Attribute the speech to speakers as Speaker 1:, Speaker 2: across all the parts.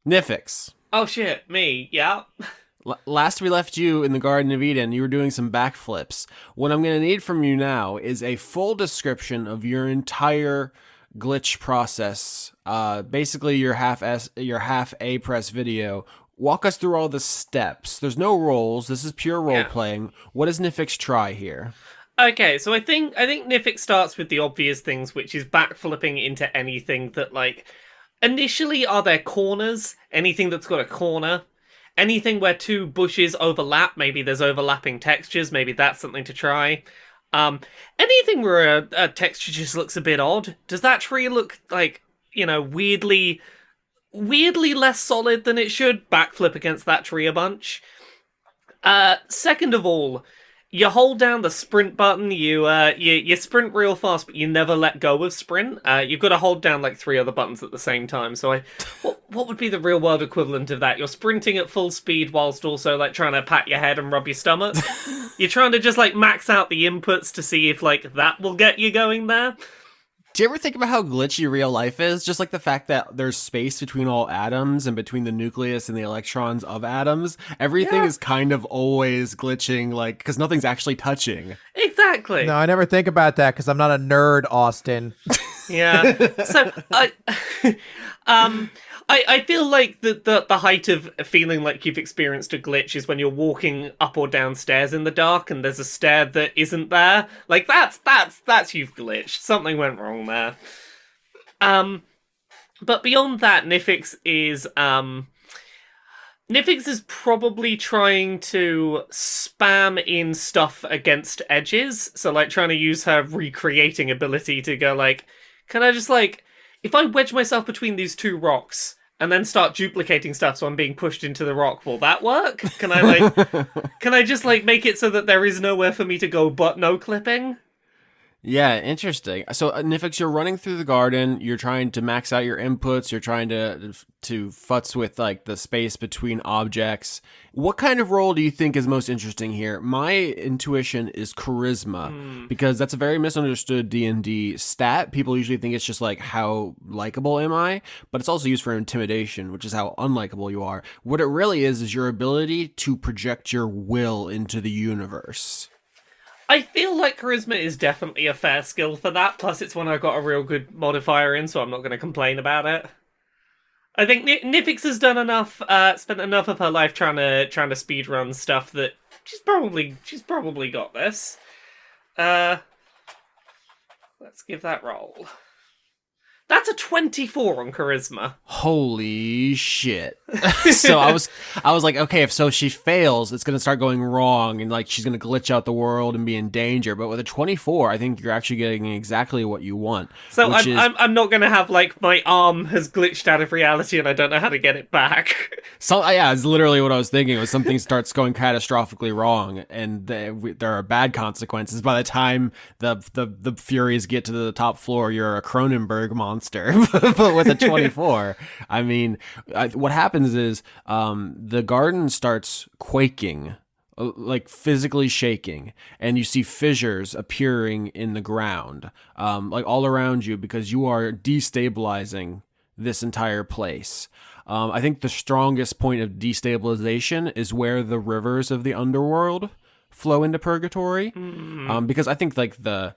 Speaker 1: Nifyx.
Speaker 2: Oh shit, me, yeah.
Speaker 1: Last we left you in the Garden of Eden, you were doing some backflips. What I'm going to need from you now is a full description of your entire glitch process. Basically, your half A press video. Walk us through all the steps. There's no rolls. This is pure role
Speaker 2: Yeah.
Speaker 1: playing. What does Nifyx try here?
Speaker 2: Okay, so I think Nifyx starts with the obvious things, which is backflipping into anything that initially are there corners, anything that's got a corner, anything where two bushes overlap, maybe there's overlapping textures, maybe that's something to try. Um, Anything where a texture just looks a bit odd. Does that tree look weirdly less solid than it should? Backflip against that tree a bunch. Second of all, you hold down the sprint button. You sprint real fast, but you never let go of sprint. You've got to hold down like three other buttons at the same time. So what would be the real world equivalent of that? You're sprinting at full speed whilst also like trying to pat your head and rub your stomach. You're trying to just like max out the inputs to see if like that will get you going there.
Speaker 1: Do you ever think about how glitchy real life is? Just like the fact that there's space between all atoms and between the nucleus and the electrons of atoms. Everything is kind of always glitching, like, because nothing's actually touching.
Speaker 2: Exactly.
Speaker 3: No, I never think about that because I'm not a nerd, Austin.
Speaker 2: Yeah. So I feel like the height of feeling like you've experienced a glitch is when you're walking up or down stairs in the dark and there's a stair that isn't there. Like that's you've glitched. Something went wrong there. But beyond that, Nifyx is probably trying to spam in stuff against edges. So like trying to use her recreating ability to go like, can I just like, if I wedge myself between these two rocks and then start duplicating stuff so I'm being pushed into the rock, will that work? Can I just like make it so that there is nowhere for me to go but no clipping?
Speaker 1: Yeah, interesting. So, Nifyx, you're running through the garden. You're trying to max out your inputs. You're trying to futz with like the space between objects. What kind of role do you think is most interesting here? My intuition is charisma because that's a very misunderstood D&D stat. People usually think it's just like how likable am I, but it's also used for intimidation, which is how unlikable you are. What it really is your ability to project your will into the universe.
Speaker 2: I feel like charisma is definitely a fair skill for that. Plus, it's one I've got a real good modifier in, so I'm not going to complain about it. I think Nifyx has done enough, spent enough of her life trying to speedrun stuff that she's probably got this. Let's give that roll. That's a 24 on charisma.
Speaker 1: Holy shit. So I was like, okay, if she fails, it's going to start going wrong and like she's going to glitch out the world and be in danger. But with a 24, I think you're actually getting exactly what you want.
Speaker 2: So I'm not going to have like my arm has glitched out of reality and I don't know how to get it back.
Speaker 1: So yeah, it's literally what I was thinking. Was something starts going catastrophically wrong and there are bad consequences. By the time the Furies get to the top floor, you're a Cronenberg monster. But with a 24, I mean, what happens is the garden starts quaking, like physically shaking, and you see fissures appearing in the ground, like all around you, because you are destabilizing this entire place. I think the strongest point of destabilization is where the rivers of the underworld flow into Purgatory, because I think like the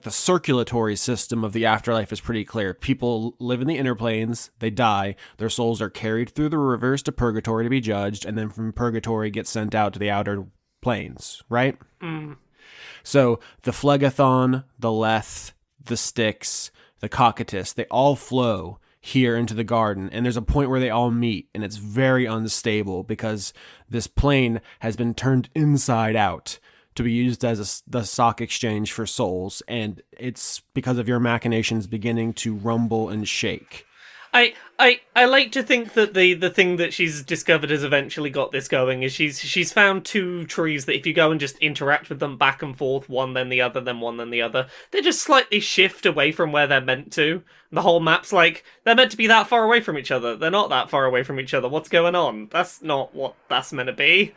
Speaker 1: circulatory system of the afterlife is pretty clear. People live in the inner planes, they die, their souls are carried through the rivers to Purgatory to be judged, and then from Purgatory get sent out to the outer planes, right? So the Phlegethon, the Leth, the Styx, the Cocytus, they all flow here into the garden, and there's a point where they all meet, and it's very unstable because this plane has been turned inside out to be used as the stock exchange for souls, and it's because of your machinations beginning to rumble and shake.
Speaker 2: I like to think that the thing that she's discovered has eventually got this going is she's found two trees that if you go and just interact with them back and forth, one then the other, then one then the other, they just slightly shift away from where they're meant to. The whole map's like, they're meant to be that far away from each other. They're not that far away from each other. What's going on? That's not what that's meant to be.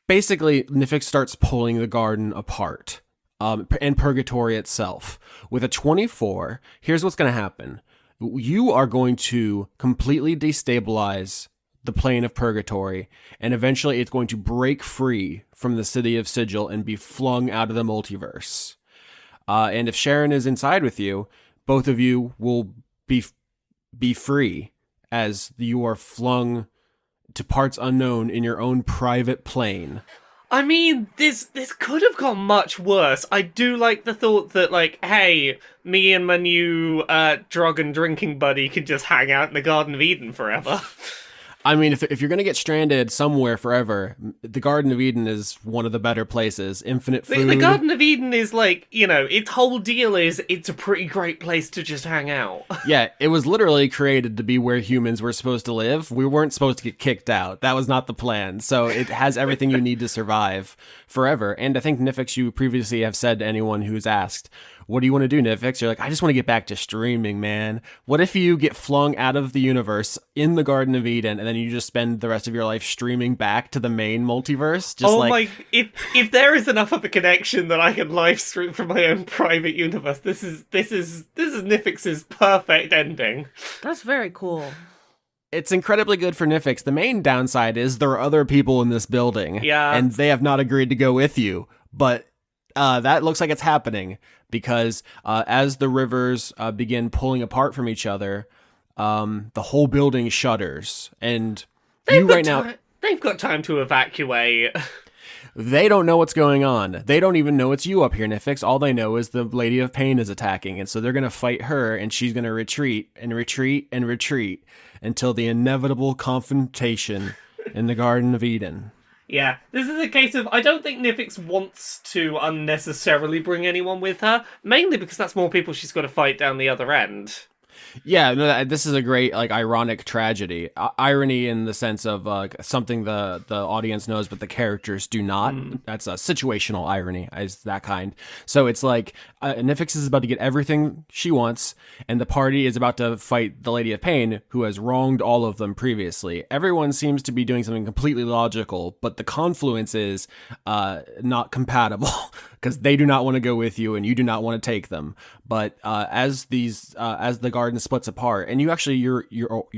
Speaker 1: Basically, Nifyx starts pulling the garden apart, and Purgatory itself. With a 24, here's what's going to happen. you are going to completely destabilize the plane of Purgatory, and eventually it's going to break free from the city of Sigil and be flung out of the multiverse. And if Sharon is inside with you, both of you will be free as you are flung to parts unknown in your own private plane.
Speaker 2: I mean, this could have gone much worse. I do like the thought that, like, hey, me and my new drug and drinking buddy could just hang out in the Garden of Eden forever.
Speaker 1: I mean, if you're going to get stranded somewhere forever, the Garden of Eden is one of the better places. Infinite food.
Speaker 2: The Garden of Eden is like, you know, its whole deal is it's a pretty great place to just hang out.
Speaker 1: Yeah, it was literally created to be where humans were supposed to live. We weren't supposed to get kicked out. That was not the plan. So it has everything you need to survive forever. And I think, Nifyx, you previously have said to anyone who's asked, what do you want to do, Nifyx? You're like, I just want to get back to streaming, man. What if you get flung out of the universe in the Garden of Eden, and then you just spend the rest of your life streaming back to the main multiverse?
Speaker 2: If there is enough of a connection that I can live stream from my own private universe, this is Nifyx's perfect ending.
Speaker 4: That's very cool.
Speaker 1: It's incredibly good for Nifyx. The main downside is there are other people in this building, and they have not agreed to go with you. But that looks like it's happening because as the rivers begin pulling apart from each other, the whole building shudders. And
Speaker 2: they've got time to evacuate.
Speaker 1: They don't know what's going on. They don't even know it's you up here, Nifyx. All they know is the Lady of Pain is attacking. And so they're going to fight her, and she's going to retreat and retreat and retreat until the inevitable confrontation in the Garden of Eden.
Speaker 2: Yeah, this is a case of, I don't think Nifyx wants to unnecessarily bring anyone with her, mainly because that's more people she's got to fight down the other end.
Speaker 1: Yeah, no, this is a great, like, ironic tragedy. Irony in the sense of something the audience knows, but the characters do not. That's a situational irony, is that kind. So it's like Nifyx is about to get everything she wants, and the party is about to fight the Lady of Pain, who has wronged all of them previously. Everyone seems to be doing something completely logical, but the confluence is not compatible. Because they do not want to go with you, and you do not want to take them. But as the garden splits apart, and you actually your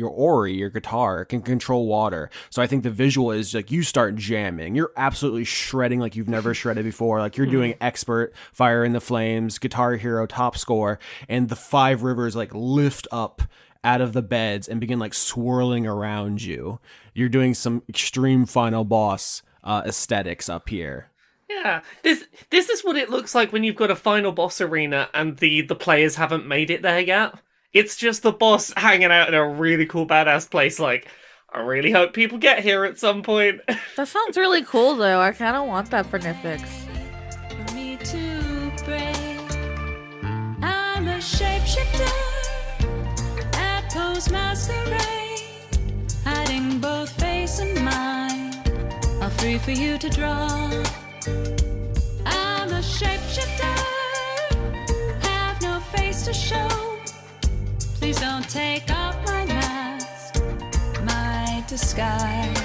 Speaker 1: Ori, your guitar, can control water. So I think the visual is like you start jamming. You're absolutely shredding like you've never shredded before. Like you're doing expert Fire in the Flames, Guitar Hero top score, and the five rivers like lift up out of the beds and begin like swirling around you. You're doing some extreme final boss aesthetics up here.
Speaker 2: Yeah, this is what it looks like when you've got a final boss arena and the players haven't made it there yet. It's just the boss hanging out in a really cool badass place like, I really hope people get here at some point.
Speaker 4: That sounds really cool though. I kind of want that for Nifyx.
Speaker 5: For me to break, I'm a shapeshifter at Post Masquerade, hiding both face and mind, all free for you to draw. I'm a shapeshifter, have no face to show. Please don't take off my mask, my disguise.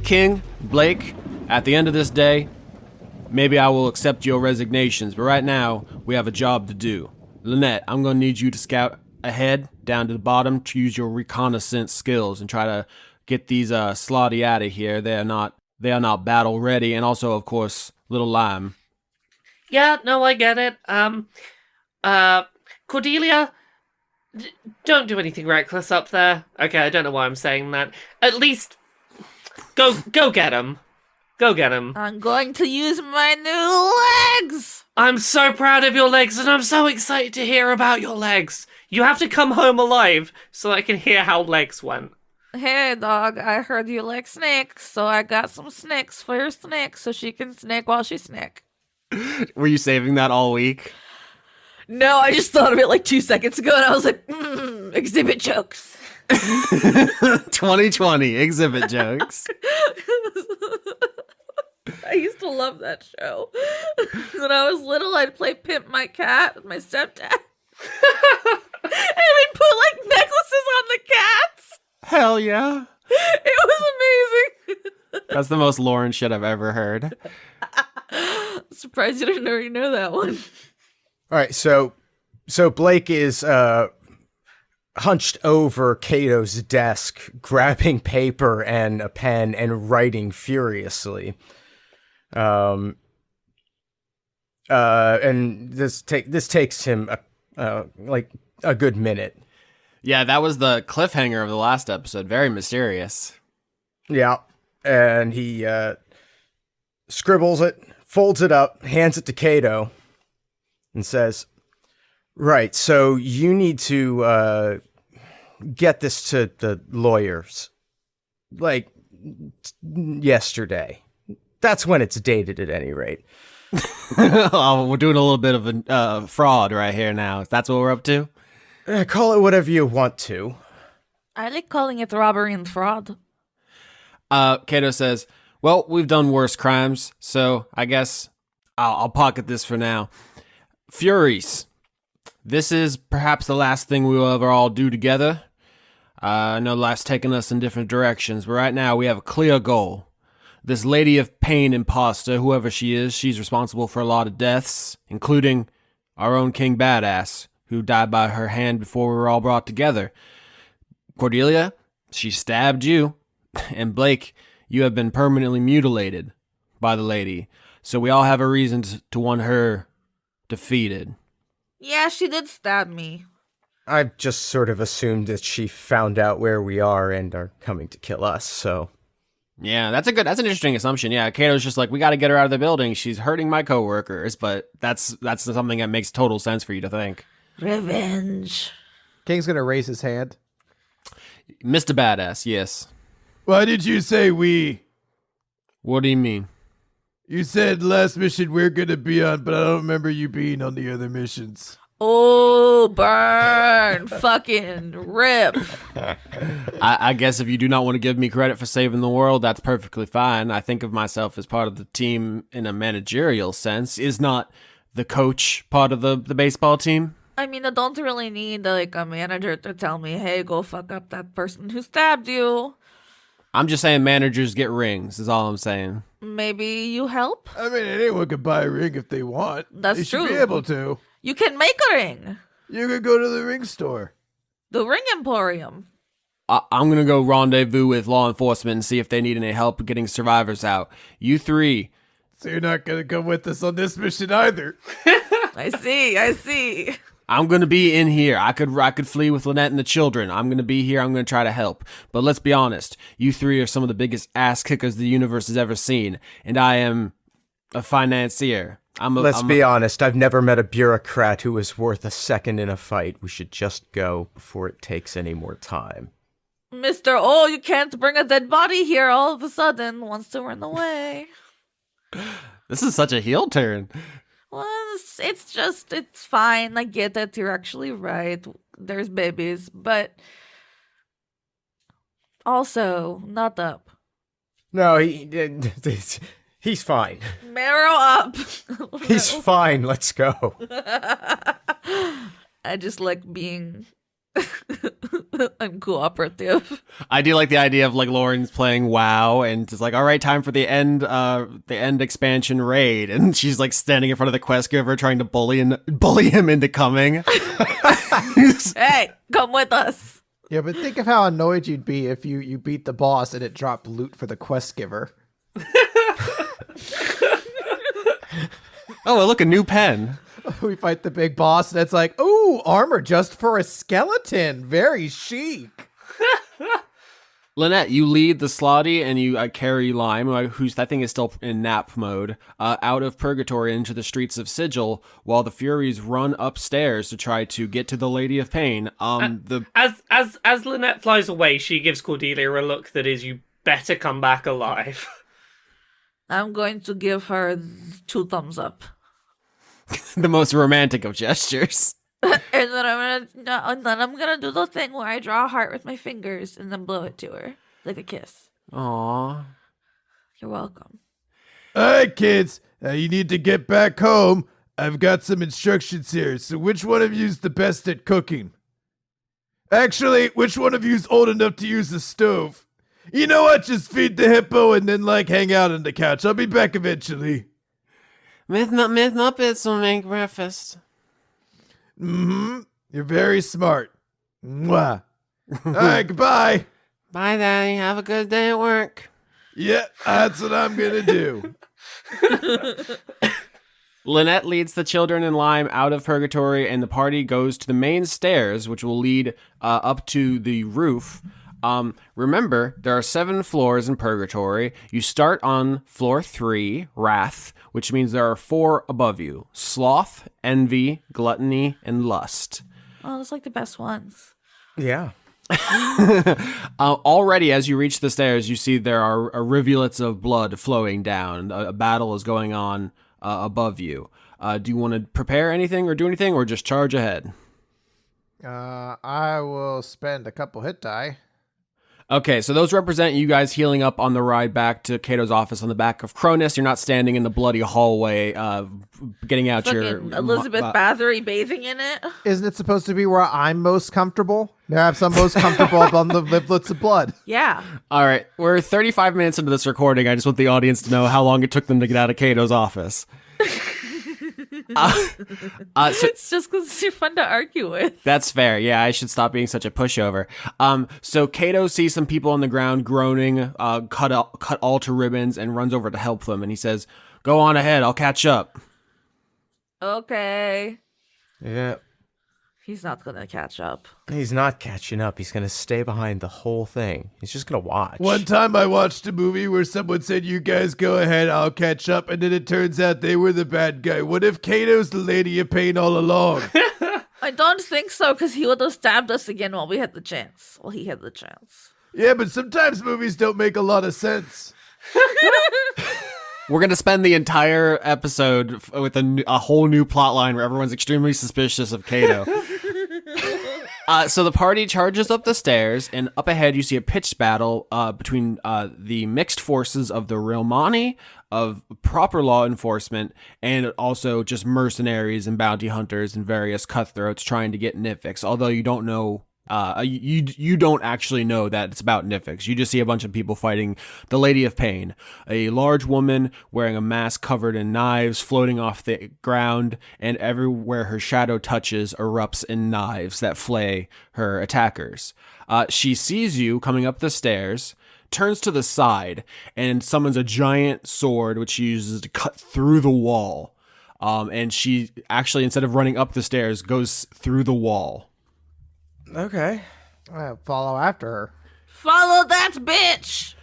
Speaker 1: King, Blake, at the end of this day, maybe I will accept your resignations, but right now, we have a job to do. Lynette, I'm going to need you to scout ahead, down to the bottom, to use your reconnaissance skills and try to get these slotty out of here. They are not battle ready, and also, of course, Little Lime.
Speaker 2: Yeah, no, I get it. Cordelia, don't do anything reckless up there. Okay, I don't know why I'm saying that. At least Go get him. Go get him.
Speaker 4: I'm going to use my new legs.
Speaker 2: I'm so proud of your legs, and I'm so excited to hear about your legs. You have to come home alive so I can hear how legs went.
Speaker 4: Hey, dog, I heard you like snakes, so I got some snakes for your snake so she can snake while she snack.
Speaker 1: Were you saving that all week?
Speaker 4: No, I just thought of it like 2 seconds ago, and I was like, exhibit jokes.
Speaker 1: 2020 exhibit jokes.
Speaker 4: I used to love that show. When I was little, I'd play Pimp My Cat with my stepdad. And we'd put like necklaces on the cats.
Speaker 1: Hell yeah.
Speaker 4: It was amazing.
Speaker 1: That's the most Lauren shit I've ever heard.
Speaker 4: Surprised you didn't already know that one.
Speaker 6: All right, so Blake is hunched over Cato's desk, grabbing paper and a pen and writing furiously. And this takes him like a good minute.
Speaker 1: Yeah, that was the cliffhanger of the last episode. Very mysterious.
Speaker 6: Yeah, and he scribbles it, folds it up, hands it to Cato, and says, "Right, so you need to get this to the lawyers, like yesterday. That's when it's dated, at any rate."
Speaker 1: Oh, we're doing a little bit of a fraud right here now. That's what we're up to?
Speaker 6: Call it whatever you want to.
Speaker 4: I like calling it robbery and fraud.
Speaker 1: Cato says, well, we've done worse crimes, so I guess I'll pocket this for now. Furies, this is perhaps the last thing we will ever all do together. I know life's taken us in different directions, but right now we have a clear goal. This Lady of Pain imposter, whoever she is, she's responsible for a lot of deaths, including our own King Badass, who died by her hand before we were all brought together. Cordelia, she stabbed you. And Blake, you have been permanently mutilated by the lady. So we all have a reason to want her defeated.
Speaker 4: Yeah, she did stab me.
Speaker 6: I've just sort of assumed that she found out where we are and are coming to kill us, so...
Speaker 1: Yeah, that's an interesting assumption. Yeah, Cato's just like, we got to get her out of the building. She's hurting my coworkers, but that's something that makes total sense for you to think.
Speaker 4: Revenge.
Speaker 3: King's gonna raise his hand.
Speaker 1: Mr. Badass, yes.
Speaker 7: Why did you say we?
Speaker 1: What do you mean?
Speaker 7: You said last mission we're gonna be on, but I don't remember you being on the other missions.
Speaker 4: Oh, burn. Fucking rip.
Speaker 1: I guess if you do not want to give me credit for saving the world, that's perfectly fine. I think of myself as part of the team in a managerial sense. Is not the coach part of the baseball team?
Speaker 4: I mean, I don't really need like a manager to tell me, hey, go fuck up that person who stabbed you.
Speaker 1: I'm just saying managers get rings, is all I'm saying.
Speaker 4: Maybe you help?
Speaker 7: I mean, anyone can buy a ring if they want.
Speaker 4: That's
Speaker 7: they should
Speaker 4: true.
Speaker 7: be able to.
Speaker 4: You can make a ring.
Speaker 7: You could go to the ring store.
Speaker 4: The Ring Emporium.
Speaker 1: I'm going to go rendezvous with law enforcement and see if they need any help getting survivors out. You three.
Speaker 7: So you're not going to come with us on this mission either.
Speaker 4: I see.
Speaker 1: I'm going to be in here. I could flee with Lynette and the children. I'm going to be here. I'm going to try to help. But let's be honest. You three are some of the biggest ass kickers the universe has ever seen. And I am a financier.
Speaker 6: Let's be honest. I've never met a bureaucrat who is worth a second in a fight. We should just go before it takes any more time.
Speaker 4: Mr. Oh, you can't bring a dead body here all of a sudden once to run away.
Speaker 1: This is such a heel turn.
Speaker 4: Well, it's fine. I get that you're actually right. There's babies, but also not up.
Speaker 6: No, he's fine.
Speaker 4: Marrow up.
Speaker 6: He's fine. Let's go.
Speaker 4: I just like being I'm cooperative.
Speaker 1: I do like the idea of like Lauren's playing WoW and it's like, all right, time for the end expansion raid, and she's like standing in front of the quest giver trying to bully him into coming.
Speaker 4: Hey, come with us.
Speaker 3: Yeah, but think of how annoyed you'd be if you beat the boss and it dropped loot for the quest giver.
Speaker 1: Oh, look, a new pen.
Speaker 3: We fight the big boss and it's like, ooh, armor just for a skeleton. Very chic.
Speaker 1: Lynette, you lead the Slotty and you carry Lime, who's that thing is still in nap mode, out of Purgatory into the streets of Sigil, while the Furies run upstairs to try to get to the Lady of Pain.
Speaker 2: As Lynette flies away, she gives Cordelia a look that is, you better come back alive.
Speaker 4: I'm going to give her 2 thumbs up.
Speaker 1: The most romantic of gestures.
Speaker 4: and then I'm gonna do the thing where I draw a heart with my fingers and then blow it to her like a kiss.
Speaker 1: Aw.
Speaker 4: You're welcome.
Speaker 7: All right, kids, you need to get back home. I've got some instructions here. So which one of you's the best at cooking? Actually, which one of you's old enough to use the stove? You know what? Just feed the hippo and then, hang out on the couch. I'll be back eventually.
Speaker 1: Myth Muppets will make breakfast.
Speaker 7: Mm-hmm. You're very smart. Mwah. All right, goodbye.
Speaker 1: Bye, Daddy. Have a good day at work.
Speaker 7: Yeah, that's what I'm gonna do.
Speaker 1: Lynette leads the children in Lime out of Purgatory, and the party goes to the main stairs, which will lead up to the roof. Remember, there are 7 floors in Purgatory. You start on floor 3, Wrath, which means there are 4 above you. Sloth, Envy, Gluttony, and Lust.
Speaker 4: Oh, those like the best ones.
Speaker 6: Yeah.
Speaker 1: Already, as you reach the stairs, you see there are rivulets of blood flowing down. A battle is going on above you. Do you want to prepare anything or do anything, or just charge ahead?
Speaker 3: I will spend a couple hit die.
Speaker 1: Okay, so those represent you guys healing up on the ride back to Cato's office on the back of Cronus. You're not standing in the bloody hallway, getting out your
Speaker 4: Elizabeth Bathory bathing in it.
Speaker 3: Isn't it supposed to be where I'm most comfortable? Perhaps I'm most comfortable up on the rivulets of blood.
Speaker 4: Yeah.
Speaker 1: All right, we're 35 minutes into this recording. I just want the audience to know how long it took them to get out of Cato's office. So,
Speaker 4: It's just because you're fun to argue with.
Speaker 1: that's fair. Yeah, I should stop being such a pushover. So Cato sees some people on the ground groaning, cut all to ribbons, and runs over to help them. And he says, "Go on ahead. I'll catch up."
Speaker 4: Okay.
Speaker 6: Yeah.
Speaker 4: He's not gonna catch up.
Speaker 6: He's not catching up. He's going to stay behind the whole thing. He's just going to watch.
Speaker 7: One time I watched a movie where someone said, "You guys go ahead, I'll catch up," and then it turns out they were the bad guy. What if Kato's the lady of pain all along?
Speaker 4: I don't think so, because he would have stabbed us again while we had the chance. Well, he had the chance.
Speaker 7: Yeah, but sometimes movies don't make a lot of sense.
Speaker 1: We're going to spend the entire episode with a whole new plot line where everyone's extremely suspicious of Cato. So the party charges up the stairs, and up ahead you see a pitched battle between the mixed forces of the Realmani, of proper law enforcement, and also just mercenaries and bounty hunters and various cutthroats trying to get Nifyx, although you don't know. You don't actually know that it's about Nifyx. You just see a bunch of people fighting the Lady of Pain, a large woman wearing a mask covered in knives floating off the ground, and everywhere her shadow touches erupts in knives that flay her attackers. She sees you coming up the stairs, turns to the side, and summons a giant sword which she uses to cut through the wall. And she actually, instead of running up the stairs, goes through the wall.
Speaker 6: Okay.
Speaker 3: I'll follow after her.
Speaker 4: Follow that bitch!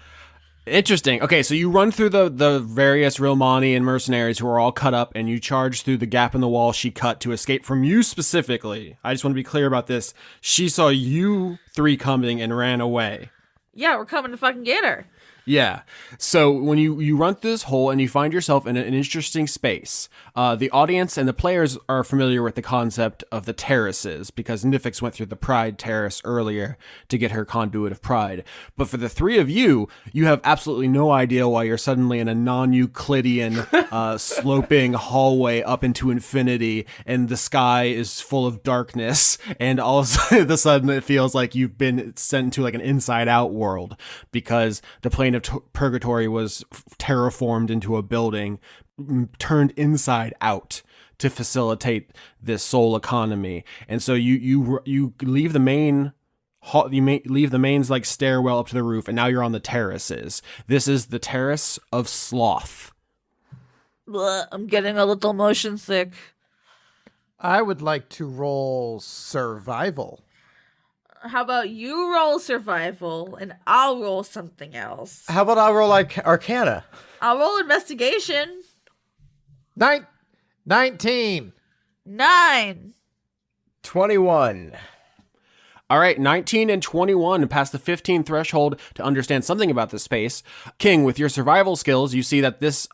Speaker 1: Interesting. Okay, so you run through the various Realmani and mercenaries who are all cut up, and you charge through the gap in the wall she cut to escape from you specifically. I just want to be clear about this. She saw you 3 coming and ran away.
Speaker 4: Yeah, we're coming to fucking get her.
Speaker 1: Yeah. So when you run through this hole and you find yourself in an interesting space, the audience and the players are familiar with the concept of the terraces because Nifyx went through the Pride Terrace earlier to get her conduit of pride. But for the 3 of you, you have absolutely no idea why you're suddenly in a non-Euclidean sloping hallway up into infinity, and the sky is full of darkness, and all of a sudden it feels like you've been sent into like an inside-out world because the plane of Purgatory was terraformed into a building turned inside out to facilitate this soul economy. And so you leave the main leave the main like stairwell up to the roof, and now you're on the terraces. This is the terrace of sloth.
Speaker 4: Blech, I'm getting a little motion sick.
Speaker 3: I would like to roll survival.
Speaker 4: How about you roll survival and I'll roll something else?
Speaker 6: How about I roll like Arcana?
Speaker 4: I'll roll investigation.
Speaker 3: 19.
Speaker 4: 9.
Speaker 6: 21.
Speaker 1: All right, 19 and 21 and past the 15 threshold to understand something about the space. King, with your survival skills, you see that this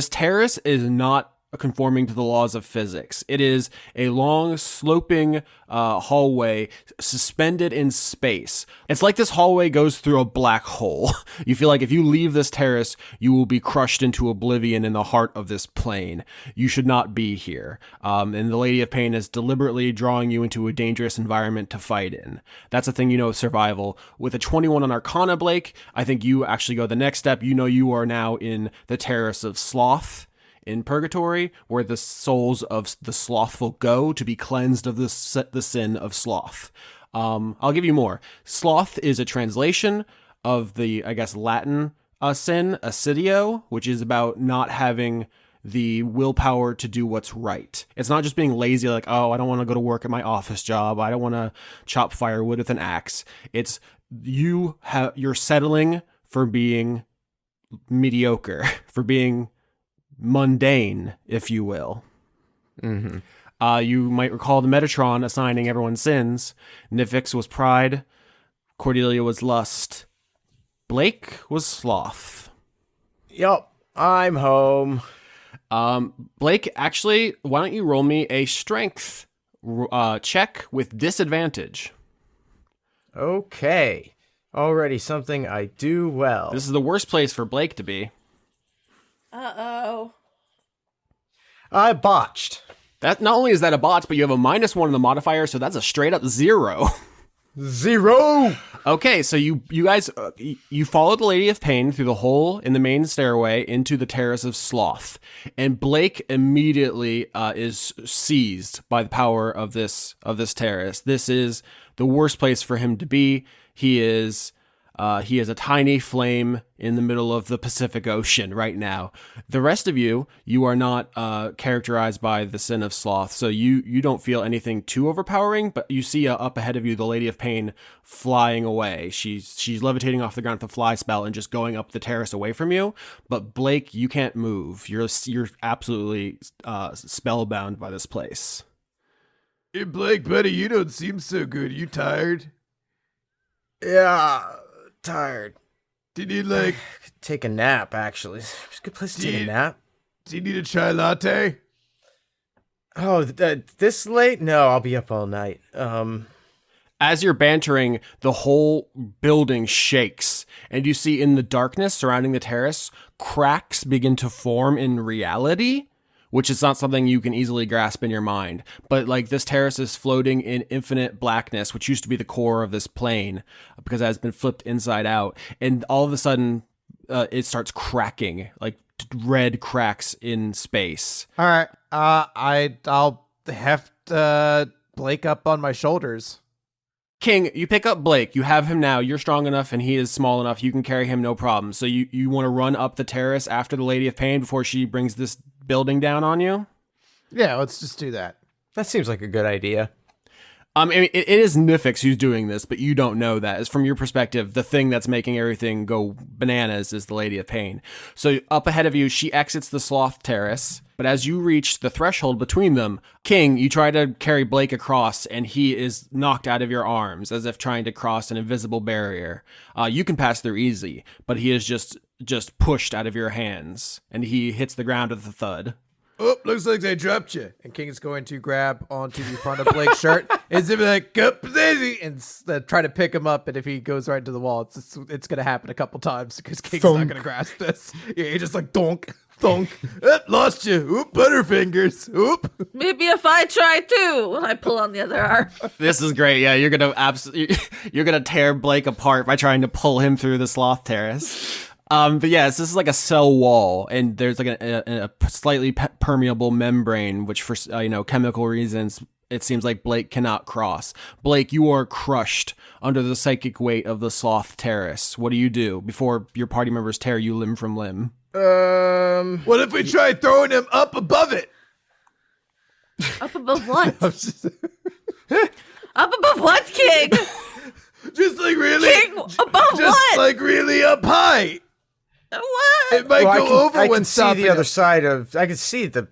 Speaker 1: terrace is not conforming to the laws of physics. It is a long, sloping hallway suspended in space. It's like this hallway goes through a black hole. You feel like if you leave this terrace, you will be crushed into oblivion in the heart of this plane. You should not be here. And the Lady of Pain is deliberately drawing you into a dangerous environment to fight in. That's a thing you know of survival. With a 21 on Arcana, Blake, I think you actually go the next step. You know you are now in the terrace of sloth in Purgatory, where the souls of the slothful go to be cleansed of the sin of sloth. I'll give you more. Sloth is a translation of the, I guess, Latin sin, assidio, which is about not having the willpower to do what's right. It's not just being lazy, like, oh, I don't want to go to work at my office job. I don't want to chop firewood with an axe. It's you're settling for being mediocre, for being mundane, if you will.
Speaker 6: Mm-hmm.
Speaker 1: You might recall the Metatron assigning everyone sins. Nifyx was pride. Cordelia was lust. Blake was sloth.
Speaker 6: Yup, I'm home.
Speaker 1: Blake, actually, why don't you roll me a strength check with disadvantage?
Speaker 6: Okay. Already something I do well.
Speaker 1: This is the worst place for Blake to be.
Speaker 4: Uh-oh.
Speaker 6: I botched.
Speaker 1: That not only is that a bot, but you have a -1 in the modifier, so that's a straight up 0.
Speaker 6: 0!
Speaker 1: Okay, so you guys you follow the Lady of Pain through the hole in the main stairway into the Terrace of Sloth, and Blake immediately is seized by the power of this terrace. This is the worst place for him to be. He is a tiny flame in the middle of the Pacific Ocean right now. The rest of you are not characterized by the sin of sloth, so you don't feel anything too overpowering, but you see up ahead of you the Lady of Pain flying away. She's levitating off the ground with a fly spell and just going up the terrace away from you. But Blake, you can't move. You're absolutely spellbound by this place.
Speaker 7: Hey, Blake, buddy, you don't seem so good. You tired?
Speaker 6: Yeah, tired.
Speaker 7: Did you, like...
Speaker 6: Take a nap, actually. It's a good place to take a nap.
Speaker 7: Do you need a chai latte?
Speaker 6: Oh, this late? No, I'll be up all night.
Speaker 1: As you're bantering, the whole building shakes, and you see in the darkness surrounding the terrace, cracks begin to form in reality, which is not something you can easily grasp in your mind. But like this terrace is floating in infinite blackness, which used to be the core of this plane, because it has been flipped inside out. And all of a sudden, it starts cracking, like red cracks in space.
Speaker 3: All right. I'll heft Blake up on my shoulders.
Speaker 1: King, you pick up Blake. You have him now. You're strong enough and he is small enough. You can carry him no problem. So you want to run up the terrace after the Lady of Pain before she brings this building down on you?
Speaker 3: Yeah, let's just do that.
Speaker 6: That seems like a good idea.
Speaker 1: I mean, it is Nifyx who's doing this, but you don't know that. As from your perspective, the thing that's making everything go bananas is the Lady of Pain. So up ahead of you, she exits the sloth terrace. But as you reach the threshold between them, King, you try to carry Blake across, and he is knocked out of your arms, as if trying to cross an invisible barrier. You can pass through easy, but he is just pushed out of your hands, and he hits the ground with a thud.
Speaker 7: Oh, looks like they dropped you.
Speaker 3: And King is going to grab onto the front of Blake's shirt and zip it like, "Up, daisy," and try to pick him up. And if he goes right into the wall, it's going to happen a couple times because King's not going to grasp this. Yeah, he just like donk, donk.
Speaker 7: Lost you. Oop, butterfingers. Oop.
Speaker 4: Maybe if I try too. And I pull on the other arm.
Speaker 1: This is great. Yeah, you're gonna tear Blake apart by trying to pull him through the sloth terrace. But yes, this is like a cell wall, and there's like a slightly permeable membrane, which for chemical reasons, it seems like Blake cannot cross. Blake, you are crushed under the psychic weight of the sloth terrace. What do you do before your party members tear you limb from limb?
Speaker 7: What if we try throwing him up above it?
Speaker 4: Up above what? Up above what, King?
Speaker 7: Just like really,
Speaker 4: King, above
Speaker 7: just
Speaker 4: what?
Speaker 7: like really up high.
Speaker 4: What?
Speaker 7: It might go over
Speaker 6: I
Speaker 7: when
Speaker 6: can see
Speaker 7: stopping
Speaker 6: the other
Speaker 7: us.
Speaker 6: side of. I can see the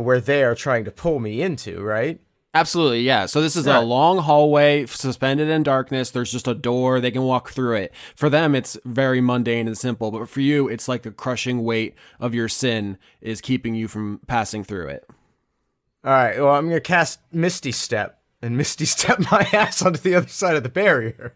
Speaker 6: where they are trying to pull me into, right?
Speaker 1: Absolutely, yeah. So this is a long hallway suspended in darkness. There's just a door. They can walk through it. For them, it's very mundane and simple. But for you, it's like the crushing weight of your sin is keeping you from passing through it.
Speaker 6: All right, well, I'm going to cast Misty Step and Misty Step my ass onto the other side of the barrier.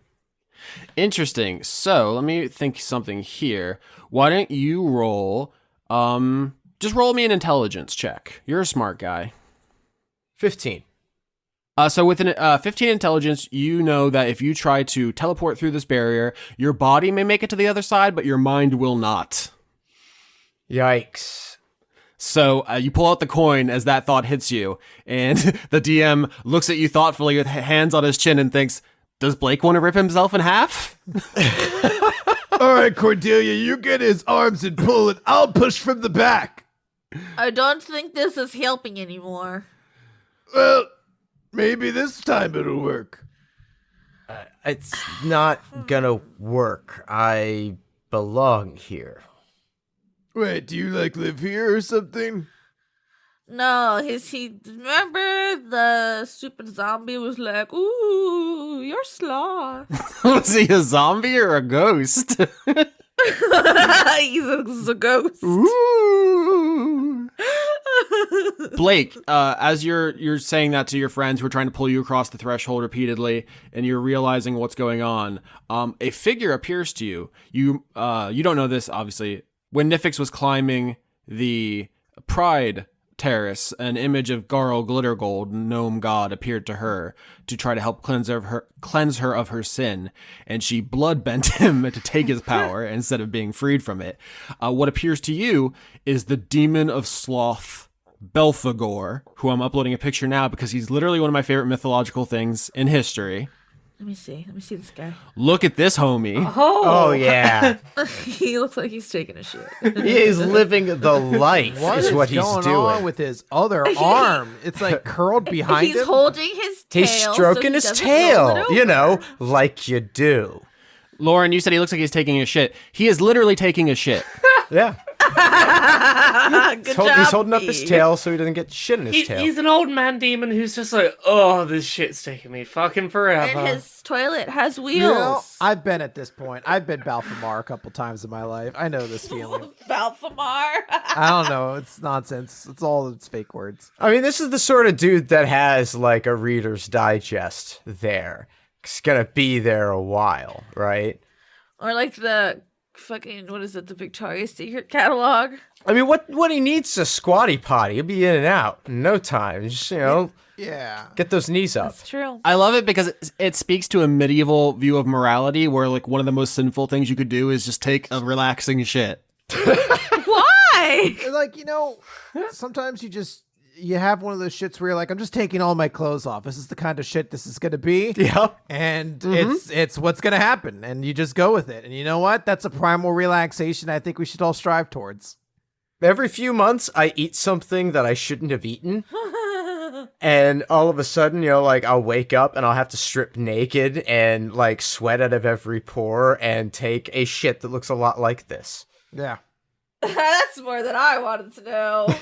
Speaker 1: Interesting. So let me think something here. Why don't you roll... just roll me an intelligence check. You're a smart guy.
Speaker 6: 15.
Speaker 1: So with an 15 intelligence, you know that if you try to teleport through this barrier, your body may make it to the other side, but your mind will not.
Speaker 6: Yikes.
Speaker 1: So you pull out the coin as that thought hits you, and the DM looks at you thoughtfully with hands on his chin and thinks, does Blake want to rip himself in half?
Speaker 7: All right, Cordelia, you get his arms and pull it. I'll push from the back.
Speaker 4: I don't think this is helping anymore.
Speaker 7: Well, maybe this time it'll work.
Speaker 6: It's not gonna work. I belong here.
Speaker 7: Wait, do you live here or something?
Speaker 4: No, remember the stupid zombie was like, ooh, you're sloth.
Speaker 1: Was he a zombie or a ghost?
Speaker 4: He's a ghost.
Speaker 1: Ooh. Blake, as you're saying that to your friends who are trying to pull you across the threshold repeatedly, and you're realizing what's going on, a figure appears to you. You don't know this, obviously. When Nifyx was climbing the Pride terrace, an image of Garl Glittergold, gnome god, appeared to her to try to help cleanse her of her sin, and she blood-bent him to take his power instead of being freed from it. What appears to you is the demon of sloth, Belphegor, who I'm uploading a picture now because he's literally one of my favorite mythological things in history.
Speaker 4: Let me see this guy.
Speaker 1: Look at this homie.
Speaker 6: Oh yeah.
Speaker 4: He looks like he's taking a shit.
Speaker 6: He is living the life, is what he's
Speaker 3: going
Speaker 6: doing.
Speaker 3: on with his other arm? It's like curled behind
Speaker 4: He's
Speaker 3: him.
Speaker 4: holding his tail.
Speaker 6: He's stroking
Speaker 4: so
Speaker 6: his
Speaker 4: he doesn't roll
Speaker 6: tail,
Speaker 4: it
Speaker 6: you
Speaker 4: over.
Speaker 6: know, like you do.
Speaker 1: Lauren, you said he looks like he's taking a shit. He is literally taking a shit.
Speaker 6: Yeah.
Speaker 4: Good job,
Speaker 6: He's holding up his
Speaker 4: Pete.
Speaker 6: tail so he doesn't get shit in his tail.
Speaker 2: He's an old man demon who's just like, oh, this shit's taking me fucking forever.
Speaker 4: And his toilet has wheels.
Speaker 3: You know, I've been at this point. I've been Balthamar a couple times in my life. I know this feeling.
Speaker 4: Balthamar.
Speaker 3: I don't know. It's nonsense. It's fake words.
Speaker 6: I mean, this is the sort of dude that has like a Reader's Digest there. It's gonna be there a while, right?
Speaker 4: Or like the fucking, what is it, the Victoria's Secret catalog?
Speaker 6: I mean, what he needs is a squatty potty. He'll be in and out in no time. Just, you know,
Speaker 3: Yeah.
Speaker 6: get those knees up.
Speaker 4: That's true.
Speaker 1: I love it because it speaks to a medieval view of morality where like one of the most sinful things you could do is just take a relaxing shit.
Speaker 4: Why?
Speaker 3: Like, sometimes you have one of those shits where you're like, I'm just taking all my clothes off. This is the kind of shit this is going to be.
Speaker 6: Yeah.
Speaker 3: And it's what's going to happen. And you just go with it. And you know what? That's a primal relaxation I think we should all strive towards.
Speaker 6: Every few months, I eat something that I shouldn't have eaten. And all of a sudden, like, I'll wake up and I'll have to strip naked and, like, sweat out of every pore and take a shit that looks a lot like this.
Speaker 3: Yeah.
Speaker 4: That's more than I wanted to know.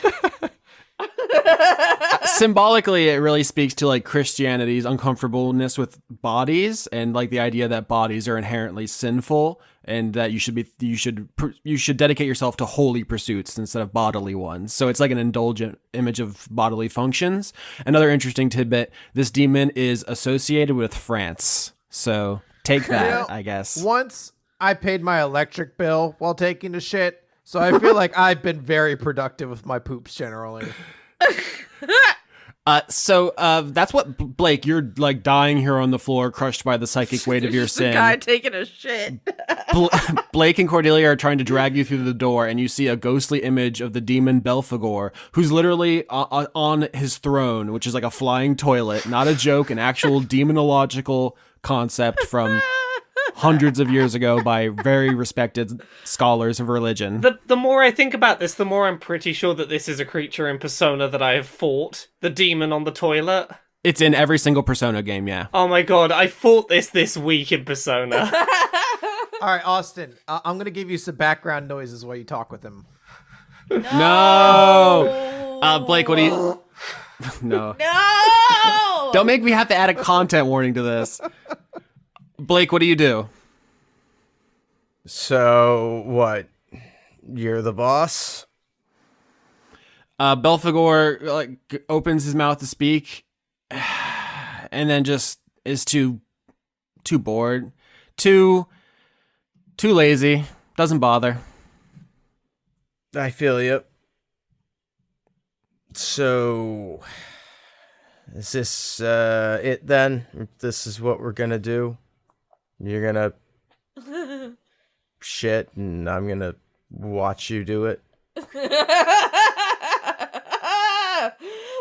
Speaker 1: Symbolically, it really speaks to like Christianity's uncomfortableness with bodies and like the idea that bodies are inherently sinful and that you should dedicate yourself to holy pursuits instead of bodily ones. So it's like an indulgent image of bodily functions. Another interesting tidbit, this demon is associated with France. So take that, I guess.
Speaker 3: Once I paid my electric bill while taking a shit, so I feel like I've been very productive with my poops generally.
Speaker 1: So that's what Blake, you're like dying here on the floor, crushed by the psychic weight of your
Speaker 4: Just
Speaker 1: sin.
Speaker 4: a guy taking a shit.
Speaker 1: Blake and Cordelia are trying to drag you through the door, and you see a ghostly image of the demon Belphegor, who's literally on his throne, which is like a flying toilet. Not a joke, an actual demonological concept from hundreds of years ago by very respected scholars of religion.
Speaker 2: The more I think about this, the more I'm pretty sure that this is a creature in Persona that I have fought. The demon on the toilet.
Speaker 1: It's in every single Persona game, yeah.
Speaker 2: Oh my god, I fought this week in Persona.
Speaker 3: All right, Austin, I'm going to give you some background noises while you talk with him.
Speaker 1: No! Blake, what do you... No.
Speaker 4: No!
Speaker 1: Don't make me have to add a content warning to this. Blake, what do you do?
Speaker 6: So, what? You're the boss?
Speaker 1: Belphegor opens his mouth to speak, and then just is too bored, too lazy. Doesn't bother.
Speaker 6: I feel you. So, is this it then? This is what we're gonna do? You're gonna shit, and I'm gonna watch you do it?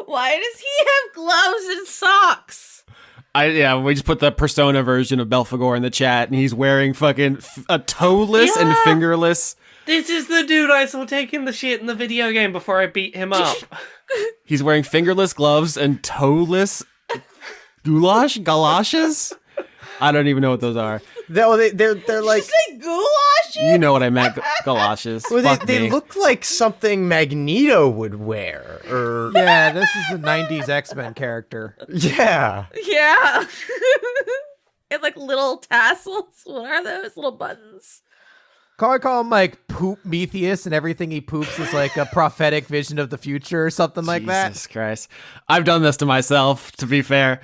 Speaker 4: Why does he have gloves and socks?
Speaker 1: We just put the persona version of Belphegor in the chat, and he's wearing fucking a toeless and fingerless.
Speaker 2: This is the dude I saw taking the shit in the video game before I beat him up.
Speaker 1: He's wearing fingerless gloves and toeless galoshes. I don't even know what those are.
Speaker 6: They're like,
Speaker 4: Did you say goulash?
Speaker 1: You know what I meant, galoshes.
Speaker 6: well,
Speaker 1: Fuck
Speaker 6: they
Speaker 1: me.
Speaker 6: look like something Magneto would wear, or
Speaker 3: Yeah, this is a 90s X-Men character.
Speaker 6: yeah.
Speaker 4: Yeah. And like little tassels. What are those? Little buttons.
Speaker 3: I call him like Poop Metheus, and everything he poops is like a prophetic vision of the future or something like that.
Speaker 1: Jesus Christ. I've done this to myself, to be fair.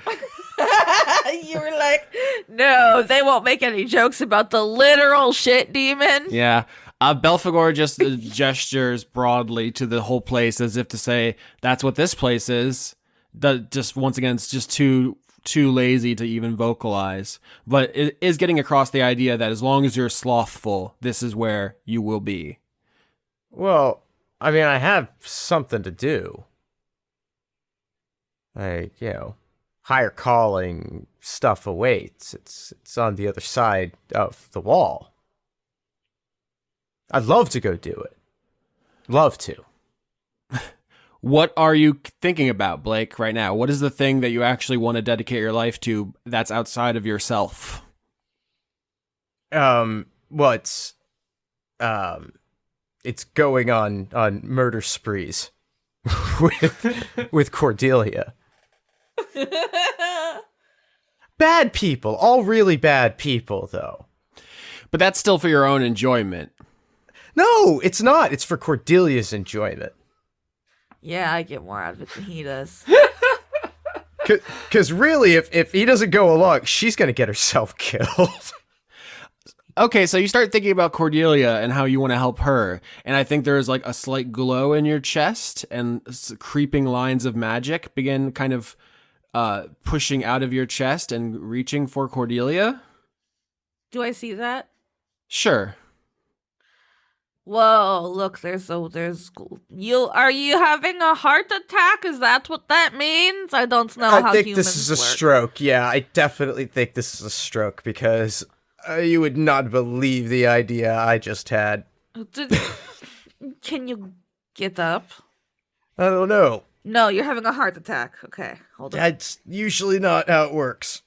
Speaker 4: You were like, no, they won't make any jokes about the literal shit demon.
Speaker 1: Yeah. Belphegor just gestures broadly to the whole place as if to say, that's what this place is. That just, once again, it's just too lazy to even vocalize. But it is getting across the idea that as long as you're slothful, this is where you will be.
Speaker 6: Well, I mean, I have something to do. Like, higher calling stuff awaits. It's on the other side of the wall. I'd love to go do it. Love to.
Speaker 1: What are you thinking about, Blake, right now? What is the thing that you actually want to dedicate your life to that's outside of yourself?
Speaker 6: Well, it's going on murder sprees with Cordelia. Bad people, all really bad people, though.
Speaker 1: But that's still for your own enjoyment.
Speaker 6: No, it's not. It's for Cordelia's enjoyment.
Speaker 4: Yeah, I get more out of it than he does.
Speaker 6: Because really, if he doesn't go along, she's going to get herself killed.
Speaker 1: Okay, so you start thinking about Cordelia and how you want to help her. And I think there's like a slight glow in your chest, and creeping lines of magic begin kind of pushing out of your chest and reaching for Cordelia.
Speaker 4: Do I see that?
Speaker 1: Sure.
Speaker 4: Whoa, look, there's you are you having a heart attack? Is that what that means? I don't know how
Speaker 6: I think
Speaker 4: humans
Speaker 6: this is a
Speaker 4: work.
Speaker 6: stroke. Yeah, I definitely think this is a stroke because you would not believe the idea I just had.
Speaker 4: Can you get up?
Speaker 6: I don't know.
Speaker 4: No, you're having a heart attack. Okay, hold on.
Speaker 6: That's usually not how it works.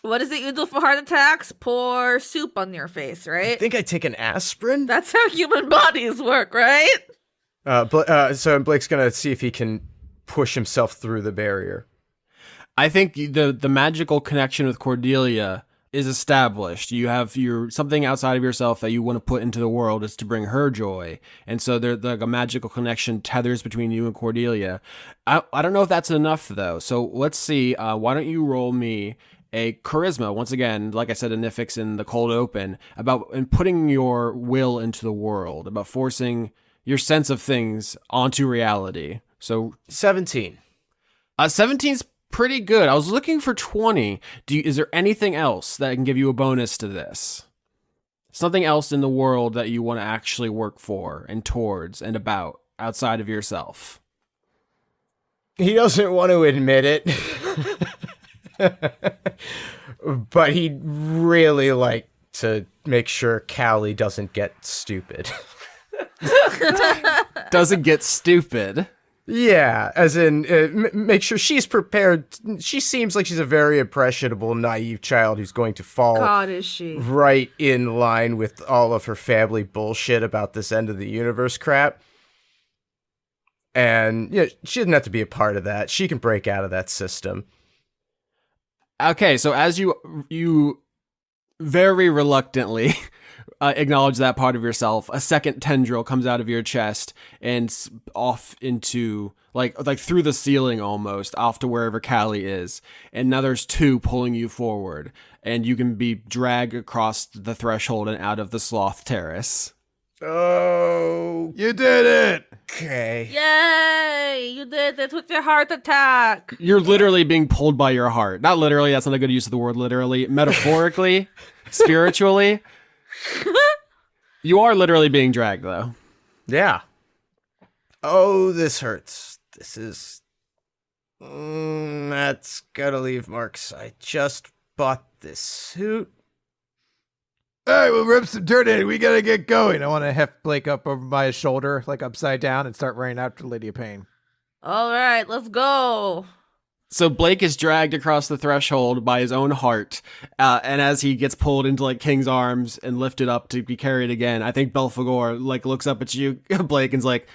Speaker 4: What is it you do for heart attacks? Pour soup on your face,
Speaker 6: I
Speaker 4: right?
Speaker 6: think I take an aspirin.
Speaker 4: That's how human bodies work, right?
Speaker 6: So Blake's gonna see if he can push himself through the barrier.
Speaker 1: I think the magical connection with Cordelia is established. You have something outside of yourself that you want to put into the world is to bring her joy. And so there's like a magical connection tethers between you and Cordelia. I don't know if that's enough though. So let's see. Why don't you roll me a charisma, once again, like I said, a Nifyx in the cold open, about putting your will into the world, about forcing your sense of things onto reality. So
Speaker 6: 17.
Speaker 1: 17's pretty good. I was looking for 20. Is there anything else that can give you a bonus to this? Something else in the world that you want to actually work for and towards and about outside of yourself?
Speaker 6: He doesn't want to admit it. But he'd really like to make sure Callie doesn't get stupid.
Speaker 1: Doesn't get stupid.
Speaker 6: Yeah, as in make sure she's prepared. She seems like she's a very impressionable, naive child who's going to fall
Speaker 4: God, is she?
Speaker 6: right in line with all of her family bullshit about this end of the universe crap. And she doesn't have to be a part of that. She can break out of that system.
Speaker 1: Okay, so as you very reluctantly acknowledge that part of yourself, a second tendril comes out of your chest and off into like through the ceiling almost off to wherever Callie is, and now there's two pulling you forward, and you can be dragged across the threshold and out of the sloth terrace.
Speaker 6: Oh,
Speaker 7: You did it!
Speaker 6: okay.
Speaker 4: Yay! You did it with your heart attack.
Speaker 1: You're literally being pulled by your heart. Not literally, that's not a good use of the word literally. Metaphorically, spiritually. You are literally being dragged, though.
Speaker 6: Yeah. Oh, this hurts. This is... that's gotta leave marks. I just bought this suit.
Speaker 7: All right, we'll rip some dirt in. We gotta get going. I want to heft Blake up over my shoulder, like upside down, and start running after Lady of Pain.
Speaker 4: All right, let's go.
Speaker 1: So Blake is dragged across the threshold by his own heart, and as he gets pulled into like King's arms and lifted up to be carried again, I think Belphegor like looks up at you, Blake, and's like,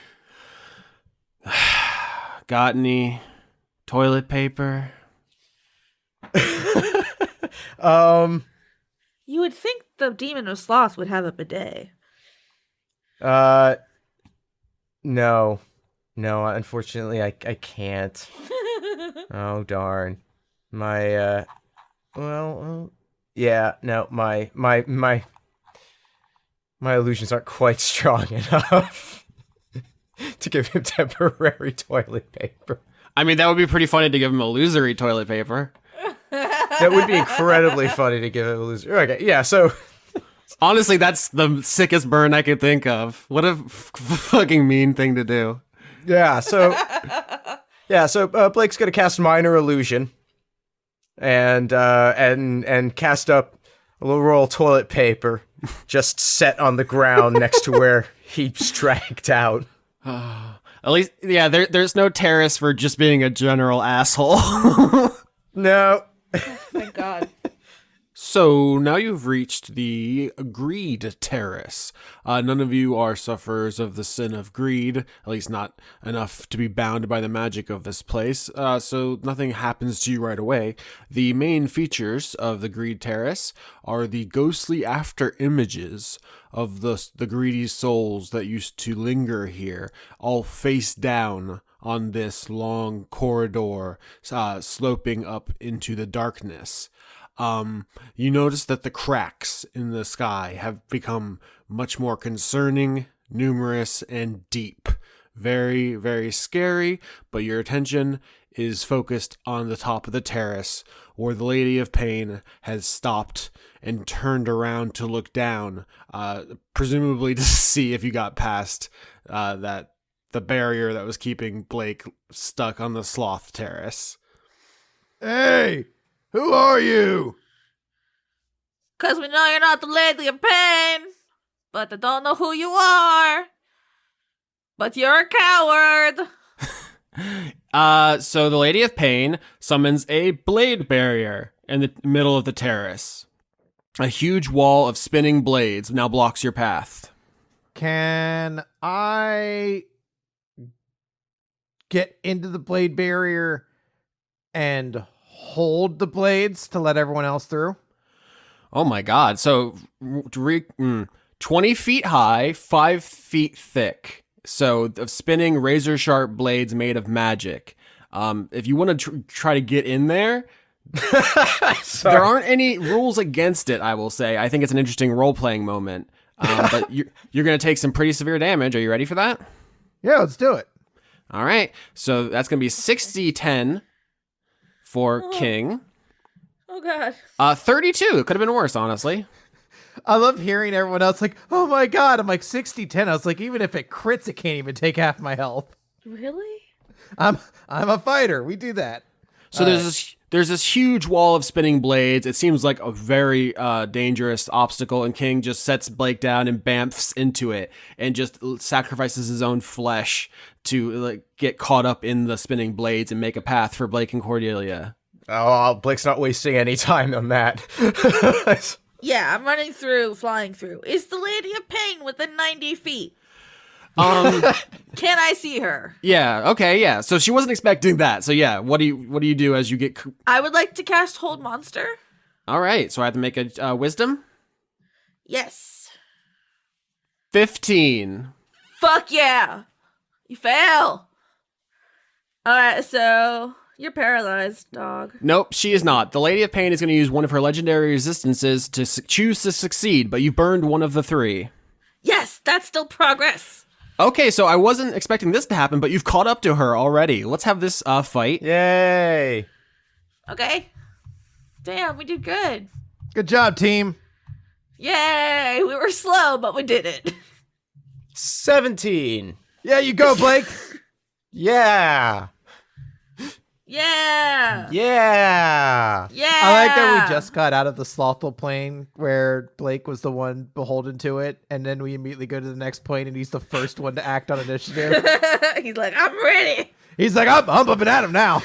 Speaker 1: "Got any toilet paper?"
Speaker 4: You would think the demon of sloth would have a bidet.
Speaker 6: No, unfortunately, I can't. Oh, darn. My, yeah, no, my illusions aren't quite strong enough to give him temporary toilet paper.
Speaker 1: I mean, that would be pretty funny to give him illusory toilet paper.
Speaker 6: That would be incredibly funny to give him a loser. Okay, yeah, so...
Speaker 1: Honestly, that's the sickest burn I could think of. What a fucking mean thing to do.
Speaker 6: Yeah, so... Blake's gonna cast Minor Illusion. And cast up a little roll of toilet paper just set on the ground next to where he's dragged out.
Speaker 1: At least, yeah, there's no terrace for just being a general asshole.
Speaker 6: No.
Speaker 4: Thank God.
Speaker 1: So now you've reached the greed terrace. None of you are sufferers of the sin of greed, at least not enough to be bound by the magic of this place, so nothing happens to you right away. The main features of the greed terrace are the ghostly after images of the greedy souls that used to linger here, all face down on this long corridor sloping up into the darkness. You notice that the cracks in the sky have become much more concerning, numerous, and deep. Very, very scary, but your attention is focused on the top of the terrace, where the Lady of Pain has stopped and turned around to look down, presumably to see if you got past the barrier that was keeping Blake stuck on the sloth terrace.
Speaker 7: Hey, who are you?
Speaker 4: Because we know you're not the Lady of Pain, but I don't know who you are. But you're a coward.
Speaker 1: So the Lady of Pain summons a blade barrier in the middle of the terrace. A huge wall of spinning blades now blocks your path.
Speaker 3: Can I get into the blade barrier and hold the blades to let everyone else through?
Speaker 1: Oh my god. So 20 feet high, 5 feet thick. So of spinning razor sharp blades made of magic. If you want to try to get in there, there aren't any rules against it, I will say. I think it's an interesting role-playing moment. But you're going to take some pretty severe damage. Are you ready for that?
Speaker 3: Yeah, let's do it.
Speaker 1: All right. So that's going to be 60-10 for King.
Speaker 4: Oh, God.
Speaker 1: 32. It could have been worse, honestly.
Speaker 3: I love hearing everyone else like, oh my god, I'm like 60-10. I was like, even if it crits, it can't even take half my health.
Speaker 4: Really?
Speaker 3: I'm a fighter. We do that.
Speaker 1: So there's this huge wall of spinning blades. It seems like a very dangerous obstacle, and King just sets Blake down and bamfs into it and just sacrifices his own flesh to like get caught up in the spinning blades and make a path for Blake and Cordelia.
Speaker 6: Oh, Blake's not wasting any time on that.
Speaker 4: Yeah, I'm running through, flying through. Is the Lady of Pain within 90 feet? Can I see her?
Speaker 1: Yeah. Okay. Yeah. So she wasn't expecting that. So yeah. What do you do as you get?
Speaker 4: I would like to cast Hold Monster.
Speaker 1: All right. So I have to make a wisdom.
Speaker 4: Yes.
Speaker 1: 15.
Speaker 4: Fuck yeah. You fail. Alright, so you're paralyzed, dog.
Speaker 1: Nope, she is not. The Lady of Pain is going to use one of her legendary resistances to choose to succeed, but you burned one of the 3.
Speaker 4: Yes, that's still progress.
Speaker 1: Okay, so I wasn't expecting this to happen, but you've caught up to her already. Let's have this fight.
Speaker 6: Yay!
Speaker 4: Okay. Damn, we did good.
Speaker 3: Good job, team.
Speaker 4: Yay! We were slow, but we did it.
Speaker 6: 17.
Speaker 3: Yeah, you go, Blake.
Speaker 6: Yeah.
Speaker 4: Yeah.
Speaker 6: Yeah.
Speaker 4: Yeah.
Speaker 3: I like that we just got out of the slothful plane where Blake was the one beholden to it, and then we immediately go to the next plane, and he's the first one to act on initiative.
Speaker 4: He's like, I'm ready.
Speaker 3: He's like, I'm up and at him now.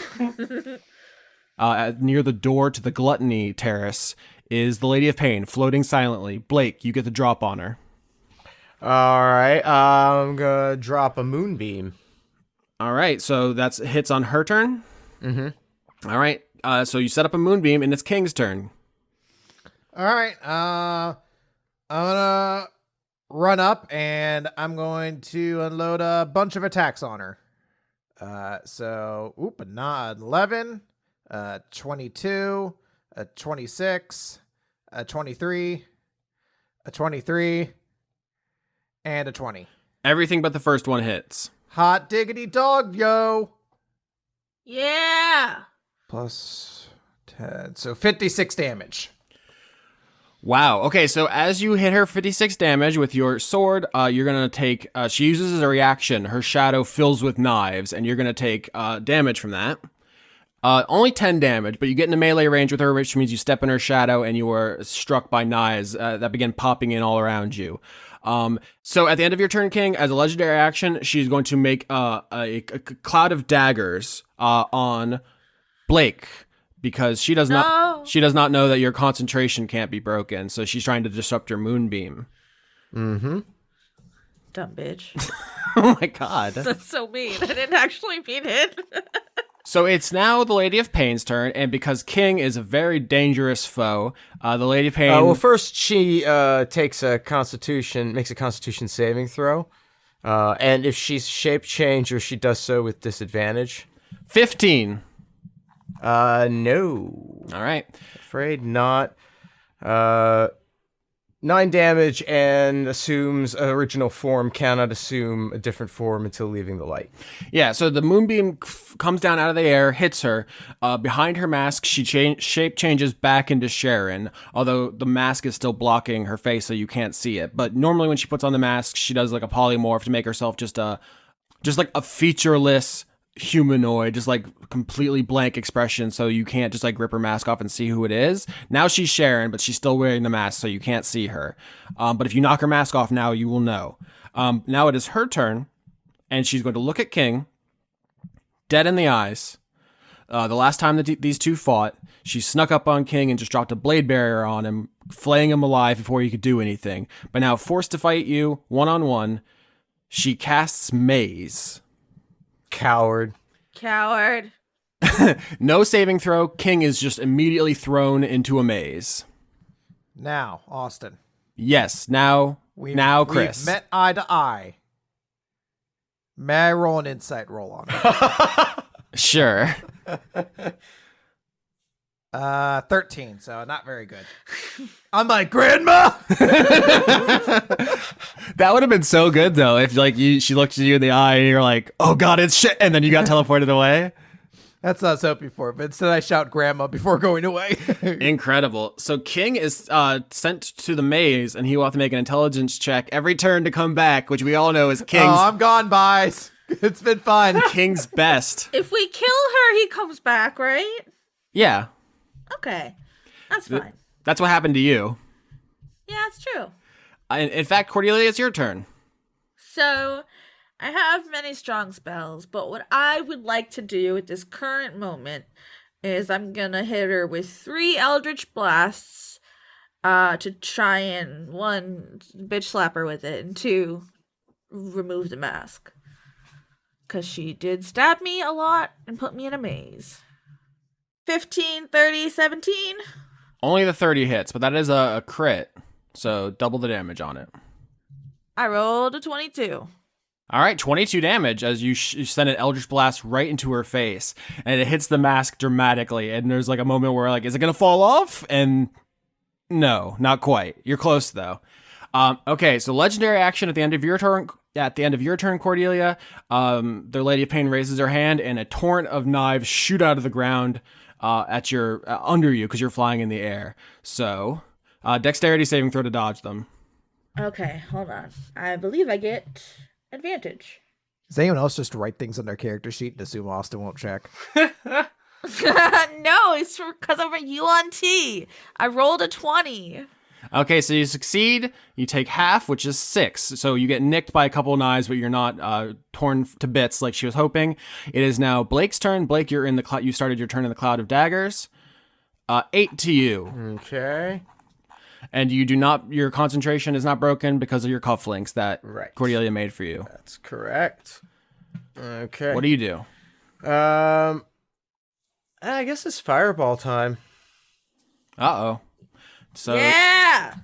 Speaker 1: Near the door to the Gluttony Terrace is the Lady of Pain, floating silently. Blake, you get the drop on her.
Speaker 6: All right. I'm gonna drop a moonbeam.
Speaker 1: All right, so that's hits on her turn.
Speaker 6: Mm-hmm.
Speaker 1: All right, so you set up a moonbeam, and it's King's turn.
Speaker 3: All right. I'm gonna run up, and I'm going to unload a bunch of attacks on her. So, a 11, 22, a 26, a 23, a 23, and a 20.
Speaker 1: Everything but the first one hits.
Speaker 3: Hot diggity dog, yo.
Speaker 4: Yeah.
Speaker 3: Plus 10. So 56 damage.
Speaker 1: Wow. Okay, so as you hit her 56 damage with your sword, you're going to take... she uses as a reaction, her shadow fills with knives, and you're going to take damage from that. Only 10 damage, but you get into melee range with her, which means you step in her shadow and you are struck by knives that begin popping in all around you. So at the end of your turn, King, as a legendary action, she's going to make a cloud of daggers on Blake because she does not know that your concentration can't be broken. So she's trying to disrupt your moonbeam.
Speaker 6: Mm-hmm.
Speaker 4: Dumb bitch.
Speaker 1: Oh my god.
Speaker 4: That's so mean. I didn't actually mean it.
Speaker 1: So it's now the Lady of Pain's turn, and because King is a very dangerous foe, the Lady of Pain...
Speaker 6: well, first she makes a Constitution saving throw, and if she's shape changer, she does so with disadvantage.
Speaker 1: 15.
Speaker 6: No.
Speaker 1: All right.
Speaker 6: Afraid not. 9 damage and assumes original form, cannot assume a different form until leaving the light.
Speaker 1: Yeah, so the moonbeam comes down out of the air, hits her. Behind her mask, she shape changes back into Sharon, although the mask is still blocking her face so you can't see it. But normally when she puts on the mask, she does like a polymorph to make herself just like a featureless humanoid, just like completely blank expression, so you can't just like rip her mask off and see who it is. Now she's Sharon, but she's still wearing the mask, so you can't see her. But if you knock her mask off now, you will know. Now it is her turn, and she's going to look at King, dead in the eyes. The last time that these two fought, she snuck up on King and just dropped a blade barrier on him, flaying him alive before he could do anything. But now forced to fight you one-on-one, she casts Maze.
Speaker 6: Coward.
Speaker 1: No saving throw. King is just immediately thrown into a maze.
Speaker 3: Now, Austin.
Speaker 1: Yes, now Chris.
Speaker 3: We've met eye to eye. May I roll an insight roll on it?
Speaker 1: Sure.
Speaker 3: 13, so not very good. I'm like, Grandma!
Speaker 1: That would have been so good though if like she looked at you in the eye and you're like, oh god, it's shit, and then you got teleported away.
Speaker 3: That's what I was hoping for, but instead I shout Grandma before going away.
Speaker 1: Incredible. So King is sent to the maze, and he will have to make an intelligence check every turn to come back, which we all know is King's.
Speaker 3: Oh, I'm gone, boys. It's been fun.
Speaker 1: King's best.
Speaker 4: If we kill her, he comes back, right?
Speaker 1: Yeah.
Speaker 4: Okay. That's fine.
Speaker 1: That's what happened to you.
Speaker 4: Yeah, that's true.
Speaker 1: In fact, Cordelia, it's your turn.
Speaker 4: So, I have many strong spells, but what I would like to do at this current moment is I'm gonna hit her with 3 Eldritch Blasts to try and, 1, bitch slap her with it, and 2, remove the mask. Because she did stab me a lot and put me in a maze. 15, 30, 17.
Speaker 1: Only the 30 hits, but that is a crit. So double the damage on it.
Speaker 4: I rolled a 22.
Speaker 1: All right, 22 damage as you send an Eldritch Blast right into her face. And it hits the mask dramatically. And there's like a moment where like, is it going to fall off? And no, not quite. You're close though. Okay, so legendary action at the end of your turn. At the end of your turn, Cordelia, the Lady of Pain raises her hand, and a torrent of knives shoot out of the ground at your under you because you're flying in the air. So, dexterity saving throw to dodge them.
Speaker 4: Okay, hold on. I believe I get advantage.
Speaker 3: Does anyone else just write things on their character sheet and assume Austin won't check?
Speaker 4: No, it's because I'm a UNT. I rolled a 20.
Speaker 1: Okay, so you succeed. You take half, which is 6. So you get nicked by a couple knives, but you're not torn to bits like she was hoping. It is now Blake's turn. Blake, you're in the you started your turn in the cloud of daggers. 8 to you.
Speaker 6: Okay.
Speaker 1: And you do not. Your concentration is not broken because of your cufflinks that
Speaker 6: Right.
Speaker 1: Cordelia made for you.
Speaker 6: That's correct. Okay.
Speaker 1: What do you do?
Speaker 6: I guess it's fireball time.
Speaker 1: Uh-oh. So
Speaker 4: Yeah!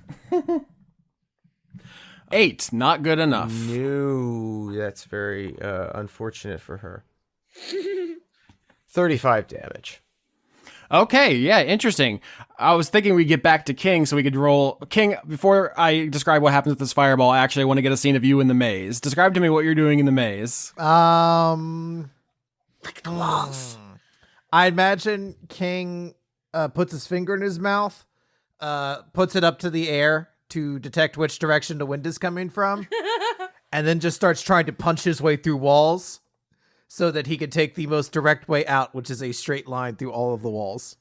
Speaker 1: 8, not good enough.
Speaker 6: No, that's very unfortunate for her. 35 damage.
Speaker 1: Okay, yeah, interesting. I was thinking we'd get back to King so we could roll. King, before I describe what happens with this fireball, I actually want to get a scene of you in the maze. Describe to me what you're doing in the maze.
Speaker 4: Look at the walls.
Speaker 3: I imagine King puts his finger in his mouth, puts it up to the air to detect which direction the wind is coming from, and then just starts trying to punch his way through walls so that he can take the most direct way out, which is a straight line through all of the walls.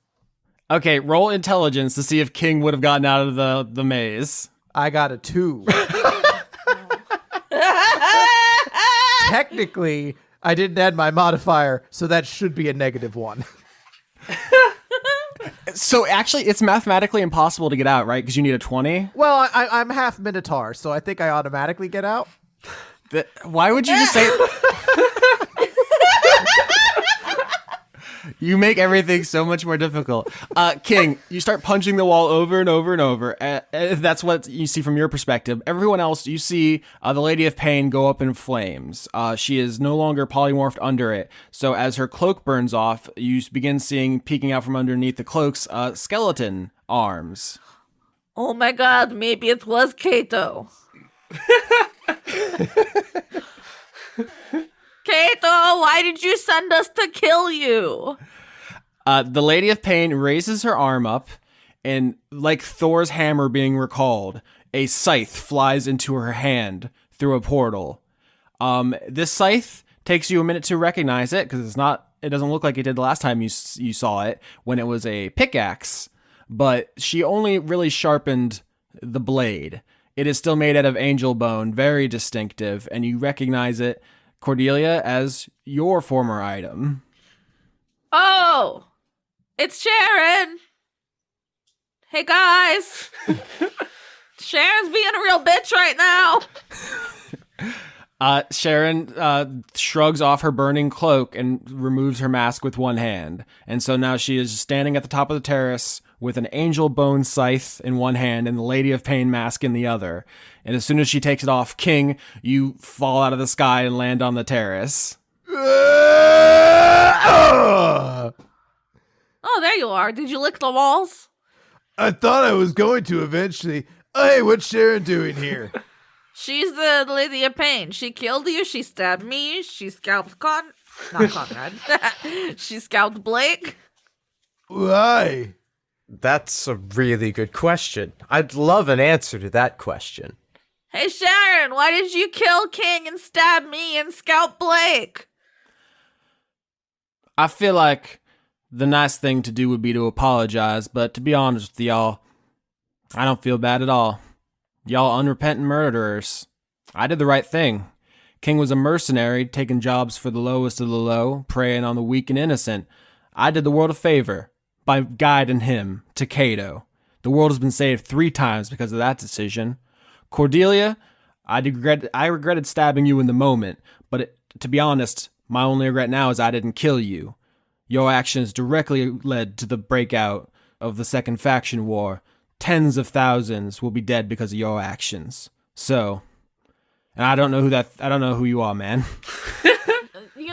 Speaker 1: Okay, roll intelligence to see if King would have gotten out of the maze.
Speaker 3: I got a 2. Technically, I didn't add my modifier, so that should be a -1.
Speaker 1: So actually, it's mathematically impossible to get out, right? Because you need a 20.
Speaker 3: Well, I'm half Minotaur, so I think I automatically get out.
Speaker 1: Why would you just say... You make everything so much more difficult. King, you start punching the wall over and over and over. That's what you see from your perspective. Everyone else, you see the Lady of Pain go up in flames. She is no longer polymorphed under it. So as her cloak burns off, you begin seeing, peeking out from underneath the cloak's skeleton arms.
Speaker 4: Oh my god, maybe it was Kato. Kato, why did you send us to kill you?
Speaker 1: The Lady of Pain raises her arm up, and like Thor's hammer being recalled, a scythe flies into her hand through a portal. This scythe takes you a minute to recognize it because it doesn't look like it did the last time you saw it when it was a pickaxe, but she only really sharpened the blade. It is still made out of angel bone, very distinctive, and you recognize it, Cordelia, as your former item.
Speaker 4: Oh, it's Sharon. Hey guys. Sharon's being a real bitch right now.
Speaker 1: Sharon shrugs off her burning cloak and removes her mask with one hand. And so now she is standing at the top of the terrace with an angel bone scythe in one hand and the Lady of Pain mask in the other. And as soon as she takes it off, King, you fall out of the sky and land on the terrace.
Speaker 4: Oh, there you are. Did you lick the walls?
Speaker 7: I thought I was going to eventually. Oh, hey, what's Sharon doing here?
Speaker 4: She's the Lady of Pain. She killed you. She stabbed me. She scalped not Conrad. She scalped Blake.
Speaker 7: Why?
Speaker 6: That's a really good question. I'd love an answer to that question.
Speaker 4: Hey, Sharon, why did you kill King and stab me and scalp Blake?
Speaker 1: I feel like the nice thing to do would be to apologize, but to be honest with y'all, I don't feel bad at all. Y'all unrepentant murderers. I did the right thing. King was a mercenary, taking jobs for the lowest of the low, preying on the weak and innocent. I did the world a favor by guiding him to Cato. The world has been saved 3 times because of that decision. Cordelia, I regretted stabbing you in the moment, but to be honest, my only regret now is I didn't kill you. Your actions directly led to the breakout of the Second Faction War. Tens of thousands will be dead because of your actions. So, and I don't know who you are, man.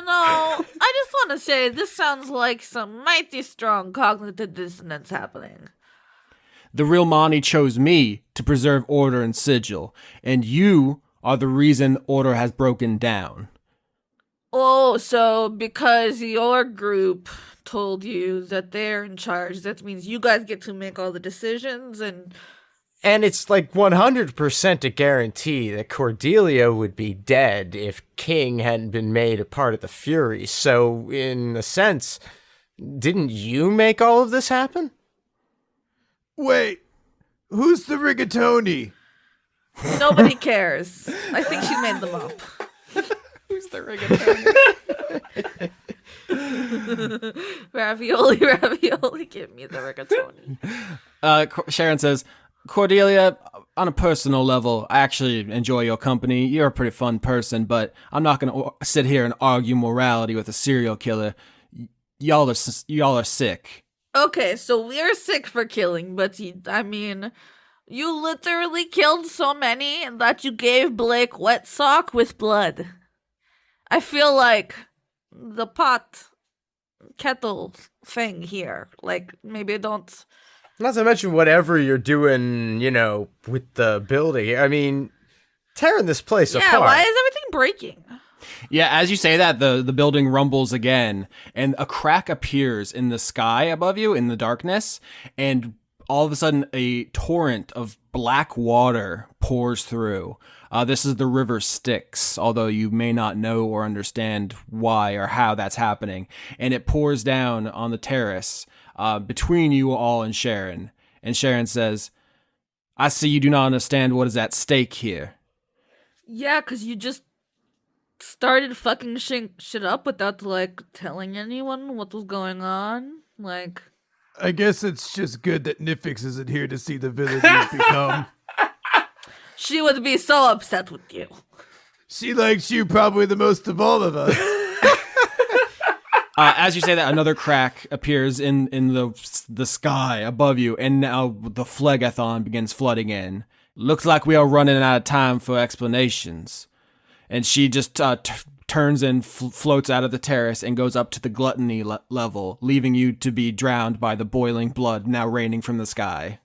Speaker 4: I just want to say this sounds like some mighty strong cognitive dissonance happening.
Speaker 1: The real Mani chose me to preserve order and sigil, and you are the reason order has broken down.
Speaker 4: Oh, so because your group told you that they're in charge, that means you guys get to make all the decisions and
Speaker 6: it's like 100% a guarantee that Cordelia would be dead if King hadn't been made a part of the Furies. So, in a sense, didn't you make all of this happen?
Speaker 7: Wait, who's the rigatoni?
Speaker 4: nobody cares. I think she made them up.
Speaker 1: Who's the rigatoni?
Speaker 4: Ravioli, give me the rigatoni.
Speaker 1: Sharon says, Cordelia, on a personal level, I actually enjoy your company. You're a pretty fun person, but I'm not going to sit here and argue morality with a serial killer. Y'all are sick.
Speaker 4: Okay, so we're sick for killing, but you literally killed so many that you gave Blake wet sock with blood. I feel like the kettle thing here. Like, maybe don't...
Speaker 6: Not to mention whatever you're doing, with the building. I mean, tearing this place apart.
Speaker 4: Yeah, why is everything breaking?
Speaker 1: Yeah, as you say that, the building rumbles again, and a crack appears in the sky above you in the darkness, and all of a sudden a torrent of black water pours through. This is the river Styx, although you may not know or understand why or how that's happening. And it pours down on the terrace between you all and Sharon. And Sharon says, I see you do not understand what is at stake here.
Speaker 4: Yeah, because you just started fucking shit up without, telling anyone what was going on.
Speaker 7: I guess it's just good that Nifyx isn't here to see the villagers become.
Speaker 4: She would be so upset with you.
Speaker 7: She likes you probably the most of all of us.
Speaker 1: As you say that, another crack appears in the sky above you, and now the Phlegathon begins flooding in. Looks like we are running out of time for explanations. And she just turns and floats out of the terrace and goes up to the gluttony level, leaving you to be drowned by the boiling blood now raining from the sky.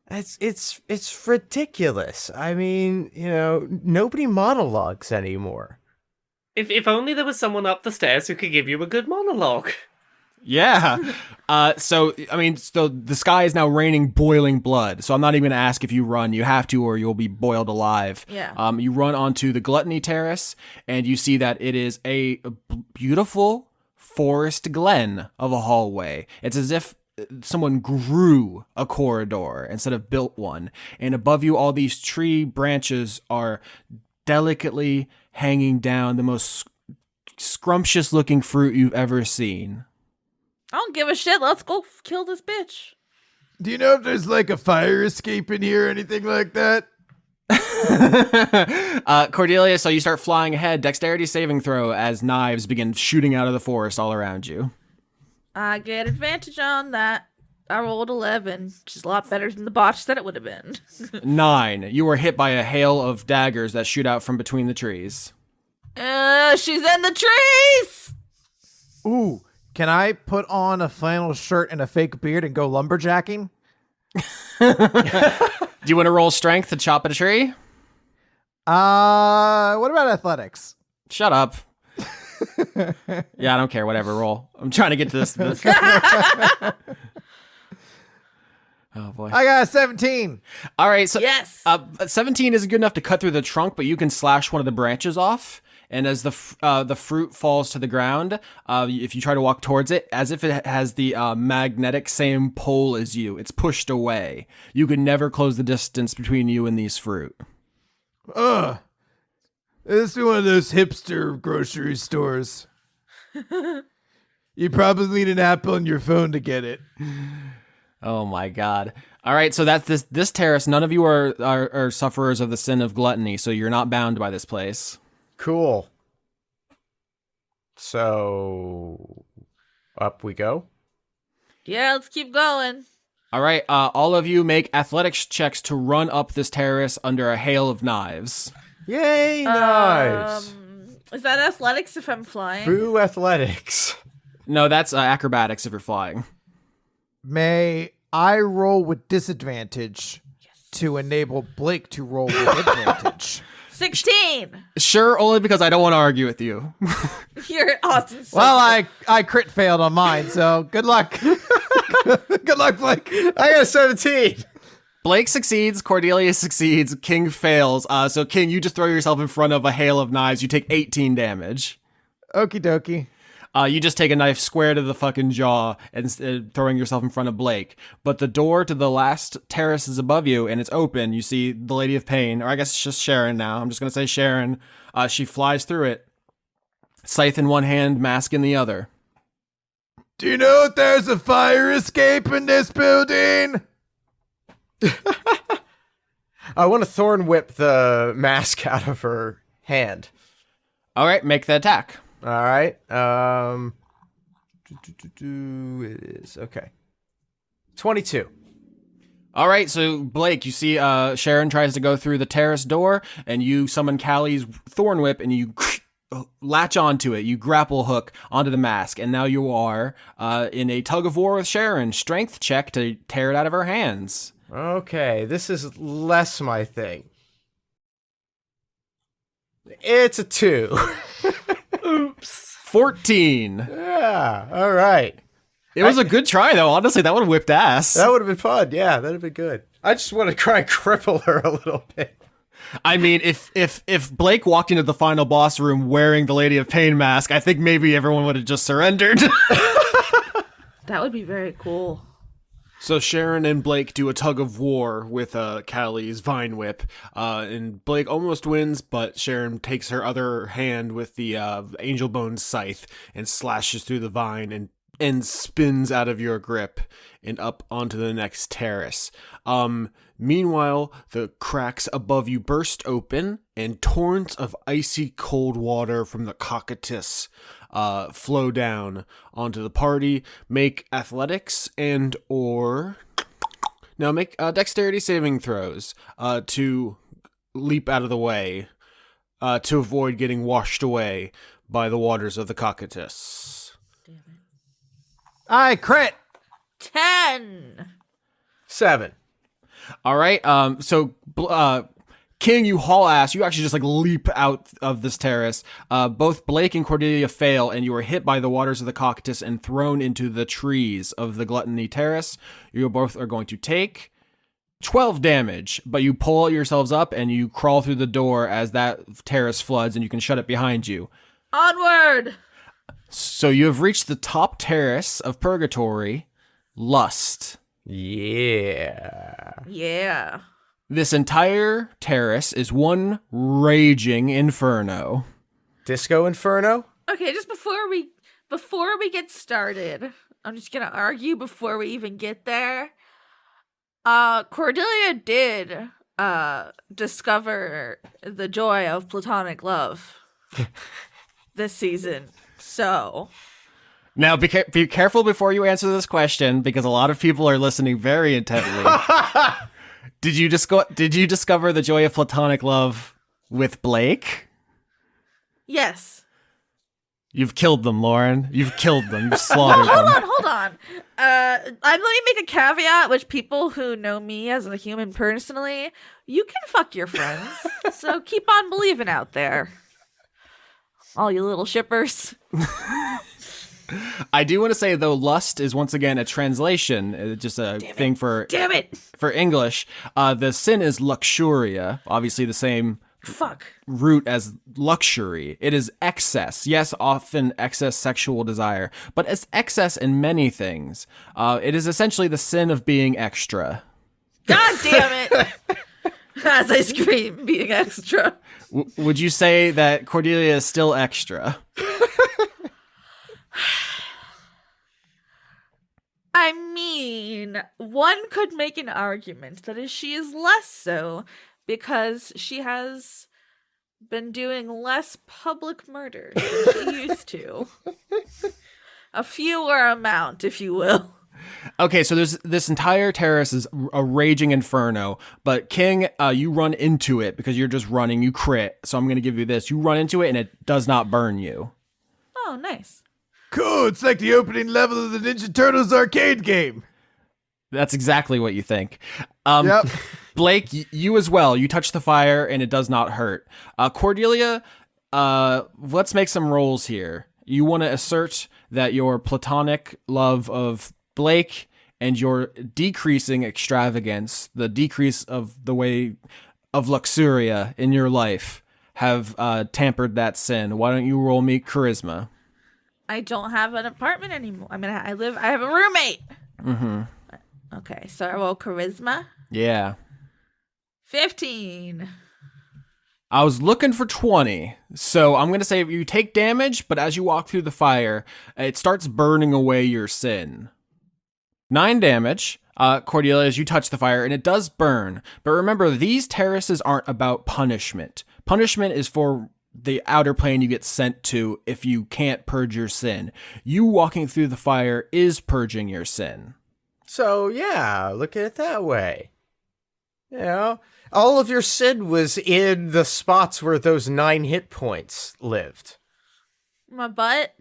Speaker 6: It's ridiculous. I mean, nobody monologues anymore.
Speaker 2: If only there was someone up the stairs who could give you a good monologue.
Speaker 1: Yeah. So the sky is now raining boiling blood. So I'm not even going to ask if you run. You have to, or you'll be boiled alive.
Speaker 4: Yeah.
Speaker 1: You run onto the gluttony terrace, and you see that it is a beautiful forest glen of a hallway. It's as if someone grew a corridor instead of built one. And above you, all these tree branches are delicately hanging down, the most scrumptious looking fruit you've ever seen.
Speaker 4: I don't give a shit. Let's go kill this bitch.
Speaker 7: Do you know if there's a fire escape in here or anything like that?
Speaker 1: Cordelia, so you start flying ahead. Dexterity saving throw as knives begin shooting out of the forest all around you.
Speaker 4: I get advantage on that. I rolled 11, which is a lot better than the botch that it would have been.
Speaker 1: 9. You were hit by a hail of daggers that shoot out from between the trees.
Speaker 4: She's in the trees!
Speaker 3: Ooh, can I put on a flannel shirt and a fake beard and go lumberjacking?
Speaker 1: Do you want to roll strength to chop at a tree?
Speaker 3: What about athletics?
Speaker 1: Shut up. Yeah, I don't care. Whatever, roll. I'm trying to get to this. Oh boy.
Speaker 3: I got a 17.
Speaker 1: All right, so
Speaker 4: Yes.
Speaker 1: 17 isn't good enough to cut through the trunk, but you can slash one of the branches off. And as the fruit falls to the ground, if you try to walk towards it, as if it has the magnetic same pole as you, it's pushed away. You can never close the distance between you and these fruit.
Speaker 7: Ugh. This is one of those hipster grocery stores. You probably need an app on your phone to get it.
Speaker 1: Oh my god. All right, so that's this terrace. None of you are sufferers of the sin of gluttony, so you're not bound by this place.
Speaker 6: Cool. So, up we go.
Speaker 4: Yeah, let's keep going.
Speaker 1: All right, all of you make athletics checks to run up this terrace under a hail of knives.
Speaker 6: Yay, nice.
Speaker 4: Is that athletics if I'm flying?
Speaker 6: Boo athletics.
Speaker 1: No, that's acrobatics if you're flying.
Speaker 3: May I roll with disadvantage to enable Blake to roll with advantage?
Speaker 4: 16.
Speaker 1: Sure, only because I don't want to argue with you.
Speaker 4: You're awesome.
Speaker 3: Well, I crit failed on mine, so good luck. Good luck, Blake.
Speaker 6: I got a 17.
Speaker 1: Blake succeeds, Cordelia succeeds, King fails. So King, you just throw yourself in front of a hail of knives. You take 18 damage.
Speaker 3: Okie dokie.
Speaker 1: You just take a knife square to the fucking jaw and throwing yourself in front of Blake. But the door to the last terrace is above you, and it's open. You see the Lady of Pain, or I guess it's just Sharon now. I'm just going to say Sharon. She flies through it. Scythe in one hand, mask in the other.
Speaker 7: Do you know if there's a fire escape in this building?
Speaker 6: I want to thorn whip the mask out of her hand.
Speaker 1: All right, make the attack.
Speaker 6: All right. It is okay. 22.
Speaker 1: All right, so Blake, you see Sharon tries to go through the terrace door, and you summon Callie's thorn whip, and you latch onto it. You grapple hook onto the mask, and now you are in a tug of war with Sharon. Strength check to tear it out of her hands.
Speaker 6: Okay, this is less my thing. It's a 2.
Speaker 2: Oops.
Speaker 1: 14.
Speaker 6: Yeah, all right.
Speaker 1: It was a good try, though. Honestly, that would have whipped ass.
Speaker 6: That would have been fun. Yeah, that would have been good. I just want to try and cripple her a little bit.
Speaker 1: I mean, if Blake walked into the final boss room wearing the Lady of Pain mask, I think maybe everyone would have just surrendered.
Speaker 4: That would be very cool.
Speaker 1: So Sharon and Blake do a tug of war with Callie's vine whip, and Blake almost wins, but Sharon takes her other hand with the angel bone scythe and slashes through the vine and spins out of your grip and up onto the next terrace. Meanwhile, the cracks above you burst open, and torrents of icy cold water from the cockatus flow down onto the party. Make athletics and or now make dexterity saving throws to leap out of the way to avoid getting washed away by the waters of the cockatus.
Speaker 4: Damn it.
Speaker 3: I crit.
Speaker 4: 10.
Speaker 6: 7.
Speaker 1: All right. So King, you haul ass. You actually just like leap out of this terrace. Both Blake and Cordelia fail, and you are hit by the waters of the cockatus and thrown into the trees of the Gluttony Terrace. You both are going to take 12 damage, but you pull yourselves up and you crawl through the door as that terrace floods, and you can shut it behind you.
Speaker 4: Onward.
Speaker 1: So you have reached the top terrace of Purgatory, Lust.
Speaker 6: Yeah.
Speaker 4: Yeah.
Speaker 1: This entire terrace is one raging inferno.
Speaker 6: Disco Inferno?
Speaker 4: Okay, just before we get started, I'm just gonna argue before we even get there. Cordelia did discover the joy of platonic love this season. So
Speaker 1: Now, be careful before you answer this question, because a lot of people are listening very intently. Did you discover the joy of platonic love with Blake?
Speaker 4: yes.
Speaker 1: You've killed them, Lauren. You've killed them. You've slaughtered them.
Speaker 4: Hold on. Let me make a caveat, which people who know me as a human personally, you can fuck your friends. So keep on believing out there. All you little shippers.
Speaker 1: I do want to say, though, lust is once again a translation, just a thing for English. The sin is luxuria, obviously the same
Speaker 4: Fuck.
Speaker 1: root as luxury. It is excess. Yes, often excess sexual desire, but it's excess in many things. It is essentially the sin of being extra.
Speaker 4: God damn it. As I scream, being extra.
Speaker 1: Would you say that Cordelia is still extra?
Speaker 4: I mean, mean, one could make an argument that she is less so because she has been doing less public murders than she used to. A fewer amount, if you will.
Speaker 1: Okay, so there's this entire terrace is a raging inferno, but King, you run into it because you're just running, you crit, so I'm going to give you this. You run into it and it does not burn you.
Speaker 4: Oh, nice.
Speaker 7: Cool, it's like the opening level of the Ninja Turtles arcade game.
Speaker 1: That's exactly what you think.
Speaker 7: Yep.
Speaker 1: Blake, you as well. You touch the fire and it does not hurt. Cordelia, let's make some rolls here. You want to assert that your platonic love of Blake and your decreasing extravagance, the decrease of the way of luxuria in your life, have tampered that sin. Why don't you roll me charisma?
Speaker 4: I don't have an apartment anymore. I mean, I have a roommate.
Speaker 1: Mm-hmm.
Speaker 4: Okay, so I roll charisma.
Speaker 1: Yeah.
Speaker 4: 15.
Speaker 1: I was looking for 20, so I'm going to say you take damage, but as you walk through the fire, it starts burning away your sin. 9 damage, Cordelia, as you touch the fire, and it does burn. But remember, these terraces aren't about punishment. Punishment is for the outer plane you get sent to if you can't purge your sin. You walking through the fire is purging your sin.
Speaker 6: So, yeah, look at it that way. You know, all of your sin was in the spots where those 9 hit points lived.
Speaker 4: My butt.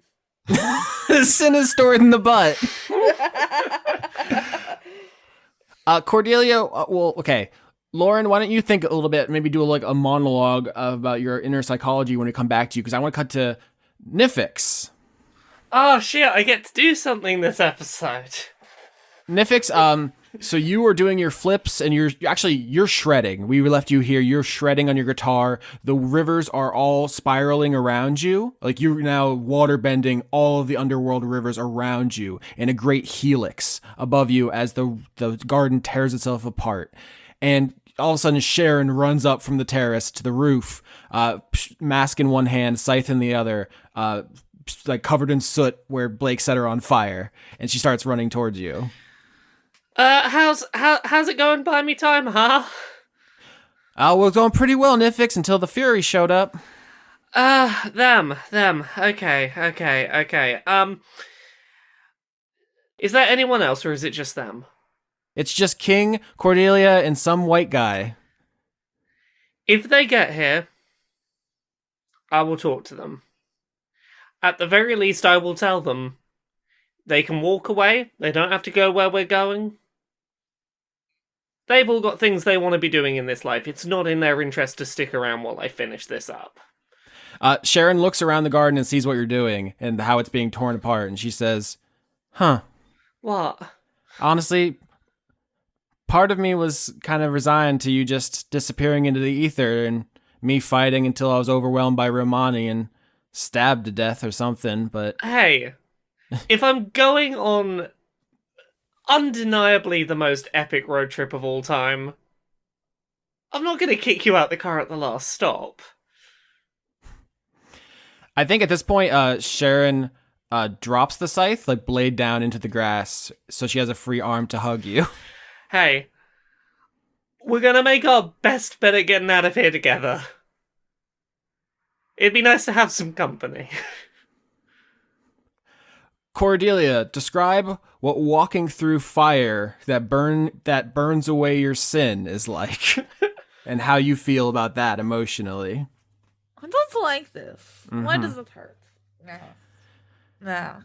Speaker 1: Sin is stored in the butt. Cordelia, well, okay. Lauren, why don't you think a little bit, maybe do a monologue about your inner psychology when we come back to you, because I want to cut to Nifyx.
Speaker 2: Oh shit, I get to do something this episode.
Speaker 1: Nifyx, so you were doing your flips and you're shredding. We left you here. You're shredding on your guitar. The rivers are all spiraling around you. Like you're now water bending all of the underworld rivers around you in a great helix above you as the garden tears itself apart. And all of a sudden Sharon runs up from the terrace to the roof, mask in one hand, scythe in the other, like covered in soot where Blake set her on fire. And she starts running towards you.
Speaker 2: How's it going by me time, huh?
Speaker 1: Well, it was going pretty well, Nifyx, until the Furies showed up.
Speaker 2: Them. Okay. Is there anyone else, or is it just them?
Speaker 1: It's just King, Cordelia, and some white guy.
Speaker 2: If they get here, I will talk to them. At the very least, I will tell them they can walk away. They don't have to go where we're going. They've all got things they want to be doing in this life. It's not in their interest to stick around while I finish this up.
Speaker 1: Sharon looks around the garden and sees what you're doing and how it's being torn apart, and she says, "Huh.
Speaker 2: What?
Speaker 1: Honestly, part of me was kind of resigned to you just disappearing into the ether and me fighting until I was overwhelmed by Romani and stabbed to death or something, but..."
Speaker 2: Hey, if I'm going on undeniably the most epic road trip of all time, I'm not going to kick you out the car at the last stop.
Speaker 1: I think at this point, Sharon drops the scythe, like blade down into the grass, so she has a free arm to hug you.
Speaker 2: Hey, we're going to make our best bet at getting out of here together. It'd be nice to have some company.
Speaker 1: Cordelia, describe what walking through fire that burns away your sin is like, and how you feel about that emotionally.
Speaker 4: I don't like this. Why
Speaker 1: Mm-hmm.
Speaker 4: does it hurt? No.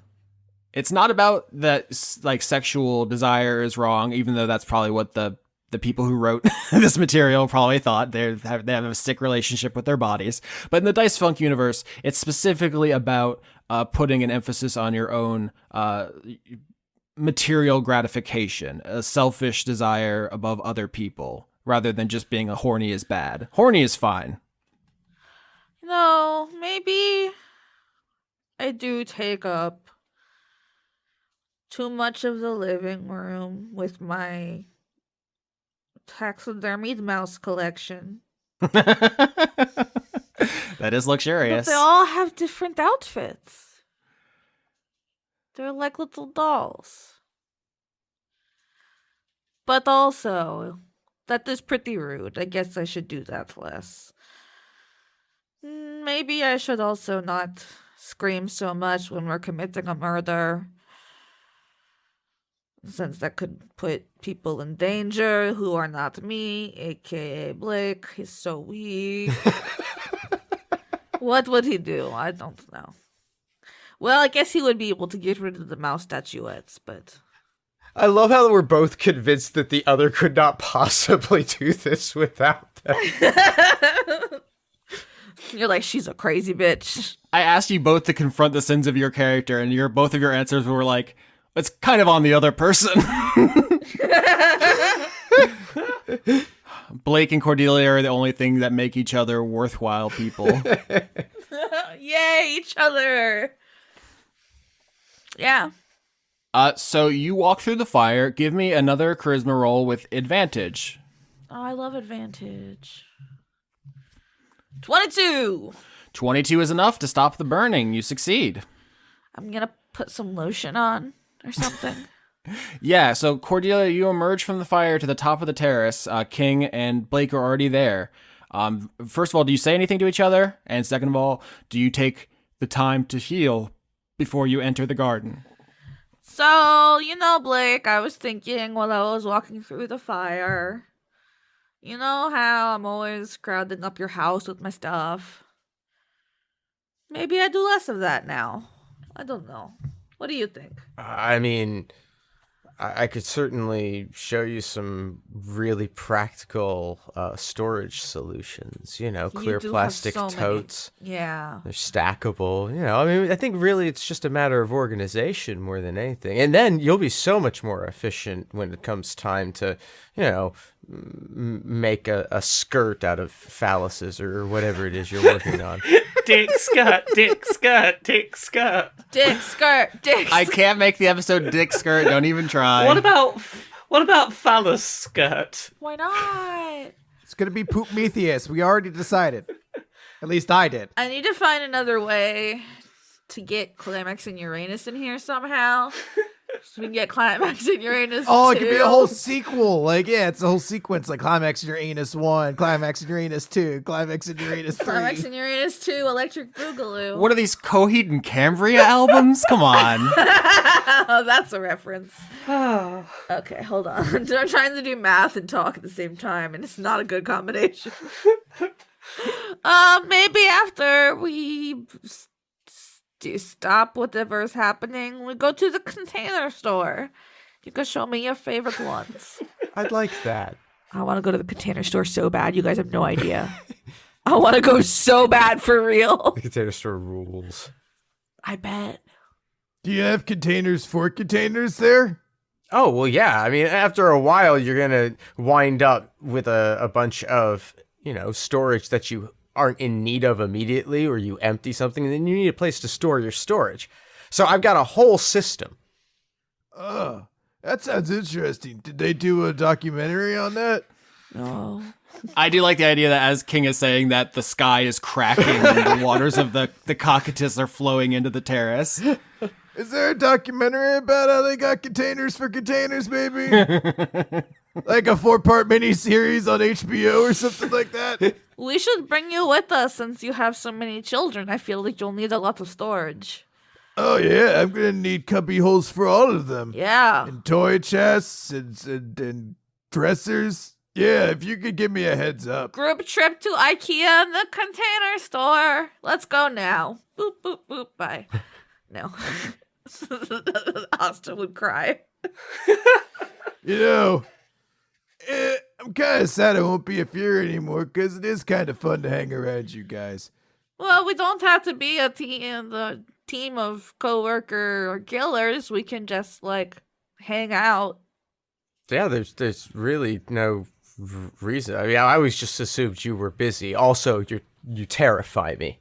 Speaker 1: It's not about that like sexual desire is wrong, even though that's probably what the people who wrote this material probably thought. They have a sick relationship with their bodies. But in the Dice Funk universe, it's specifically about putting an emphasis on your own material gratification, a selfish desire above other people, rather than just being a horny is bad. Horny is fine.
Speaker 4: No, maybe I do take up too much of the living room with my taxidermied mouse collection.
Speaker 1: That is
Speaker 4: But
Speaker 1: luxurious.
Speaker 4: they all have different outfits. They're like little dolls. but also, that is pretty rude. I guess I should do that less. Maybe I should also not scream so much when we're committing a murder, since that could put people in danger who are not me, aka Blake. He's so weak. What would he do? I don't know. Well, I guess he would be able to get rid of the mouse statuettes, but...
Speaker 6: I love how we're both convinced that the other could not possibly do this without them.
Speaker 4: You're like, she's a crazy bitch.
Speaker 1: I asked you both to confront the sins of your character, and both of your answers were like, it's kind of on the other person. Blake and Cordelia are the only thing that make each other worthwhile people.
Speaker 4: Yay, each other. Yeah.
Speaker 1: So you walk through the fire. Give me another charisma roll with advantage.
Speaker 4: Oh, I love advantage. 22.
Speaker 1: 22 is enough to stop the burning. You succeed.
Speaker 4: I'm gonna put some lotion on or something.
Speaker 1: Yeah, so Cordelia, you emerge from the fire to the top of the terrace. King and Blake are already there. First of all, do you say anything to each other? And second of all, do you take the time to heal before you enter the garden?
Speaker 4: So, Blake, I was thinking while I was walking through the fire, you know how I'm always crowding up your house with my stuff? Maybe I do less of that now. I don't know. What do you think?
Speaker 6: I mean, I could certainly show you some really practical storage solutions. Clear
Speaker 4: do have
Speaker 6: plastic
Speaker 4: so many.
Speaker 6: totes.
Speaker 4: Yeah.
Speaker 6: They're stackable. I mean, I think really it's just a matter of organization more than anything. And then you'll be so much more efficient when it comes time to, make a skirt out of phalluses or whatever it is you're working on.
Speaker 2: Dick skirt, dick skirt, dick skirt.
Speaker 4: Dick skirt, dick
Speaker 1: I can't make the episode Dick Skirt. Don't even try.
Speaker 2: What about phallus skirt?
Speaker 4: Why not?
Speaker 3: It's gonna be Poop Prometheus. We already decided. At least I did.
Speaker 4: I need to find another way to get Climax and Uranus in here somehow. So we can get Climax and Uranus
Speaker 3: Oh, it
Speaker 4: 2.
Speaker 3: could be a whole sequel. It's a whole sequence like Climax and Uranus 1, Climax and Uranus 2, Climax and Uranus 3.
Speaker 4: Climax and Uranus 2, Electric Boogaloo.
Speaker 1: What are these Coheed and Cambria albums? Come on.
Speaker 4: Oh, that's a reference. Okay, hold on. I'm trying to do math and talk at the same time, and it's not a good combination. Maybe after we do stop whatever's happening, we go to the container store. You can show me your favorite ones.
Speaker 6: I'd like that.
Speaker 4: I want to go to the container store so bad. You guys have no idea. I want to go so bad for real.
Speaker 6: The container store rules.
Speaker 4: I bet.
Speaker 7: Do you have containers for containers there?
Speaker 6: Oh, well, yeah. I mean, after a while, you're going to wind up with a bunch of, storage that you aren't in need of immediately, or you empty something, and then you need a place to store your storage. So I've got a whole system.
Speaker 7: Oh, that sounds interesting. Did they do a documentary on that?
Speaker 4: No.
Speaker 1: I do like the idea that as King is saying that the sky is cracking and the waters of the cockatus are flowing into the terrace.
Speaker 7: Is there a documentary about how they got containers for containers, maybe? Like a 4-part miniseries on HBO or something like that?
Speaker 4: We should bring you with us since you have so many children. I feel like you'll need a lot of storage.
Speaker 7: Oh, yeah, I'm going to need cubby holes for all of them.
Speaker 4: Yeah.
Speaker 7: And toy chests and dressers. Yeah, if you could give me a heads up.
Speaker 4: Group trip to IKEA and the container store. Let's go now. Boop, boop, boop. Bye. No. Austin would cry.
Speaker 7: I'm kind of sad I won't be a Fury anymore because it is kind of fun to hang around you guys.
Speaker 4: Well, we don't have to be the team of coworker or killers. We can just hang out.
Speaker 6: Yeah, there's really no reason. I mean, I always just assumed you were busy. Also, you terrify me.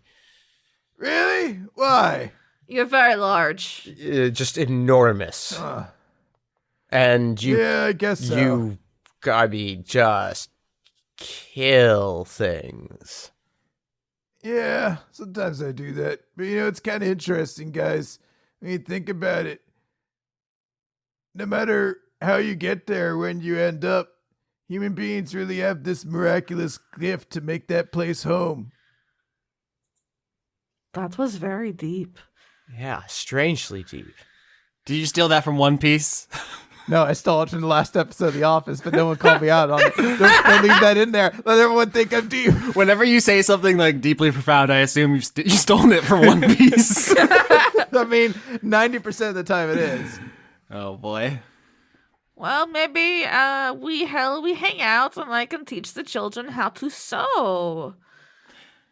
Speaker 7: Really? Why?
Speaker 4: You're very large.
Speaker 6: Just enormous. And
Speaker 7: Yeah, I guess so.
Speaker 6: You gotta be just kill things.
Speaker 7: Yeah, sometimes I do that. But it's kind of interesting, guys. When you think about it, no matter how you get there when you end up. Human beings really have this miraculous gift to make that place home.
Speaker 4: That was very deep.
Speaker 6: Yeah, strangely deep.
Speaker 1: Did you steal that from One Piece?
Speaker 3: No, I stole it from the last episode of The Office, but no one called me out on it. Don't leave that in there. Let everyone think I'm deep.
Speaker 1: Whenever you say something like deeply profound, I assume you've stolen it from One Piece.
Speaker 3: I mean, 90% of the time it is.
Speaker 1: Oh boy.
Speaker 4: Well, maybe we hang out and I can teach the children how to sew.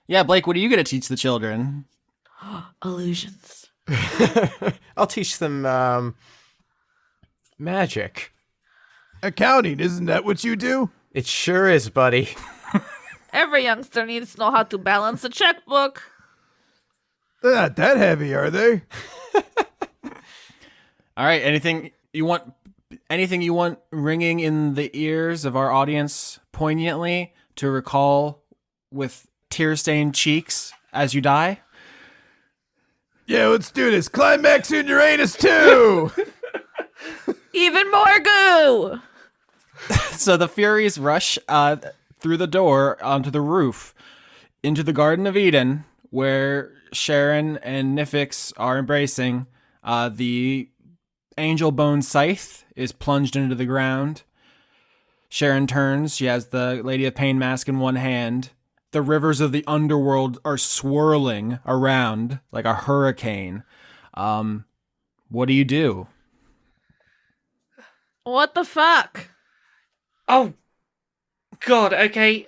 Speaker 1: Yeah, Blake, what are you going to teach the children?
Speaker 4: Illusions.
Speaker 6: I'll teach them magic.
Speaker 7: Accounting, isn't that what you do?
Speaker 6: It sure is, buddy.
Speaker 4: Every youngster needs to know how to balance a checkbook.
Speaker 7: They're not that heavy, are they?
Speaker 1: All right, anything you want ringing in the ears of our audience poignantly to recall with tear-stained cheeks as you die?
Speaker 7: Yeah, let's do this. Climax in Uranus 2!
Speaker 4: Even more goo!
Speaker 1: So the Furies rush through the door onto the roof into the Garden of Eden, where Sharon and Nifyx are embracing. The angel bone scythe is plunged into the ground. Sharon turns. She has the Lady of Pain mask in one hand. The rivers of the underworld are swirling around like a hurricane. What do you do?
Speaker 4: What the fuck?
Speaker 2: Oh, God, okay,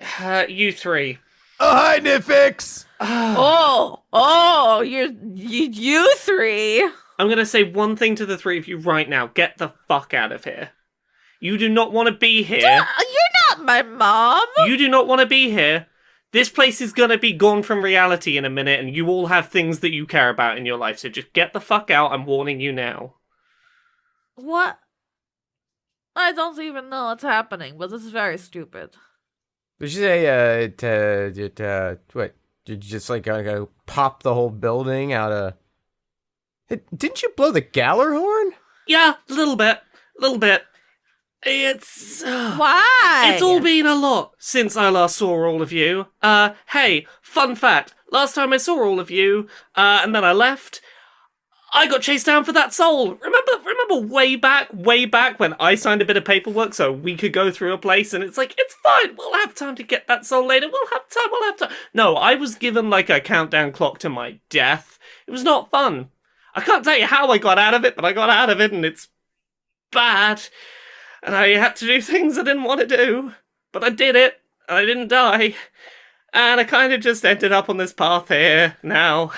Speaker 2: you three.
Speaker 7: Oh, hi, Nifyx!
Speaker 4: You three.
Speaker 2: I'm going to say one thing to the three of you right now. Get the fuck out of here. You do not want to be here.
Speaker 4: You're not my mom.
Speaker 2: You do not want to be here. This place is going to be gone from reality in a minute, and you all have things that you care about in your life, so just get the fuck out. I'm warning you now.
Speaker 4: What? I don't even know what's happening, but this is very stupid.
Speaker 6: Did you say, what? Did you just, like, go pop the whole building out of... Didn't you blow the Galler horn?
Speaker 2: Yeah, a little bit. It's...
Speaker 4: Why?
Speaker 2: It's all been a lot since I last saw all of you. Hey, fun fact. Last time I saw all of you, and then I left, I got chased down for that soul. Remember way back when I signed a bit of paperwork so we could go through a place, and it's like, it's fine, we'll have time to get that soul later, we'll have time. No, I was given like a countdown clock to my death. It was not fun. I can't tell you how I got out of it, but I got out of it, and it's bad. And I had to do things I didn't want to do, but I did it, and I didn't die. And I kind of just ended up on this path here now.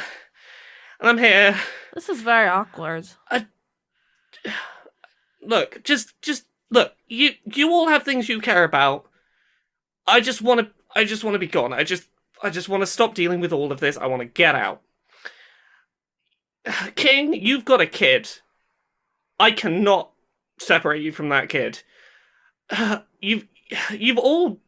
Speaker 2: And I'm here.
Speaker 4: This is very awkward.
Speaker 2: Look, just look. You all have things you care about. I just want to be gone. I just want to stop dealing with all of this. I want to get out. King, you've got a kid. I cannot separate you from that kid. You've all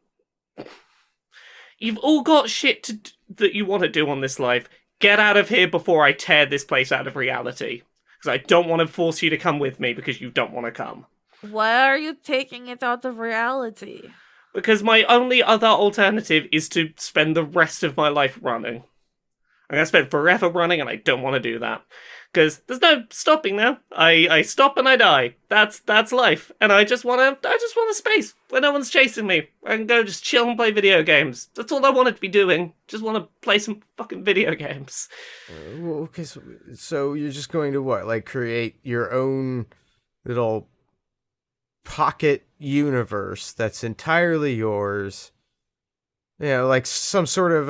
Speaker 2: got shit that you want to do on this life. Get out of here before I tear this place out of reality. Because I don't want to force you to come with me because you don't want to come.
Speaker 4: Why are you taking it out of reality?
Speaker 2: Because my only other alternative is to spend the rest of my life running. I'm going to spend forever running, and I don't want to do that. Because there's no stopping now. I stop and I die. That's life. And I just want a space where no one's chasing me. I can go just chill and play video games. That's all I wanted to be doing. Just want to play some fucking video games.
Speaker 6: Okay, so you're just going to what? Like create your own little pocket universe that's entirely yours. You know, like some sort of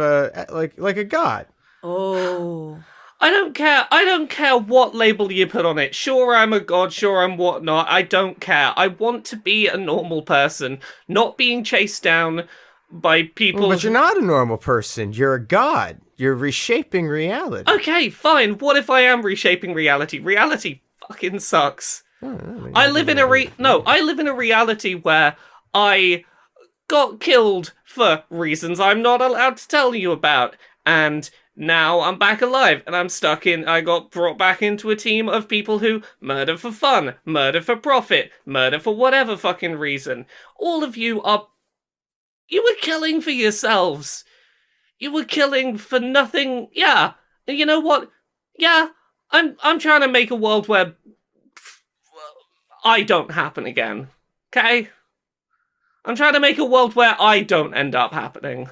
Speaker 6: like a god.
Speaker 4: Oh.
Speaker 2: I don't care what label you put on it. Sure, I'm a god, sure, I'm whatnot. I don't care. I want to be a normal person, not being chased down by people.
Speaker 6: But you're not a normal person. You're a god. You're reshaping reality.
Speaker 2: Okay, fine. What if I am reshaping reality? Reality fucking sucks. I live in a reality where I got killed for reasons I'm not allowed to tell you about. And now I'm back alive, and I got brought back into a team of people who murder for fun, murder for profit, murder for whatever fucking reason. All of you were killing for yourselves. You were killing for nothing. Yeah. And you know what? Yeah, I'm trying to make a world where I don't happen again. Okay? I'm trying to make a world where I don't end up happening.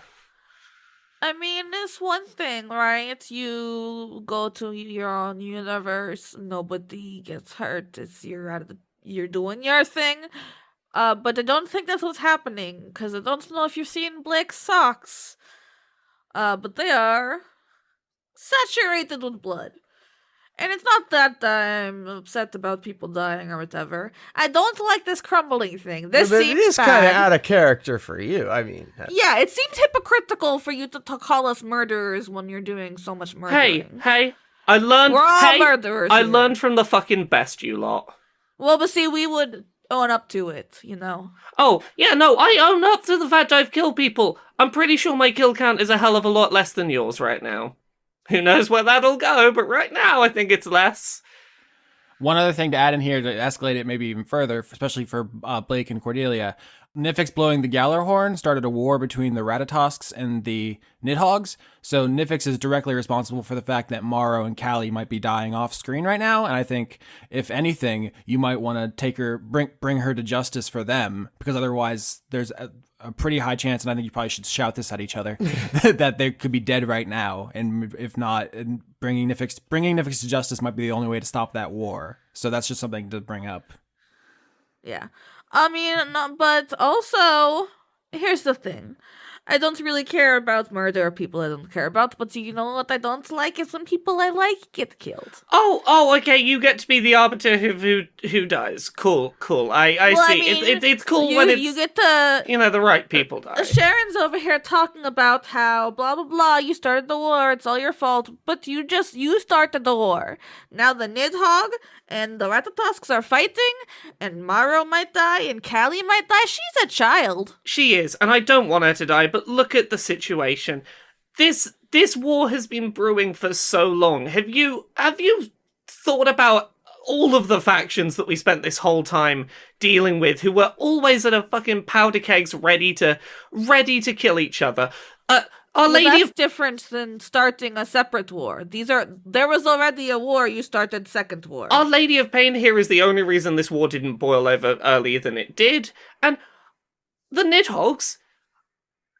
Speaker 4: I mean, it's one thing, right? You go to your own universe, nobody gets hurt. You're doing your thing. But I don't think that's what's happening, because I don't know if you've seen Blake's socks. But they are saturated with blood. And it's not that I'm upset about people dying or whatever. I don't like this crumbling thing. This
Speaker 6: but
Speaker 4: seems
Speaker 6: it is
Speaker 4: bad.
Speaker 6: kind of out of character for you. I mean,
Speaker 4: Yeah, it seems hypocritical for you to call us murderers when you're doing so much murdering.
Speaker 2: Hey, I learned.
Speaker 4: We're all murderers.
Speaker 2: I
Speaker 4: here.
Speaker 2: learned from the fucking best, you lot.
Speaker 4: Well, but see, we would own up to it, you know.
Speaker 2: Oh, yeah, no, I own up to the fact I've killed people. I'm pretty sure my kill count is a hell of a lot less than yours right now. Who knows where that'll go, but right now I think it's less.
Speaker 1: One other thing to add in here to escalate it maybe even further, especially for Blake and Cordelia, Nifyx blowing the Gallarhorn started a war between the Ratatosk's and the Nidhogg's. So Nifyx is directly responsible for the fact that Morrow and Callie might be dying off screen right now. And I think, if anything, you might want to bring her to justice for them, because otherwise there's a pretty high chance, and I think you probably should shout this at each other, that they could be dead right now. And if not, bringing Nifyx to justice might be the only way to stop that war. So that's just something to bring up.
Speaker 4: Yeah. I mean, no, but also, here's the thing. I don't really care about murder people I don't care about, but you know what I don't like is when people I like get killed.
Speaker 2: Oh, okay, you get to be the arbiter of who dies. Cool. I
Speaker 4: Well,
Speaker 2: see.
Speaker 4: I mean,
Speaker 2: It's cool when it's,
Speaker 4: you get to...
Speaker 2: the right people die.
Speaker 4: Sharon's over here talking about how blah blah blah, you started the war, it's all your fault, but you started the war. Now the Nidhogg and the Ratatasks are fighting, and Morrow might die, and Callie might die. She's a child.
Speaker 2: She is, and I don't want her to die, but look at the situation. This war has been brewing for so long. Have you thought about all of the factions that we spent this whole time dealing with, who were always at a fucking powder kegs ready to kill each other?
Speaker 4: That's different than starting a separate war. There was already a war, you started second war.
Speaker 2: Our Lady of Pain here is the only reason this war didn't boil over earlier than it did. And the Nidhoggs,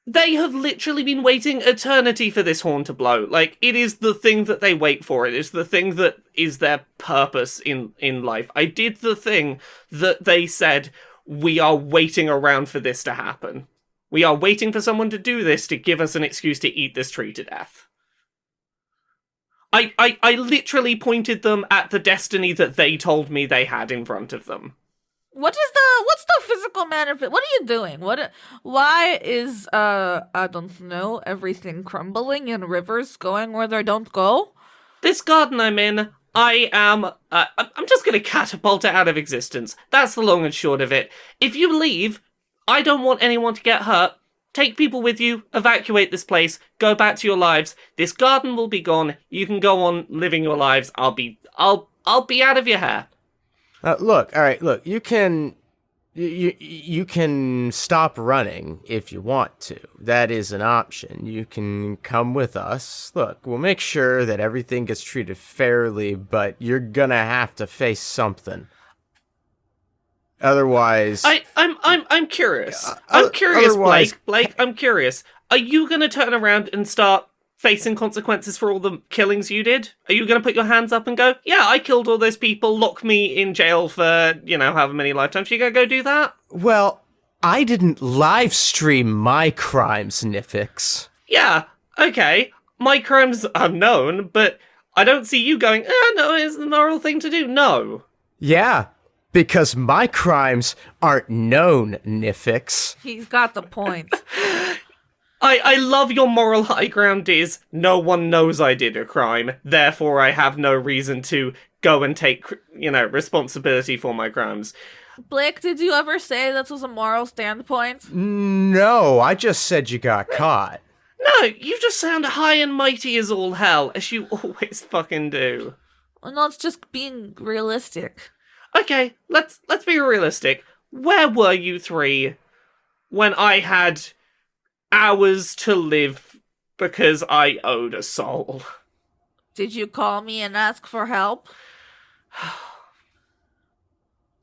Speaker 2: they have literally been waiting eternity for this horn to blow. Like, it is the thing that they wait for. It is the thing that is their purpose in life. I did the thing that they said, we are waiting around for this to happen. We are waiting for someone to do this to give us an excuse to eat this tree to death. I literally pointed them at the destiny that they told me they had in front of them.
Speaker 4: What's the physical manifest? What are you doing? Why is I don't know, everything crumbling and rivers going where they don't go?
Speaker 2: This garden I'm in, I'm just gonna catapult it out of existence. That's the long and short of it. If you leave, I don't want anyone to get hurt. Take people with you, evacuate this place, go back to your lives. This garden will be gone. You can go on living your lives. I'll be out of your hair.
Speaker 6: Look, you can stop running if you want to. That is an option. You can come with us. Look, we'll make sure that everything gets treated fairly, but you're gonna have to face something. Otherwise,
Speaker 2: I'm curious. I'm curious, Blake, I'm curious. Are you gonna turn around and start facing consequences for all the killings you did? Are you gonna put your hands up and go, yeah, I killed all those people, lock me in jail for, however many lifetimes? You gonna go do that?
Speaker 6: well, I didn't live stream my crimes, Nifyx.
Speaker 2: Yeah, okay. My crimes are known, but I don't see you going, no, it's the moral thing to do. No.
Speaker 6: Yeah, because my crimes aren't known, Nifyx.
Speaker 4: He's got the point.
Speaker 2: I love your moral high ground is no one knows I did a crime, therefore I have no reason to go and take, responsibility for my crimes.
Speaker 4: Blake, did you ever say this was a moral standpoint?
Speaker 6: No, I just said you got caught.
Speaker 2: No, you just sound high and mighty as all hell, as you always fucking do.
Speaker 4: Well, no, it's just being realistic.
Speaker 2: Okay, let's be realistic. Where were you three when I had hours to live because I owed a soul?
Speaker 4: Did you call me and ask for help?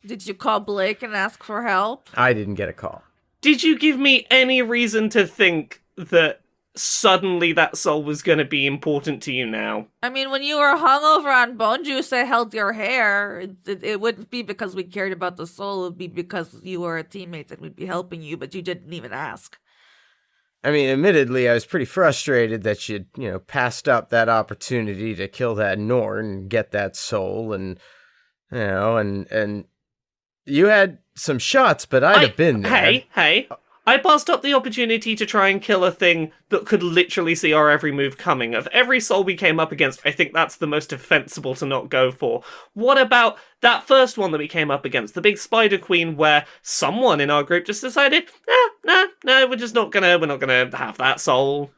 Speaker 4: Did you call Blake and ask for help?
Speaker 6: I didn't get a call.
Speaker 2: Did you give me any reason to think that suddenly that soul was going to be important to you now?
Speaker 4: I mean, when you were hungover on bone juice, I held your hair. It wouldn't be because we cared about the soul. It would be because you were a teammate and we'd be helping you, but you didn't even ask.
Speaker 6: I mean, admittedly, I was pretty frustrated that you'd, passed up that opportunity to kill that Norn and get that soul, and and you had some shots, but I'd have been there.
Speaker 2: Hey, I passed up the opportunity to try and kill a thing that could literally see our every move coming. Of every soul we came up against, I think that's the most defensible to not go for. What about that first one that we came up against, the big spider queen, where someone in our group just decided, no, we're not gonna have that soul,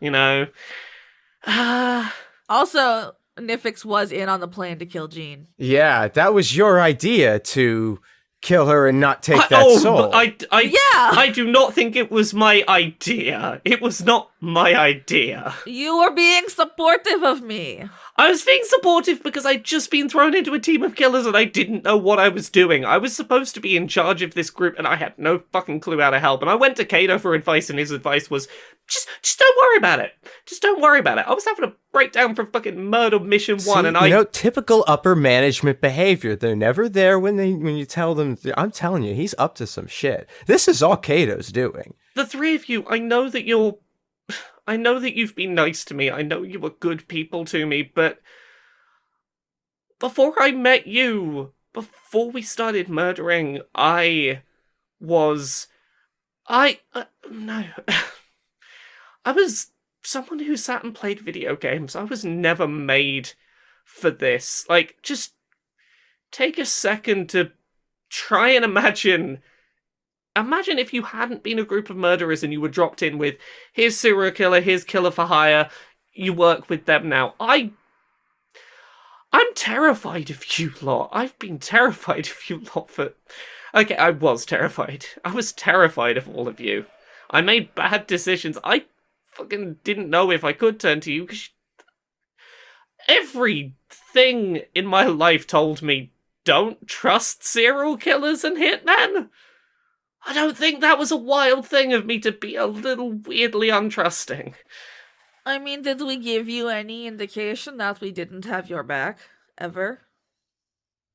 Speaker 4: Also, Nifyx was in on the plan to kill Jean.
Speaker 6: Yeah, that was your idea to kill her and not take that soul.
Speaker 2: I do not think it was my idea. It was not my idea.
Speaker 4: You were being supportive of me.
Speaker 2: I was being supportive because I'd just been thrown into a team of killers and I didn't know what I was doing. I was supposed to be in charge of this group and I had no fucking clue how to help. And I went to Kato for advice and his advice was, just don't worry about it. Just don't worry about it. I was having a breakdown for fucking murder mission 1 and
Speaker 6: typical upper management behavior. They're never there when you tell them. I'm telling you, he's up to some shit. This is all Kato's doing.
Speaker 2: The three of you, I know that you've been nice to me. I know you were good people to me, but before I met you, before we started murdering, I was someone who sat and played video games. I was never made for this. Like, just take a second to try and imagine if you hadn't been a group of murderers and you were dropped in with, here's serial killer, here's killer for hire, you work with them now. I'm terrified of you lot. I've been terrified of you lot for... Okay, I was terrified. I was terrified of all of you. I made bad decisions. I fucking didn't know if I could turn to you, because everything in my life told me, don't trust serial killers and hitmen. I don't think that was a wild thing of me to be a little weirdly untrusting.
Speaker 4: I mean, did we give you any indication that we didn't have your back, ever?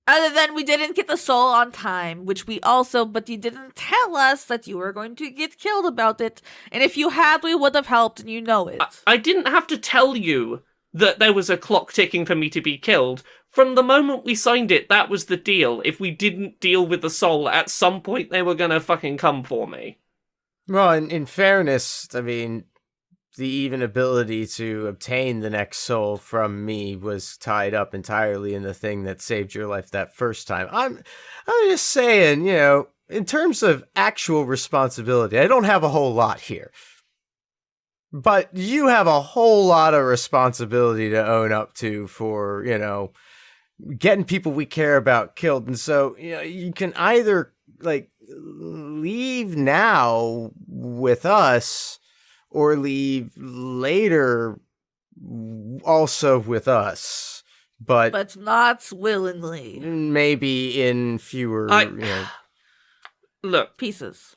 Speaker 4: Other than we didn't get the soul on time, but you didn't tell us that you were going to get killed about it. And if you had, we would have helped, and you know it.
Speaker 2: I didn't have to tell you that there was a clock ticking for me to be killed. From the moment we signed it, that was the deal. If we didn't deal with the soul, at some point they were gonna fucking come for me.
Speaker 6: Well, in fairness, I mean, the even ability to obtain the next soul from me was tied up entirely in the thing that saved your life that first time. I'm just saying, in terms of actual responsibility, I don't have a whole lot here. But you have a whole lot of responsibility to own up to for, getting people we care about killed. And so, you can either, leave now with us or leave later also with us. But
Speaker 4: not willingly.
Speaker 6: Maybe in fewer,
Speaker 2: Look.
Speaker 4: Pieces.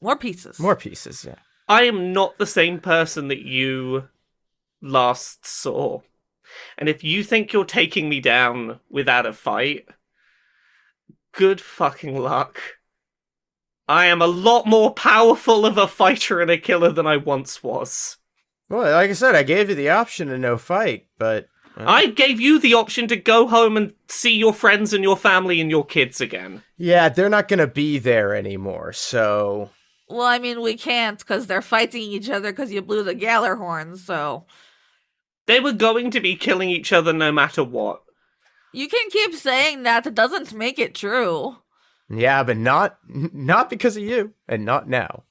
Speaker 4: More pieces.
Speaker 6: More pieces, yeah.
Speaker 2: I am not the same person that you last saw. And if you think you're taking me down without a fight, good fucking luck. I am a lot more powerful of a fighter and a killer than I once was.
Speaker 6: Well, like I said, I gave you the option to no fight, but...
Speaker 2: I gave you the option to go home and see your friends and your family and your kids again.
Speaker 6: Yeah, they're not going to be there anymore, so...
Speaker 4: Well, I mean, we can't, because they're fighting each other because you blew the Galler horns, so...
Speaker 2: They were going to be killing each other no matter what.
Speaker 4: You can keep saying that, it doesn't make it true.
Speaker 6: Yeah, but not because of you, and not now.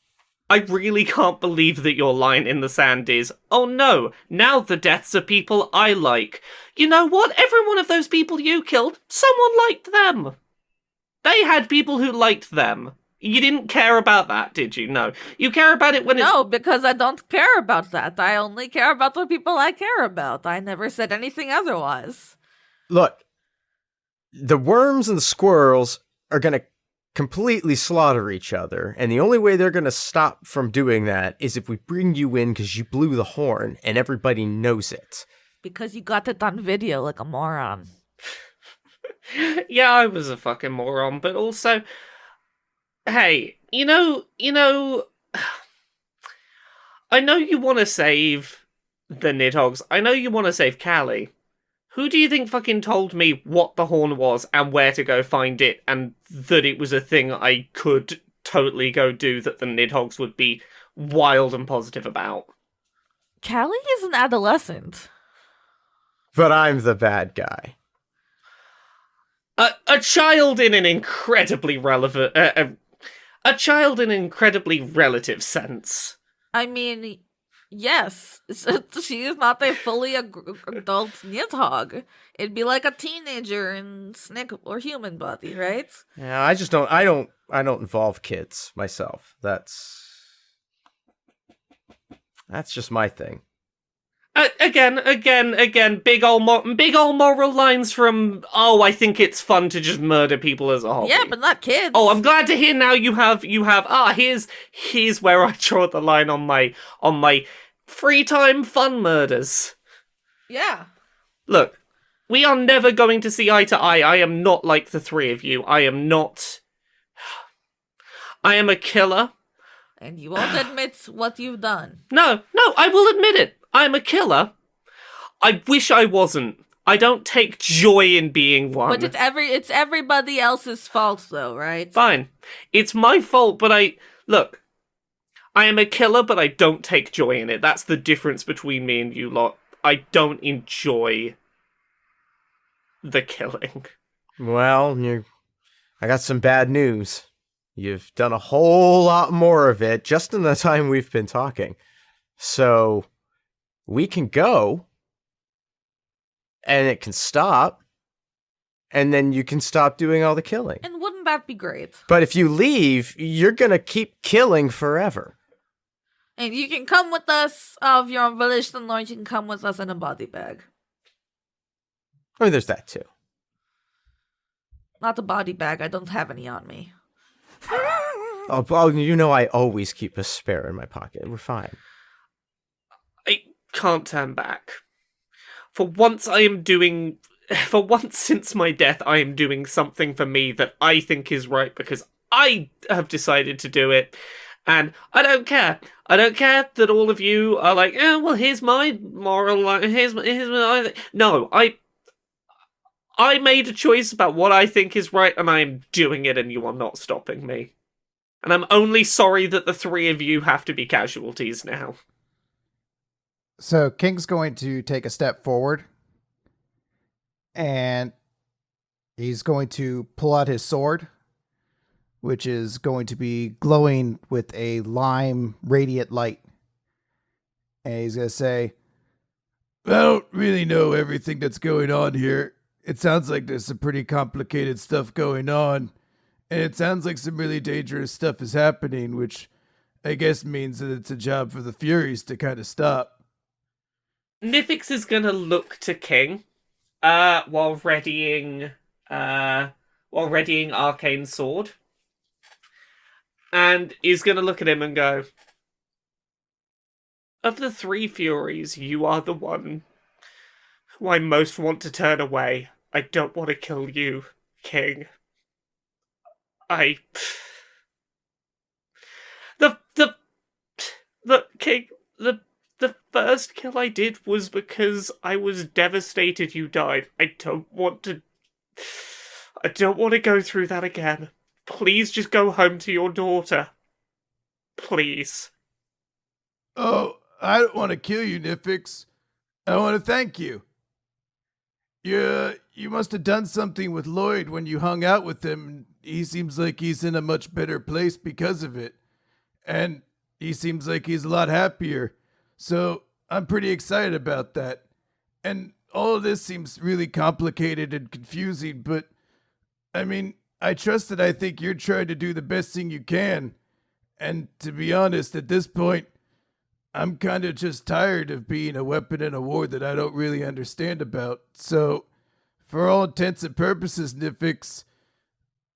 Speaker 2: I really can't believe that your line in the sand is, oh no, now the deaths are people I like. You know what? Every one of those people you killed, someone liked them. They had people who liked them. You didn't care about that, did you? No. You care about it when it's...
Speaker 4: No, because I don't care about that. I only care about the people I care about. I never said anything otherwise.
Speaker 6: Look, the worms and the squirrels are going to completely slaughter each other, and the only way they're going to stop from doing that is if we bring you in because you blew the horn and everybody knows it.
Speaker 4: Because you got it on video like a moron.
Speaker 2: Yeah, I was a fucking moron, but also... Hey, you know, I know you want to save the Nidhogg's. I know you want to save Callie. Who do you think fucking told me what the horn was and where to go find it and that it was a thing I could totally go do that the Nidhogg's would be wild and positive about?
Speaker 4: Callie is an adolescent.
Speaker 6: But I'm the bad guy.
Speaker 2: A child in an incredibly relevant... a child in an incredibly relative sense.
Speaker 4: I mean, yes, she is not a fully adult Nidhogg. It'd be like a teenager in snake or human body, right?
Speaker 6: Yeah, I just don't. I don't involve kids myself. That's just my thing.
Speaker 2: Again, big ol' moral lines from, oh, I think it's fun to just murder people as a hobby.
Speaker 4: Yeah, but not kids.
Speaker 2: Oh, I'm glad to hear now you have, here's where I draw the line on my free time fun murders.
Speaker 4: Yeah.
Speaker 2: Look, we are never going to see eye to eye. I am not like the three of you. I am a killer.
Speaker 4: And you won't admit what you've done.
Speaker 2: No, I will admit it. I'm a killer. I wish I wasn't. I don't take joy in being one.
Speaker 4: But it's everybody else's fault, though, right?
Speaker 2: Fine. It's my fault, but I am a killer, but I don't take joy in it. That's the difference between me and you lot. I don't enjoy the killing.
Speaker 6: Well, I got some bad news. You've done a whole lot more of it just in the time we've been talking. So... we can go, and it can stop, and then you can stop doing all the killing.
Speaker 4: And wouldn't that be great?
Speaker 6: But if you leave, you're gonna keep killing forever.
Speaker 4: And you can come with us of your own volition, or you can come with us in a body bag.
Speaker 6: I mean, there's that too.
Speaker 4: Not a body bag, I don't have any on me.
Speaker 6: Oh, you know I always keep a spare in my pocket. We're fine.
Speaker 2: I can't turn back. For once since my death, I am doing something for me that I think is right because I have decided to do it. And I don't care. I don't care that all of you are like, oh, well, here's my moral line. Here's my... No, I made a choice about what I think is right, and I am doing it, and you are not stopping me. And I'm only sorry that the three of you have to be casualties now.
Speaker 3: So King's going to take a step forward, and he's going to pull out his sword, which is going to be glowing with a lime radiant light. And he's going to say,
Speaker 7: I don't really know everything that's going on here. It sounds like there's some pretty complicated stuff going on, and it sounds like some really dangerous stuff is happening, which I guess means that it's a job for the Furies to kind of stop.
Speaker 2: Nifyx is gonna look to King, while readying Arcane Sword, and is gonna look at him and go, of the three Furies, you are the one who I most want to turn away. I don't want to kill you, King. The first kill I did was because I was devastated you died. I don't want to go through that again. Please just go home to your daughter. Please.
Speaker 7: Oh, I don't want to kill you, Nifyx. I want to thank you. You must have done something with Lloyd when you hung out with him. He seems like he's in a much better place because of it. And he seems like he's a lot happier. So I'm pretty excited about that. And all of this seems really complicated and confusing, but I mean, I trust that I think you're trying to do the best thing you can. And to be honest, at this point, I'm kind of just tired of being a weapon in a war that I don't really understand about. So, for all intents and purposes, Nifyx,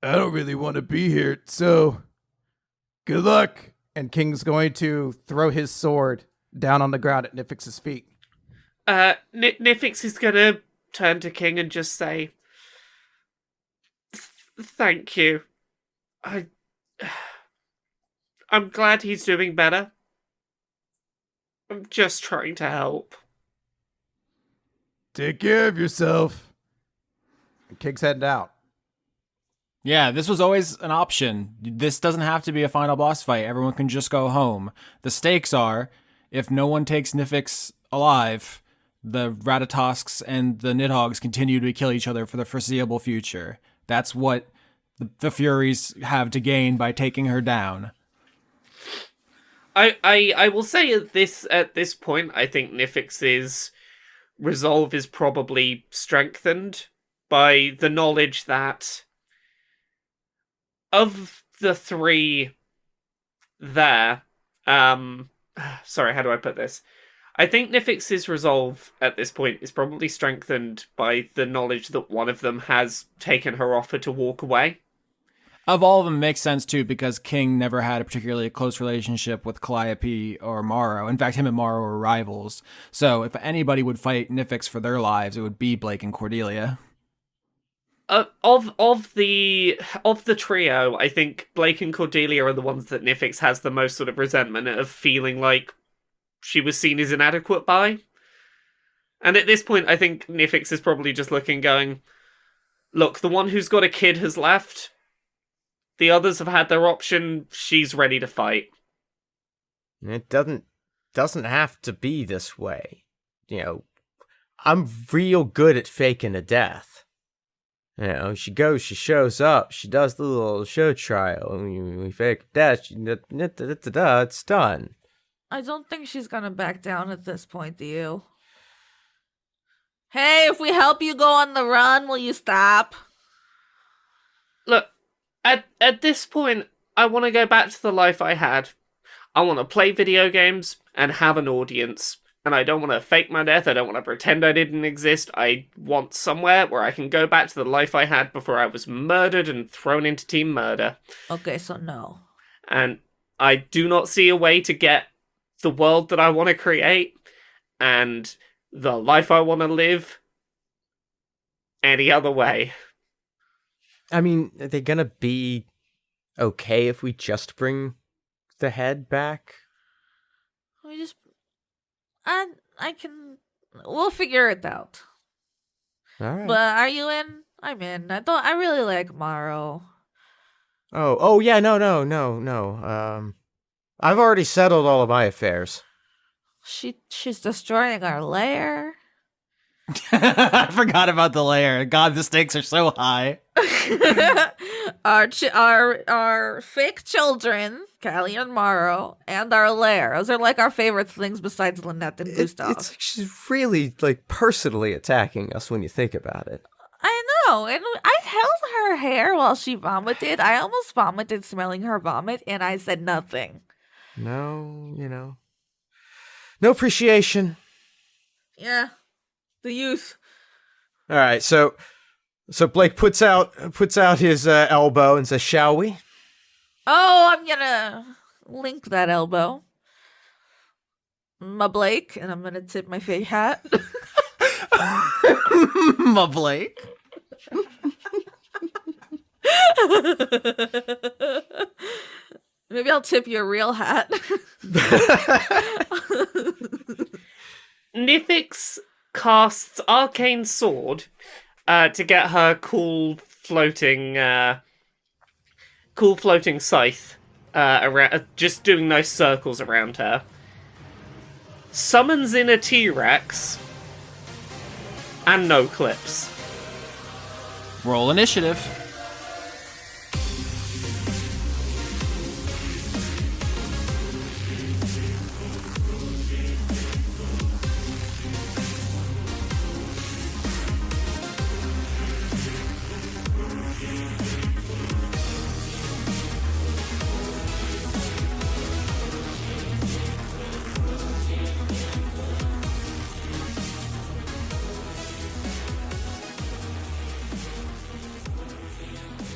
Speaker 7: I don't really want to be here. So, good luck.
Speaker 3: And King's going to throw his sword down on the ground at Nifyx's feet.
Speaker 2: Nifyx is gonna turn to King and just say, "Thank you. I'm glad he's doing better. I'm just trying to help."
Speaker 7: Take care of yourself.
Speaker 3: And King's heading out.
Speaker 1: Yeah, this was always an option. This doesn't have to be a final boss fight. Everyone can just go home. The stakes are, if no one takes Nifyx alive, the Ratatasks and the Nidhogg's continue to kill each other for the foreseeable future. That's what the Furies have to gain by taking her down.
Speaker 2: I will say at this point, I think Nifyx's resolve is probably strengthened by the knowledge that of the three there, sorry, how do I put this? I think Nifyx's resolve at this point is probably strengthened by the knowledge that one of them has taken her offer to walk away.
Speaker 1: Of all of them, makes sense too, because King never had a particularly close relationship with Calliope or Morrow. In fact, him and Morrow were rivals. So if anybody would fight Nifyx for their lives, it would be Blake and Cordelia.
Speaker 2: Of the trio, I think Blake and Cordelia are the ones that Nifyx has the most sort of resentment of feeling like she was seen as inadequate by. And at this point, I think Nifyx is probably just looking, going, "Look, the one who's got a kid has left. The others have had their option. She's ready to fight."
Speaker 6: It doesn't have to be this way. You know, I'm real good at faking a death. You know, she goes, she shows up, she does the little show trial, and we fake a death, it's done.
Speaker 4: I don't think she's gonna back down at this point, do you? Hey, if we help you go on the run, will you stop?
Speaker 2: Look, at this point, I want to go back to the life I had. I want to play video games and have an audience. And I don't want to fake my death. I don't want to pretend I didn't exist. I want somewhere where I can go back to the life I had before I was murdered and thrown into team murder.
Speaker 4: Okay, so no.
Speaker 2: And I do not see a way to get the world that I want to create and the life I want to live any other way.
Speaker 6: I mean, are they gonna be okay if we just bring the head back?
Speaker 4: We just... I can... We'll figure it out.
Speaker 6: All right.
Speaker 4: But are you in? I'm in. I really like Morrow.
Speaker 6: Oh yeah, no. I've already settled all of my affairs.
Speaker 4: She's destroying our lair.
Speaker 1: I forgot about the lair. God, the stakes are so high.
Speaker 4: our fake children, Callie and Morrow, and our lair. Those are like our favorite things besides Lynette and Gustav.
Speaker 6: It's like she's really like personally attacking us when you think about it.
Speaker 4: I know, and I held her hair while she vomited. I almost vomited smelling her vomit, and I said nothing.
Speaker 6: No, no appreciation.
Speaker 4: Yeah, the youth.
Speaker 6: All right, so Blake puts out his elbow and says, "Shall we?"
Speaker 4: Oh, I'm gonna link that elbow. My Blake, and I'm gonna tip my fake hat.
Speaker 1: My Blake.
Speaker 4: Maybe I'll tip you a real hat.
Speaker 2: Nifyx casts Arcane Sword to get her cool floating scythe around, just doing nice circles around her. Summons in a T-Rex and no clips.
Speaker 1: Roll initiative.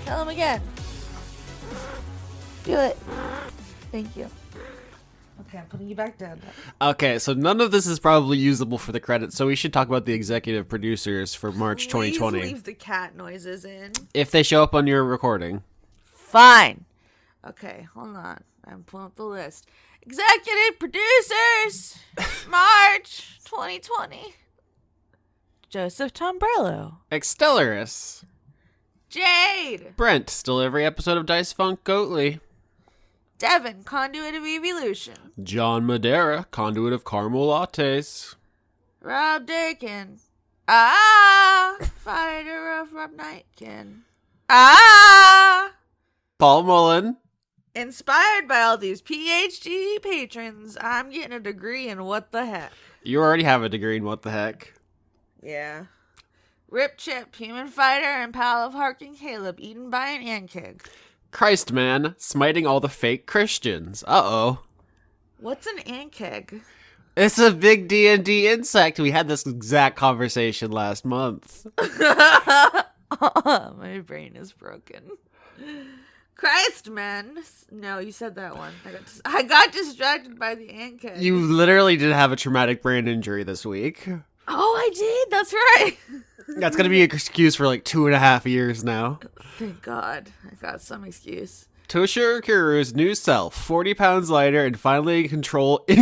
Speaker 4: Tell him again. Do it. Thank you. Okay, I'm putting you back down.
Speaker 1: Okay, so none of this is probably usable for the credits, so we should talk about the executive producers for March 2020.
Speaker 4: Please leave the cat noises in.
Speaker 1: If they show up on your recording.
Speaker 4: Fine. Okay, hold on. I'm pulling up the list. Executive producers, March 2020. Joseph Tombrello.
Speaker 1: Extellaris.
Speaker 4: Jade.
Speaker 1: Brent, still every episode of Dice Funk Goatly.
Speaker 4: Devin, conduit of evolution.
Speaker 1: John Madera, conduit of caramel lattes.
Speaker 4: Rob Dakin. Fighter of Rob Nightkin.
Speaker 1: Paul Mullen.
Speaker 4: Inspired by all these PhD patrons, I'm getting a degree in what the heck.
Speaker 1: You already have a degree in what the heck.
Speaker 4: Yeah. Rip Chip, human fighter, and pal of Harking Caleb, eaten by an ankeg.
Speaker 1: Christ man, smiting all the fake Christians. Uh-oh.
Speaker 4: What's an ankeg?
Speaker 1: It's a big D&D insect. We had this exact conversation last month.
Speaker 4: My brain is broken. Christ, man. No, you said that one. I got distracted by the ankeg.
Speaker 1: You literally did have a traumatic brain injury this week.
Speaker 4: Oh, I did. That's right.
Speaker 1: That's going to be an excuse for like 2.5 years now.
Speaker 4: Thank God. I got some excuse.
Speaker 1: Toshiro Kiru's new self, 40 pounds lighter and finally in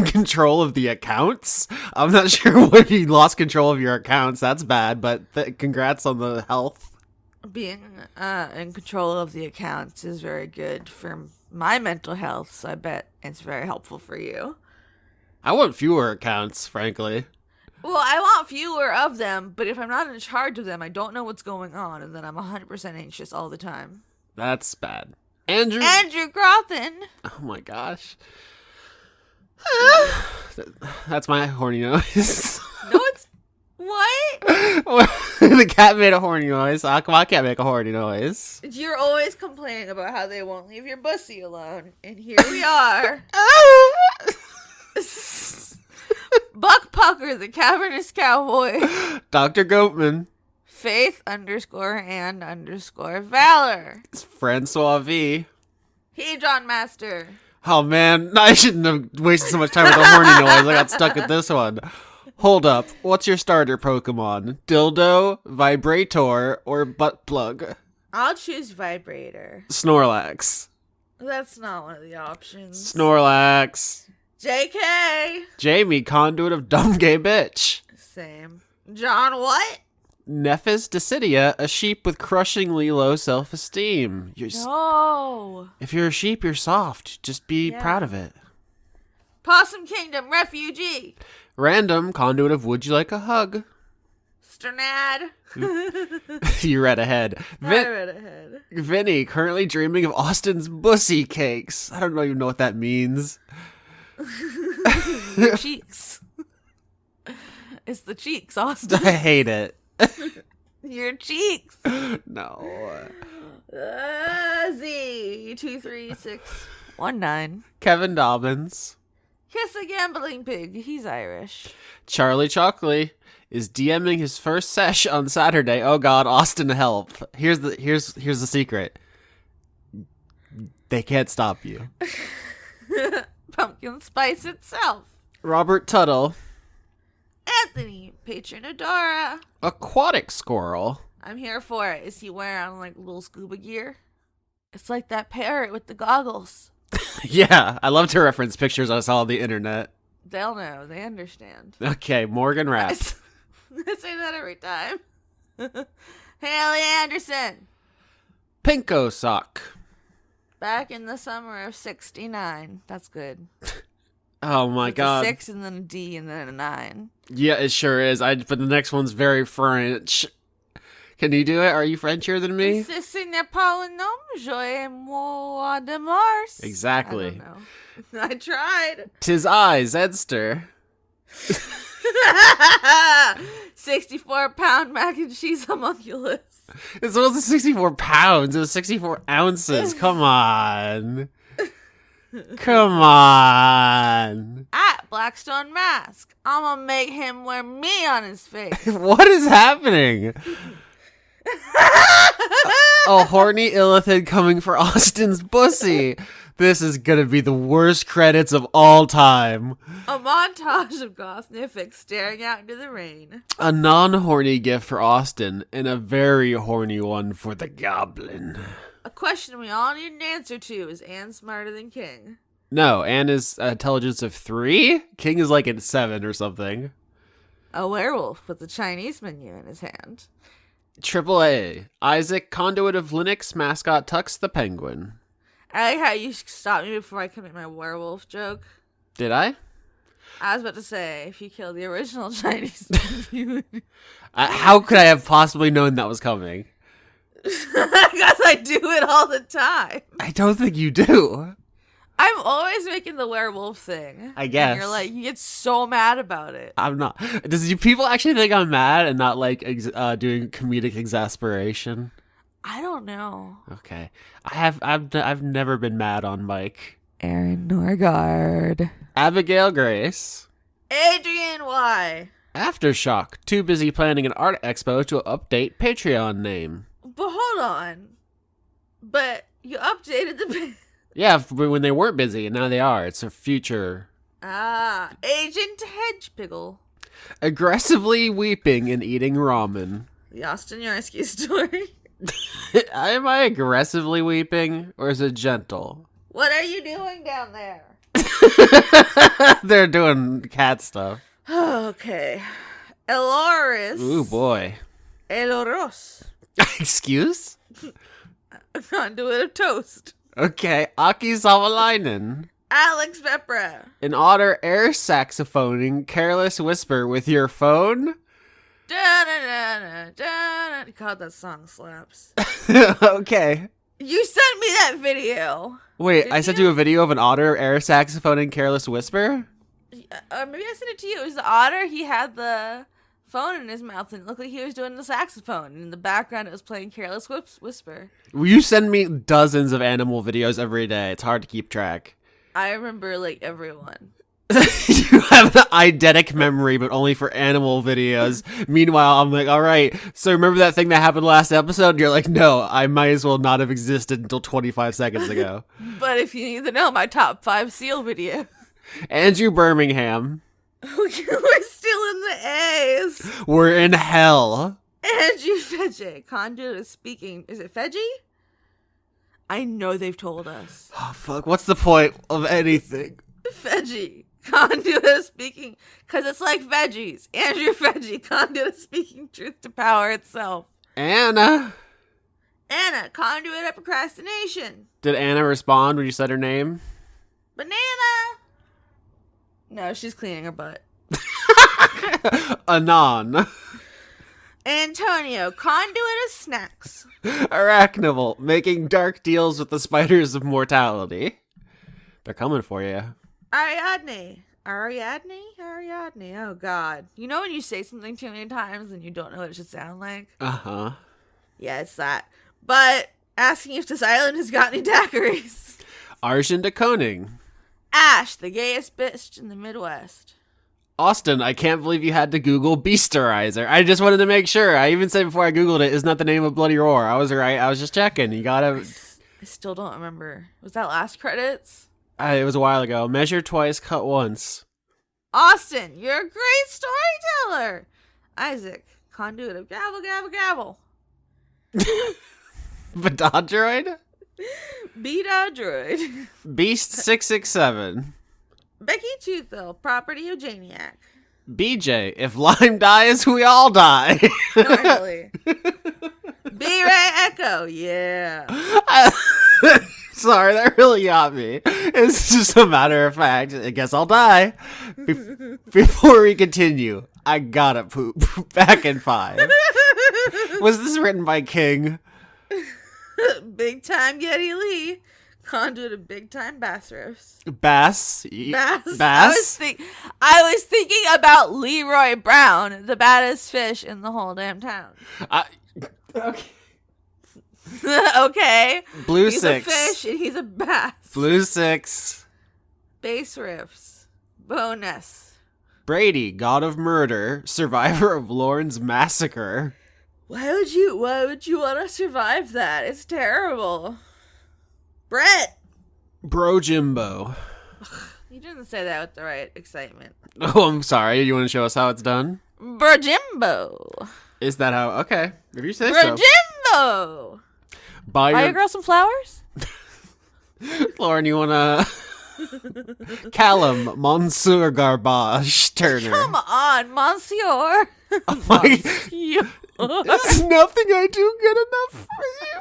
Speaker 1: control of the accounts. I'm not sure when you lost control of your accounts. That's bad, but congrats on the health.
Speaker 4: Being in control of the accounts is very good for my mental health, so I bet it's very helpful for you.
Speaker 1: I want fewer accounts, frankly.
Speaker 4: Well, I want fewer of them, but if I'm not in charge of them, I don't know what's going on, and then I'm 100% anxious all the time.
Speaker 1: That's bad. Andrew
Speaker 4: Grothin.
Speaker 1: Oh my gosh. That's my horny noise.
Speaker 4: No, it's... What?
Speaker 1: The cat made a horny noise. How come I can't make a horny noise?
Speaker 4: You're always complaining about how they won't leave your bussy alone, and here we are. Buck Pucker, the cavernous cowboy.
Speaker 1: Dr. Goatman.
Speaker 4: Faith _and_ Valor.
Speaker 1: It's Francois V.
Speaker 4: Hedron Master.
Speaker 1: Oh man, I shouldn't have wasted so much time with the horny noise. I got stuck with this one. Hold up, what's your starter Pokemon? Dildo, Vibrator, or Butt Plug?
Speaker 4: I'll choose Vibrator.
Speaker 1: Snorlax.
Speaker 4: That's not one of the options.
Speaker 1: Snorlax.
Speaker 4: JK.
Speaker 1: Jamie, conduit of dumb gay bitch.
Speaker 4: Same. John what?
Speaker 1: Nefis Decidia, a sheep with crushingly low self-esteem.
Speaker 4: No.
Speaker 1: If you're a sheep, you're soft. Just be proud of it.
Speaker 4: Possum Kingdom Refugee.
Speaker 1: Random, conduit of Would You Like a Hug?
Speaker 4: Sternad.
Speaker 1: You read ahead.
Speaker 4: I read ahead.
Speaker 1: Vinny, currently dreaming of Austin's bussy cakes. I don't even know what that means.
Speaker 4: Your cheeks. It's the cheeks, Austin.
Speaker 1: I hate it.
Speaker 4: Your cheeks.
Speaker 1: No.
Speaker 4: Z23619.
Speaker 1: Kevin Dobbins.
Speaker 4: Kiss a gambling pig. He's Irish.
Speaker 1: Charlie Chalkley is DMing his first sesh on Saturday. Oh God, Austin, help! Here's the secret. They can't stop you.
Speaker 4: Pumpkin spice itself.
Speaker 1: Robert Tuttle.
Speaker 4: Anthony, patron Adora.
Speaker 1: Aquatic squirrel.
Speaker 4: I'm here for it. Is he wearing like little scuba gear? It's like that parrot with the goggles.
Speaker 1: Yeah, I love to reference pictures I saw on the internet.
Speaker 4: They'll know. They understand.
Speaker 1: Okay, Morgan Rapp.
Speaker 4: I say that every time. Haley Anderson.
Speaker 1: Pinko Sock.
Speaker 4: Back in the summer of '69. That's good.
Speaker 1: Oh my God.
Speaker 4: A 6 and then a D and then a 9.
Speaker 1: Yeah, it sure is. But the next one's very French. Can you do it? Are you Frenchier than me?
Speaker 4: Ce n'est pas un homme, je moi de Mars.
Speaker 1: Exactly.
Speaker 4: I don't know. I tried.
Speaker 1: 'Tis I, Zedster.
Speaker 4: 64-pound mac and cheese homunculus.
Speaker 1: It wasn't 64 pounds. It was 64 ounces. Come on. Come on.
Speaker 4: At Blackstone Mask. I'm gonna make him wear me on his face.
Speaker 1: What is happening? A horny illithid coming for Austin's pussy. This is gonna be the worst credits of all time.
Speaker 4: A montage of Goth Nifyx staring out into the rain.
Speaker 1: A non-horny gift for Austin, and a very horny one for the goblin.
Speaker 4: A question we all need an answer to. Is Anne smarter than King?
Speaker 1: No, Anne is intelligence of 3? King is like in 7 or something.
Speaker 4: A werewolf with a Chinese menu in his hand.
Speaker 1: Triple A. Isaac, conduit of Linux, mascot Tux the penguin.
Speaker 4: I like how you stopped me before I could make my werewolf joke.
Speaker 1: Did I?
Speaker 4: I was about to say, if you kill the original Chinese menu.
Speaker 1: How could I have possibly known that was coming?
Speaker 4: Because I do it all the time.
Speaker 1: I don't think you do.
Speaker 4: I'm always making the werewolf thing.
Speaker 1: I guess.
Speaker 4: And you're like, you get so mad about it.
Speaker 1: I'm not. Does you people actually think I'm mad and not like doing comedic exasperation?
Speaker 4: I don't know.
Speaker 1: Okay, I've never been mad on Mike.
Speaker 4: Aaron Norgard.
Speaker 1: Abigail Grace.
Speaker 4: Adrian Y.
Speaker 1: Aftershock. Too busy planning an art expo to update Patreon name.
Speaker 4: But hold on. But you updated the...
Speaker 1: Yeah, when they weren't busy, and now they are. It's a future.
Speaker 4: Agent Hedgepiggle.
Speaker 1: Aggressively weeping and eating ramen.
Speaker 4: The Austin Yarsky story.
Speaker 1: Am I aggressively weeping, or is it gentle?
Speaker 4: What are you doing down there?
Speaker 1: They're doing cat stuff.
Speaker 4: Okay. Eloris.
Speaker 1: Ooh, boy.
Speaker 4: Eloros.
Speaker 1: Excuse?
Speaker 4: A conduit of toast.
Speaker 1: Okay, Aki Savalainen.
Speaker 4: Alex Vepra.
Speaker 1: An otter air saxophoning careless whisper with your phone?
Speaker 4: Da-da-da-da-da-da. God, that song slaps.
Speaker 1: Okay.
Speaker 4: You sent me that video.
Speaker 1: Wait,
Speaker 4: Did
Speaker 1: I sent
Speaker 4: you?
Speaker 1: you a video of an otter air saxophoning careless whisper?
Speaker 4: Maybe I sent it to you. It was the otter. He had the phone in his mouth and it looked like he was doing the saxophone. And in the background, it was playing Careless Whisper.
Speaker 1: You send me dozens of animal videos every day. It's hard to keep track.
Speaker 4: I remember, like, everyone.
Speaker 1: You have the eidetic memory, but only for animal videos. Meanwhile, I'm like, all right, so remember that thing that happened last episode? And you're like, no, I might as well not have existed until 25 seconds ago.
Speaker 4: But if you need to know, my top 5 seal video.
Speaker 1: Andrew Birmingham.
Speaker 4: We're still in the A's.
Speaker 1: We're in hell.
Speaker 4: Andrew Fedge, conduit of speaking. Is it Fedgy? I know they've told us.
Speaker 1: Oh, fuck, what's the point of anything?
Speaker 4: Fedgy, conduit of speaking. Because it's like veggies. Andrew Fedge, conduit of speaking truth to power itself.
Speaker 1: Anna,
Speaker 4: conduit of procrastination.
Speaker 1: did Anna respond when you said her name?
Speaker 4: Banana. No, she's cleaning her butt.
Speaker 1: Anon.
Speaker 4: Antonio, conduit of snacks.
Speaker 1: Arachnival, making dark deals with the spiders of mortality. They're coming for you.
Speaker 4: Ariadne. Oh, God. You know when you say something too many times and you don't know what it should sound like?
Speaker 1: Uh-huh.
Speaker 4: Yeah, it's that. But asking if this island has got any daiquiris.
Speaker 1: Arjun de Koning.
Speaker 4: Ash, the gayest bitch in the Midwest.
Speaker 1: Austin, I can't believe you had to Google Beasterizer. I just wanted to make sure. I even said before I Googled it, isn't that the name of Bloody Roar? I was right. I was just checking. You gotta...
Speaker 4: I still don't remember. Was that last credits?
Speaker 1: It was a while ago. Measure twice, cut once.
Speaker 4: Austin, you're a great storyteller. Isaac, conduit of gavel, gavel, gavel.
Speaker 1: Badodroid?
Speaker 4: Beta droid.
Speaker 1: Beast 667.
Speaker 4: Becky Toothville, property of Janiac.
Speaker 1: BJ, if Lime dies, we all die.
Speaker 4: Not really. B-Ray Echo, yeah.
Speaker 1: Sorry, that really got me. It's just a matter of fact. I guess I'll die. Before we continue, I gotta poop. Back in 5. Was this written by King?
Speaker 4: Big time Getty Lee. Conduit of big time bass riffs.
Speaker 1: Bass?
Speaker 4: Bass? I was thinking about Leroy Brown, the baddest fish in the whole damn town.
Speaker 1: Okay.
Speaker 4: Okay.
Speaker 1: Blue
Speaker 4: he's
Speaker 1: 6.
Speaker 4: He's a fish and he's a bass.
Speaker 1: Blue 6.
Speaker 4: Bass riffs. Bonus.
Speaker 1: Brady, god of murder, survivor of Lorne's massacre.
Speaker 4: Why would you want to survive that? It's terrible. Brett!
Speaker 1: Bro Jimbo.
Speaker 4: You didn't say that with the right excitement.
Speaker 1: Oh, I'm sorry. You want to show us how it's done?
Speaker 4: Brojimbo.
Speaker 1: Is that how? Okay. If you say
Speaker 4: Brojimbo!
Speaker 1: Buy
Speaker 4: Buy
Speaker 1: your
Speaker 4: your girl some flowers?
Speaker 1: Lauren, you want to... Callum, Monsieur Garbage Turner.
Speaker 4: Come on, Monsieur.
Speaker 1: Oh my...
Speaker 4: You.
Speaker 1: There's nothing I do good enough for you.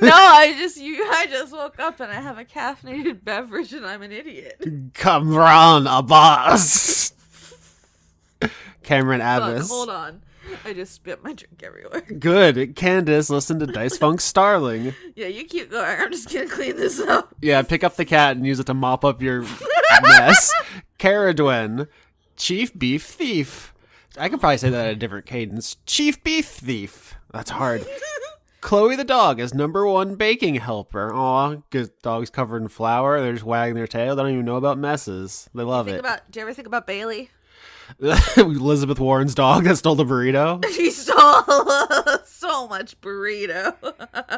Speaker 4: No, I just woke up and I have a caffeinated beverage and I'm an idiot.
Speaker 1: Kamran Abbas. Cameron
Speaker 4: Fuck,
Speaker 1: Abbas.
Speaker 4: hold on. I just spit my drink everywhere.
Speaker 1: Good. Candace, listen to Dice Funk Starling.
Speaker 4: Yeah, you keep going. I'm just gonna clean this up.
Speaker 1: Yeah, pick up the cat and use it to mop up your mess. Caradwen, Chief Beef Thief. I could probably say that at a different cadence. Chief Beef Thief. That's hard. Chloe the dog is #1 baking helper. Aw, good dog's covered in flour. They're just wagging their tail. They don't even know about messes. They love it.
Speaker 4: Do you ever think about Bailey?
Speaker 1: Elizabeth Warren's dog that stole the burrito.
Speaker 4: She stole so much burrito.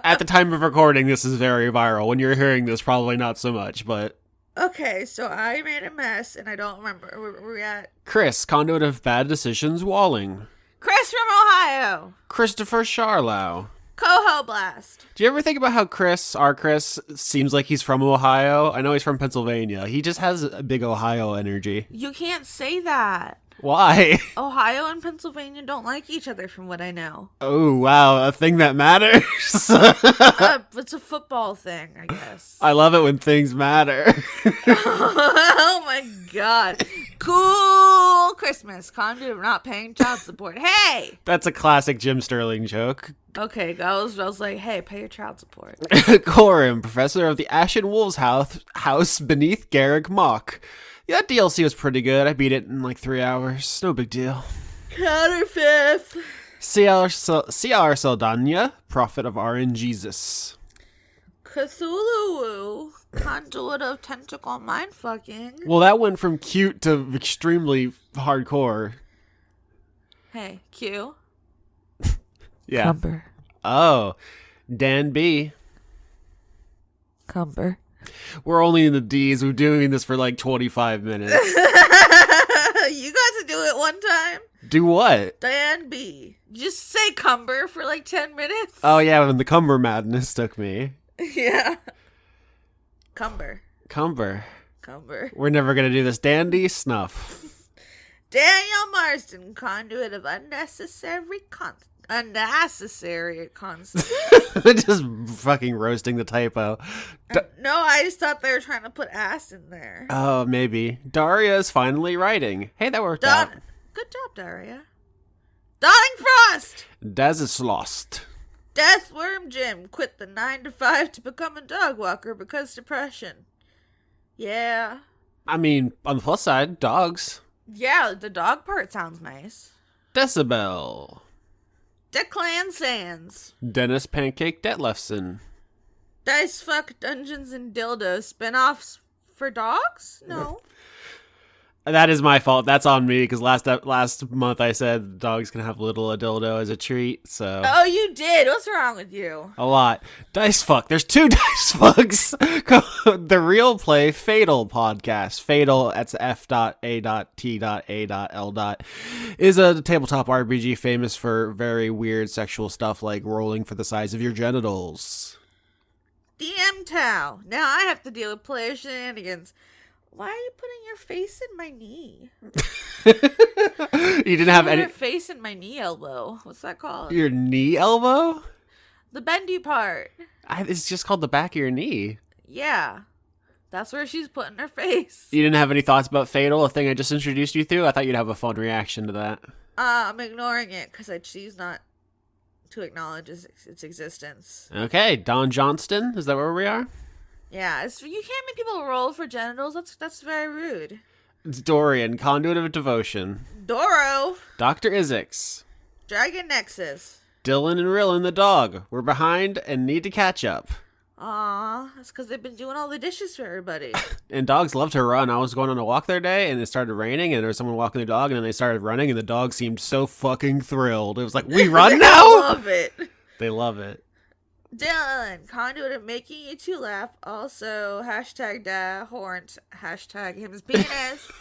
Speaker 1: At the time of recording, this is very viral. When you're hearing this, probably not so much, but...
Speaker 4: Okay, so I made a mess and I don't remember. Where we at?
Speaker 1: Chris, conduit of bad decisions, Walling.
Speaker 4: Chris from Ohio.
Speaker 1: Christopher Charlow.
Speaker 4: Coho Blast.
Speaker 1: Do you ever think about how our Chris, seems like he's from Ohio? I know he's from Pennsylvania. He just has a big Ohio energy.
Speaker 4: You can't say that.
Speaker 1: Why?
Speaker 4: Ohio and Pennsylvania don't like each other from what I know.
Speaker 1: Oh, wow. A thing that matters.
Speaker 4: It's a football thing, I guess.
Speaker 1: I love it when things matter.
Speaker 4: Oh my god. Cool Christmas. Conduit of not paying child support. Hey!
Speaker 1: That's a classic Jim Sterling joke.
Speaker 4: Okay, I was like, hey, pay your child support.
Speaker 1: Corin, professor of the Ashen Wolves house beneath Garrick Mock. Yeah, that DLC was pretty good. I beat it in like 3 hours. No big deal.
Speaker 4: Counterfeit.
Speaker 1: C.R. Saldana, prophet of RN Jesus.
Speaker 4: Cthulhu. Conduit of tentacle mindfucking.
Speaker 1: Well, that went from cute to extremely hardcore.
Speaker 4: Hey, Q.
Speaker 1: Yeah.
Speaker 4: Cumber.
Speaker 1: Oh, Dan B.
Speaker 4: Cumber.
Speaker 1: We're only in the D's. We're doing this for like 25 minutes.
Speaker 4: You got to do it one time.
Speaker 1: Do what?
Speaker 4: Diane B. Just say Cumber for like 10 minutes.
Speaker 1: Oh, yeah, when the Cumber madness took me.
Speaker 4: Yeah. Cumber.
Speaker 1: Cumber.
Speaker 4: Cumber.
Speaker 1: We're never going to do this. Dandy Snuff.
Speaker 4: Daniel Marsden, conduit of unnecessary concept.
Speaker 1: Just fucking roasting the typo.
Speaker 4: No, I just thought they were trying to put ass in there.
Speaker 1: Oh, maybe. Daria is finally writing. Hey, that worked out.
Speaker 4: Good job, Daria. Dawning Frost!
Speaker 1: Daz is lost.
Speaker 4: Deathworm Jim quit the 9 to 5 to become a dog walker because depression. Yeah.
Speaker 1: I mean, on the plus side, dogs.
Speaker 4: Yeah, the dog part sounds nice.
Speaker 1: Decibel.
Speaker 4: Declan Sands.
Speaker 1: Dennis Pancake Detlefson.
Speaker 4: Dice Fuck Dungeons and Dildos spin-offs for dogs? No.
Speaker 1: That is my fault. That's on me because last month I said dogs can have little a dildo as a treat. So
Speaker 4: Oh, you did. What's wrong with you?
Speaker 1: a lot. Dice Fuck. There's 2 Dice Fucks. The Real Play Fatal podcast. Fatal. That's F.A.T.A.L. Is a tabletop RPG famous for very weird sexual stuff like rolling for the size of your genitals.
Speaker 4: DM Tao. Now I have to deal with player shenanigans. Why are you putting your face in my knee?
Speaker 1: You didn't have any.
Speaker 4: Your face in my knee elbow. What's that called?
Speaker 1: Your knee elbow?
Speaker 4: The bendy part.
Speaker 1: It's just called the back of your knee.
Speaker 4: Yeah. That's where she's putting her face.
Speaker 1: You didn't have any thoughts about Fatal, a thing I just introduced you to? I thought you'd have a fun reaction to that.
Speaker 4: I'm ignoring it because I choose not to acknowledge its existence.
Speaker 1: Okay, Don Johnston, is that where we are?
Speaker 4: Yeah, you can't make people roll for genitals. That's very rude.
Speaker 1: It's Dorian, Conduit of Devotion.
Speaker 4: Doro.
Speaker 1: Dr. Isix.
Speaker 4: Dragon Nexus.
Speaker 1: Dylan and Rillin the dog. We're behind and need to catch up.
Speaker 4: Aw, that's because they've been doing all the dishes for everybody.
Speaker 1: And dogs love to run. I was going on a walk there today, and it started raining, and there was someone walking their dog, and then they started running, and the dog seemed so fucking thrilled. It was like, we run
Speaker 4: I
Speaker 1: now?
Speaker 4: love it.
Speaker 1: They love it.
Speaker 4: Dylan, conduit of making you two laugh. Also, hashtag da horned, hashtag him's penis.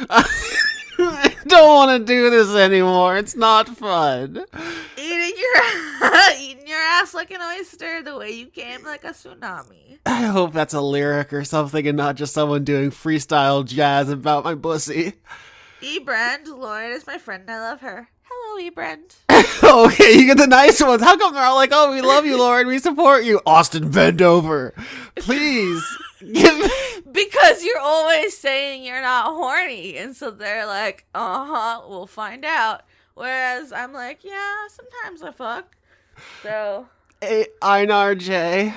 Speaker 1: I don't want to do this anymore. It's not fun.
Speaker 4: Eating your ass like an oyster, the way you came like a tsunami.
Speaker 1: I hope that's a lyric or something and not just someone doing freestyle jazz about my pussy.
Speaker 4: E-Brand, Lauren is my friend. I love her. Hello, E-Brand.
Speaker 1: Okay, you get the nice ones. How come they're all like, oh, we love you, Lauren, we support you? Austin, bend over. Please. Give me...
Speaker 4: Because you're always saying you're not horny. And so they're like, we'll find out. Whereas I'm like, yeah, sometimes I fuck. So.
Speaker 1: Hey, Einar J.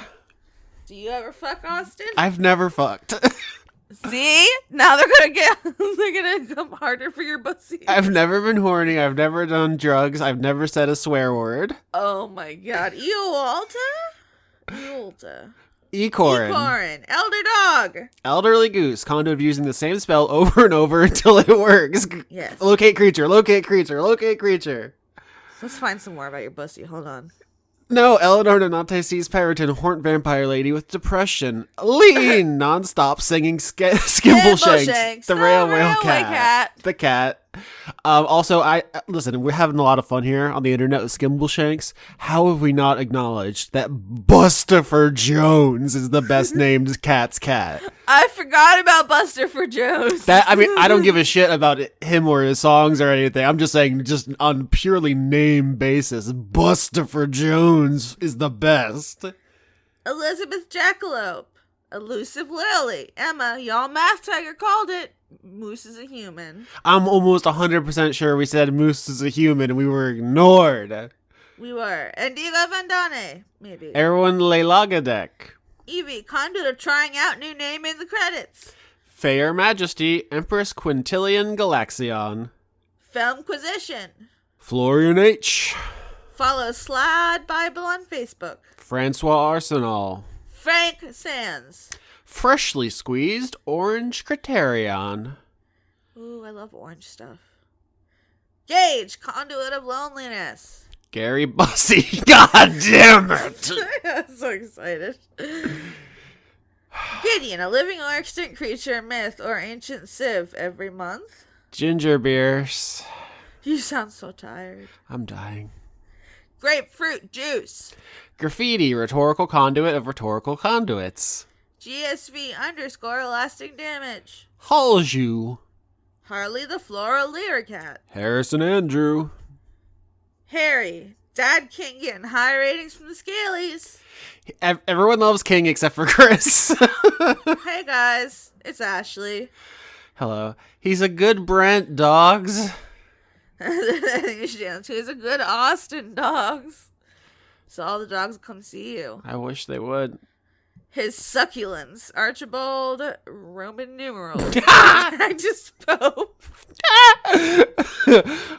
Speaker 4: Do you ever fuck, Austin?
Speaker 1: I've never fucked.
Speaker 4: See? Now they're gonna come harder for your pussy.
Speaker 1: I've never been horny. I've never done drugs. I've never said a swear word.
Speaker 4: Oh my god. Eolta?
Speaker 1: Ecorin.
Speaker 4: Ecorin. Elder dog.
Speaker 1: Elderly goose. Conduit of using the same spell over and over until it works.
Speaker 4: Yes.
Speaker 1: Locate creature. Locate creature. Locate creature.
Speaker 4: Let's find some more about your pussy. Hold on.
Speaker 1: No, Eleanor Donate sees Periton, horned vampire lady with depression. Lean, non-stop singing Skimbleshanks, the railway cat. The cat. Also, listen, we're having a lot of fun here on the internet with Skimbleshanks. How have we not acknowledged that Bustafer Jones is the best named cat's cat?
Speaker 4: I forgot about Bustafer Jones.
Speaker 1: I don't give a shit about him or his songs or anything. I'm just saying, just on purely name basis, Bustafer Jones is the best.
Speaker 4: Elizabeth Jackalope. Elusive Lily. Emma, y'all math tiger called it. Moose is a human.
Speaker 1: I'm almost 100% sure we said Moose is a human and we were ignored.
Speaker 4: We were. Indigo Vandane, maybe.
Speaker 1: Erwin Leilagadek.
Speaker 4: Evie, conduit of trying out new name in the credits.
Speaker 1: Fair Majesty, Empress Quintilian Galaxion.
Speaker 4: Filmquisition.
Speaker 1: Florian H.
Speaker 4: Follow Slide Bible on Facebook.
Speaker 1: Francois Arsenal.
Speaker 4: Frank Sands.
Speaker 1: Freshly squeezed orange Criterion.
Speaker 4: Ooh, I love orange stuff. Gage, conduit of loneliness.
Speaker 1: Gary Bussy. God damn it.
Speaker 4: I'm so excited. Gideon, a living or extinct creature, myth, or ancient civ every month.
Speaker 1: Ginger beers.
Speaker 4: You sound so tired.
Speaker 1: I'm dying.
Speaker 4: Grapefruit juice.
Speaker 1: Graffiti, rhetorical conduit of rhetorical conduits.
Speaker 4: GSV _ lasting damage.
Speaker 1: Halju.
Speaker 4: Harley the Floral Lyricat.
Speaker 1: Harrison Andrew.
Speaker 4: Harry, Dad King getting high ratings from the Scalies.
Speaker 1: Everyone loves King except for Chris.
Speaker 4: Hey guys, it's Ashley.
Speaker 1: Hello. He's a good Brent, dogs.
Speaker 4: He's a good Austin, dogs. So all the dogs will come see you.
Speaker 1: I wish they would.
Speaker 4: His succulents, Archibald Roman numerals. I just spoke.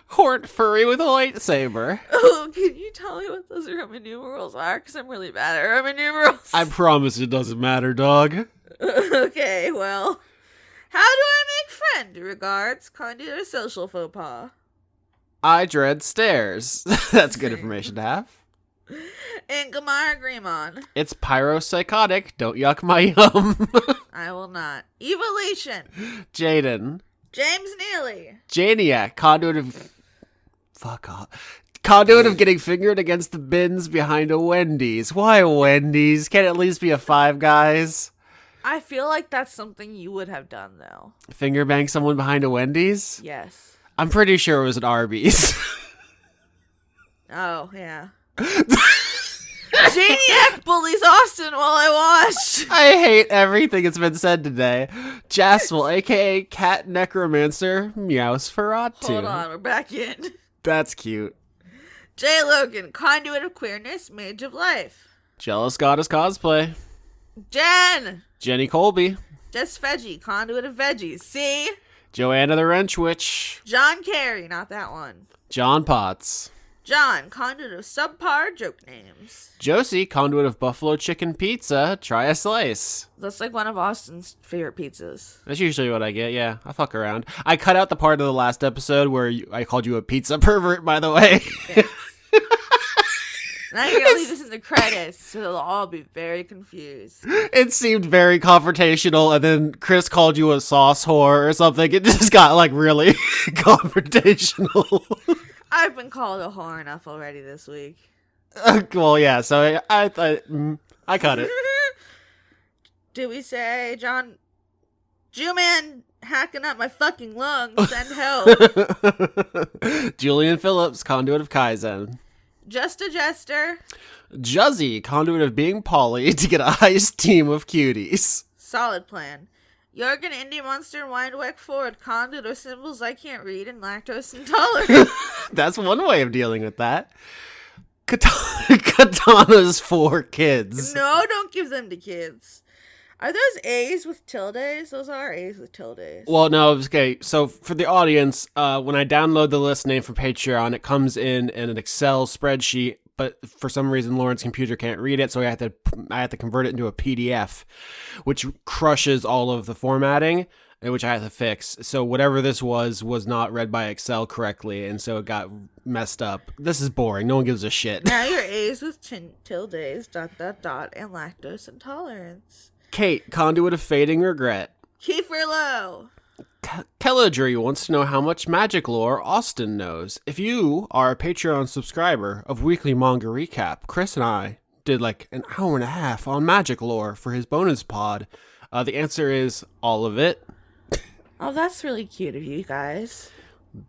Speaker 1: Hort furry with a lightsaber.
Speaker 4: Oh, can you tell me what those Roman numerals are? Because I'm really bad at Roman numerals.
Speaker 1: I promise it doesn't matter, dog.
Speaker 4: Okay, well. How do I make friend? Regards, conduit of social faux pas.
Speaker 1: I dread stairs. That's good information to have.
Speaker 4: Ingamar Grimon.
Speaker 1: It's pyropsychotic. Don't yuck my yum.
Speaker 4: I will not. Evolution.
Speaker 1: Jaden.
Speaker 4: James Neely.
Speaker 1: Janiac. Conduit of... Fuck off. Conduit of getting fingered against the bins behind a Wendy's. Why Wendy's? Can't it at least be a Five Guys?
Speaker 4: I feel like that's something you would have done, though.
Speaker 1: Finger bang someone behind a Wendy's?
Speaker 4: Yes.
Speaker 1: I'm pretty sure it was an Arby's.
Speaker 4: Oh, yeah. Janiac bullies Austin while I watch.
Speaker 1: I hate everything that's been said today. Jaspel, aka Cat Necromancer, meows Ferratu.
Speaker 4: Hold on, we're back in.
Speaker 1: That's cute.
Speaker 4: Jay Logan, conduit of queerness, mage of life.
Speaker 1: Jealous Goddess Cosplay.
Speaker 4: Jen.
Speaker 1: Jenny Colby.
Speaker 4: Just Veggie, conduit of veggies. See?
Speaker 1: Joanna the Wrench Witch.
Speaker 4: John Carey, not that one.
Speaker 1: John Potts.
Speaker 4: John, conduit of subpar joke names.
Speaker 1: Josie, conduit of buffalo chicken pizza. Try a slice.
Speaker 4: That's like one of Austin's favorite pizzas.
Speaker 1: That's usually what I get, yeah. I fuck around. I cut out the part of the last episode where I called you a pizza pervert, by the way.
Speaker 4: Now you're gonna leave this in the credits, so they'll all be very confused.
Speaker 1: It seemed very confrontational, and then Chris called you a sauce whore or something. It just got, like, really confrontational.
Speaker 4: I've been called a whore enough already this week.
Speaker 1: Well, yeah, so I cut it.
Speaker 4: Did we say, John, Jew-man hacking up my fucking lungs, send help.
Speaker 1: Julian Phillips, conduit of Kaizen.
Speaker 4: Just a jester.
Speaker 1: Juzzy, conduit of being Polly to get a heist team of cuties.
Speaker 4: Solid plan. Jorgen, Indie Monster, and Windweck Ford, conduit of symbols I can't read and lactose intolerant.
Speaker 1: That's one way of dealing with that. Katana's for kids.
Speaker 4: No, don't give them to kids. Are those A's with tildes? Those are A's with tildes.
Speaker 1: Well, no, okay. So for the audience, when I download the list name for Patreon, it comes in an Excel spreadsheet, but for some reason Lauren's computer can't read it, so I have to convert it into a PDF, which crushes all of the formatting, which I have to fix. So whatever this was not read by Excel correctly, and so it got messed up. This is boring. No one gives a shit.
Speaker 4: Now your A's with tildes, ... and lactose intolerance.
Speaker 1: Kate, conduit of fading regret.
Speaker 4: Kiefer Lowe.
Speaker 1: Kelladry wants to know how much magic lore Austin knows. If you are a Patreon subscriber of Weekly Manga Recap, Chris and I did like an hour and a half on magic lore for his bonus pod. The answer is all of it.
Speaker 4: Oh, that's really cute of you guys.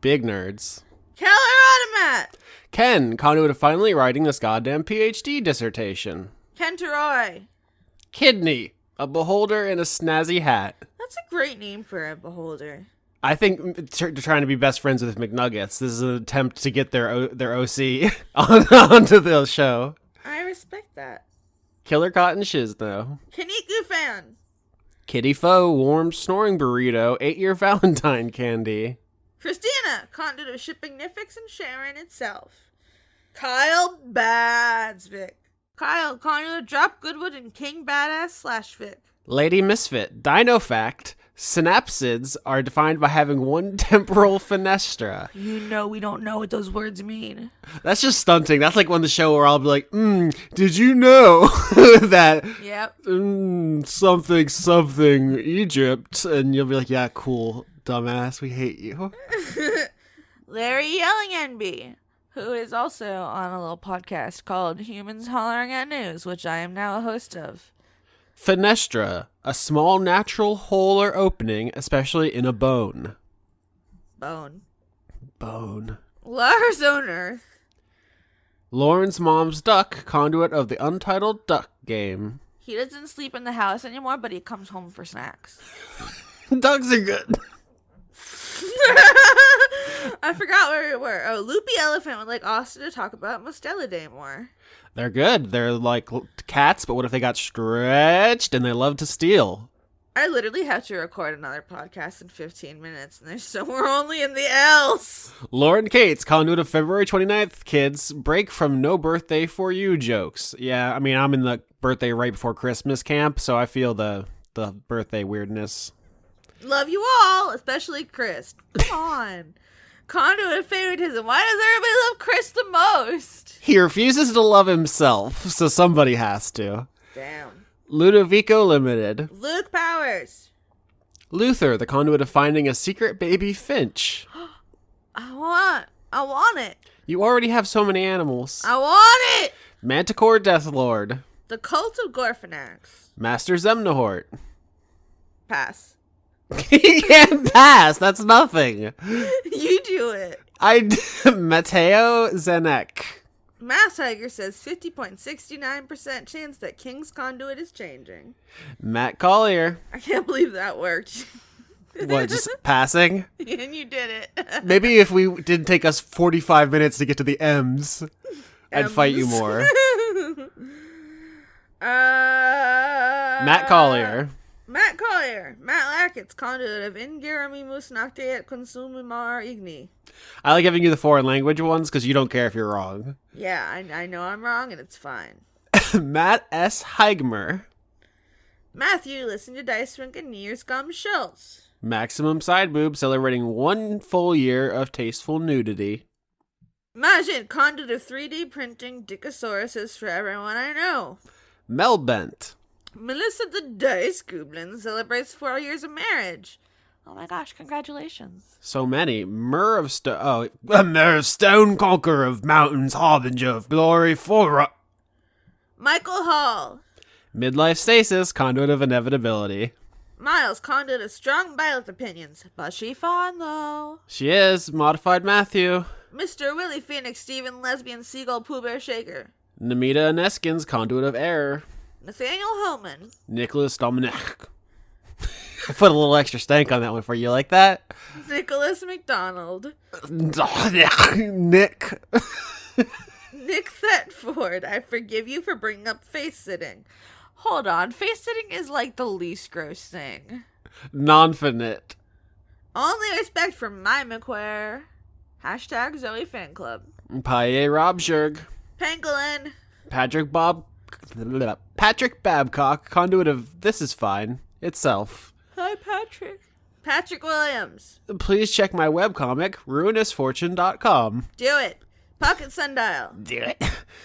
Speaker 1: Big nerds.
Speaker 4: Keller Automat.
Speaker 1: Ken, conduit of finally writing this goddamn PhD dissertation.
Speaker 4: Kenteroy.
Speaker 1: Kidney, a beholder in a snazzy hat.
Speaker 4: That's a great name for a beholder.
Speaker 1: I think they're trying to be best friends with McNuggets. This is an attempt to get their OC onto the show.
Speaker 4: I respect that.
Speaker 1: Killer Cotton Shizno.
Speaker 4: Kaniku fan.
Speaker 1: Kitty Foe, warm snoring burrito, 8-year Valentine candy.
Speaker 4: Christina, conduit of shipping Nifyx and Sharon itself. Kyle Badsvik. Kyle, conduit of Drop Goodwood and King Badass / Vic.
Speaker 1: Lady Misfit, Dino Fact, synapsids are defined by having one temporal fenestra.
Speaker 4: You know we don't know what those words mean.
Speaker 1: That's just stunting. That's like one the show where I'll be like, did you know that
Speaker 4: Yep.
Speaker 1: something Egypt? And you'll be like, yeah, cool, dumbass, we hate you.
Speaker 4: Larry Yelling NB, who is also on a little podcast called Humans Hollering at News, which I am now a host of.
Speaker 1: Fenestra, a small natural hole or opening, especially in a bone.
Speaker 4: Bone.
Speaker 3: Lars on Earth.
Speaker 1: Lauren's mom's duck, conduit of the Untitled Duck game.
Speaker 4: He doesn't sleep in the house anymore, but he comes home for snacks.
Speaker 1: Ducks are good.
Speaker 4: I forgot where we were. Oh, Loopy Elephant would like Austin to talk about Mustelidae more.
Speaker 1: They're good. They're like cats, but what if they got stretched and they love to steal?
Speaker 4: I literally have to record another podcast in 15 minutes, and we're only in the L's.
Speaker 1: Lauren Cates, conduit of February 29th, kids, break from no birthday for you jokes. Yeah, I mean, I'm in the birthday right before Christmas camp, so I feel the birthday weirdness.
Speaker 4: Love you all, especially Chris. Come on. Conduit of favoritism. Why does everybody love Chris the most?
Speaker 1: He refuses to love himself, so somebody has to.
Speaker 4: Damn.
Speaker 1: Ludovico Limited.
Speaker 4: Luke Powers.
Speaker 1: Luther, the conduit of finding a secret baby finch.
Speaker 4: I want it.
Speaker 1: You already have so many animals.
Speaker 4: I want it.
Speaker 1: Manticore Deathlord.
Speaker 4: The Cult of Gorfanax.
Speaker 1: Master Zemnahort.
Speaker 4: Pass.
Speaker 1: He can't pass. That's nothing.
Speaker 4: You do it.
Speaker 1: Mateo Zenek.
Speaker 4: Mass Tiger says 50.69% chance that King's Conduit is changing.
Speaker 1: Matt Collier.
Speaker 4: I can't believe that worked.
Speaker 1: What, just passing?
Speaker 4: And you did it.
Speaker 1: Maybe if we didn't take us 45 minutes to get to the M's, I'd fight you more. Matt Collier.
Speaker 4: Matt Collier. player. Matt Lackett's conduit of Ingeramimus nocte et consumimar igni.
Speaker 1: I like giving you the foreign language ones because you don't care if you're wrong.
Speaker 4: Yeah, I know I'm wrong and it's fine.
Speaker 1: Matt S. Heigmer.
Speaker 4: Matthew, listen to Dice Drink and Near's Gum Schultz.
Speaker 1: Maximum Side Boob celebrating 1 full year of tasteful nudity.
Speaker 4: Majid, conduit of 3D printing Dickosauruses for everyone I know.
Speaker 1: Mel Bent.
Speaker 4: Melissa the Dice Goblin celebrates 4 years of marriage. Oh my gosh, congratulations.
Speaker 1: So many. Myrrh of Stone, conqueror of mountains, harbinger of glory,
Speaker 4: Michael Hall.
Speaker 1: Midlife stasis, conduit of inevitability.
Speaker 4: Miles, conduit of strong violent opinions. But she fine though.
Speaker 1: She is. Modified Matthew.
Speaker 4: Mr. Willie Phoenix, Stephen Lesbian Seagull Pooh Bear Shaker.
Speaker 1: Namita Neskins, conduit of error.
Speaker 4: Nathaniel Hellman.
Speaker 1: Nicholas Dominic. I put a little extra stank on that one for you. Like that?
Speaker 4: Nicholas McDonald.
Speaker 1: Nick.
Speaker 4: Nick Thetford, I forgive you for bringing up face sitting. Hold on, face sitting is like the least gross thing.
Speaker 1: Nonfinite.
Speaker 4: Only respect for my McQuare. Hashtag Zoe Fan Club.
Speaker 1: Paye Robjerg.
Speaker 4: Pangolin.
Speaker 1: Patrick Babcock, conduit of This Is Fine itself.
Speaker 4: Hi, Patrick. Patrick Williams.
Speaker 1: Please check my webcomic, ruinousfortune.com.
Speaker 4: Do it. Pocket Sundial.
Speaker 1: Do it.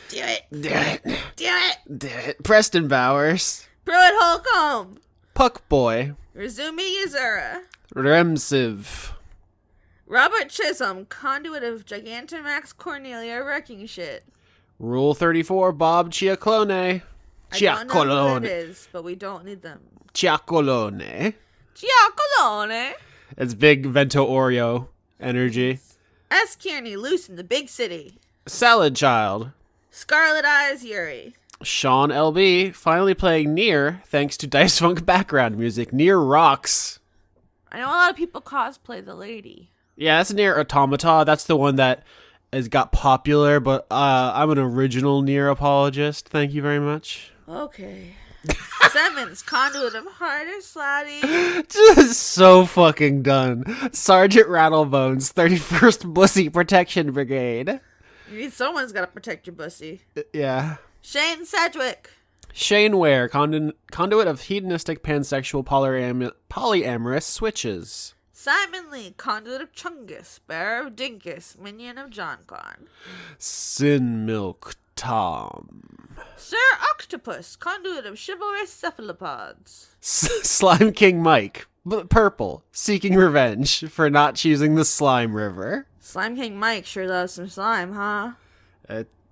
Speaker 4: Do it.
Speaker 1: Do it.
Speaker 4: Do it.
Speaker 1: Do it. Preston Bowers.
Speaker 4: Pruitt Holcomb.
Speaker 1: Puck Boy.
Speaker 4: Razumi Yazura.
Speaker 1: Remsiv.
Speaker 4: Robert Chisholm, conduit of Gigantamax Cornelia wrecking shit.
Speaker 1: Rule 34, Bob Ciaccolone.
Speaker 4: I don't know who that is, but we don't need them.
Speaker 1: Ciaccolone.
Speaker 4: Giacolone.
Speaker 1: It's big Vento Oreo energy.
Speaker 4: S. Kearney, loose in the big city.
Speaker 1: Salad Child.
Speaker 4: Scarlet Eyes Yuri.
Speaker 1: Sean LB, finally playing Nier thanks to Dice Funk background music. Nier rocks.
Speaker 4: I know a lot of people cosplay the lady.
Speaker 1: Yeah, that's Nier Automata. That's the one that has got popular, but I'm an original Nier apologist. Thank you very much.
Speaker 4: Okay. Simmons, conduit of Harder Slotty.
Speaker 1: Just so fucking done. Sergeant Rattlebones, 31st Bussy Protection Brigade.
Speaker 4: Someone's got to protect your bussy.
Speaker 1: Yeah.
Speaker 4: Shane Sedgwick.
Speaker 1: Shane Ware, conduit of hedonistic pansexual polyamorous switches.
Speaker 4: Simon Lee, conduit of Chungus, bearer of Dinkus, minion of John Con.
Speaker 1: Sin Milk Tom.
Speaker 4: Sir Octopus, conduit of chivalrous cephalopods.
Speaker 1: Slime King Mike, purple, seeking revenge for not choosing the Slime River.
Speaker 4: Slime King Mike sure loves some slime, huh?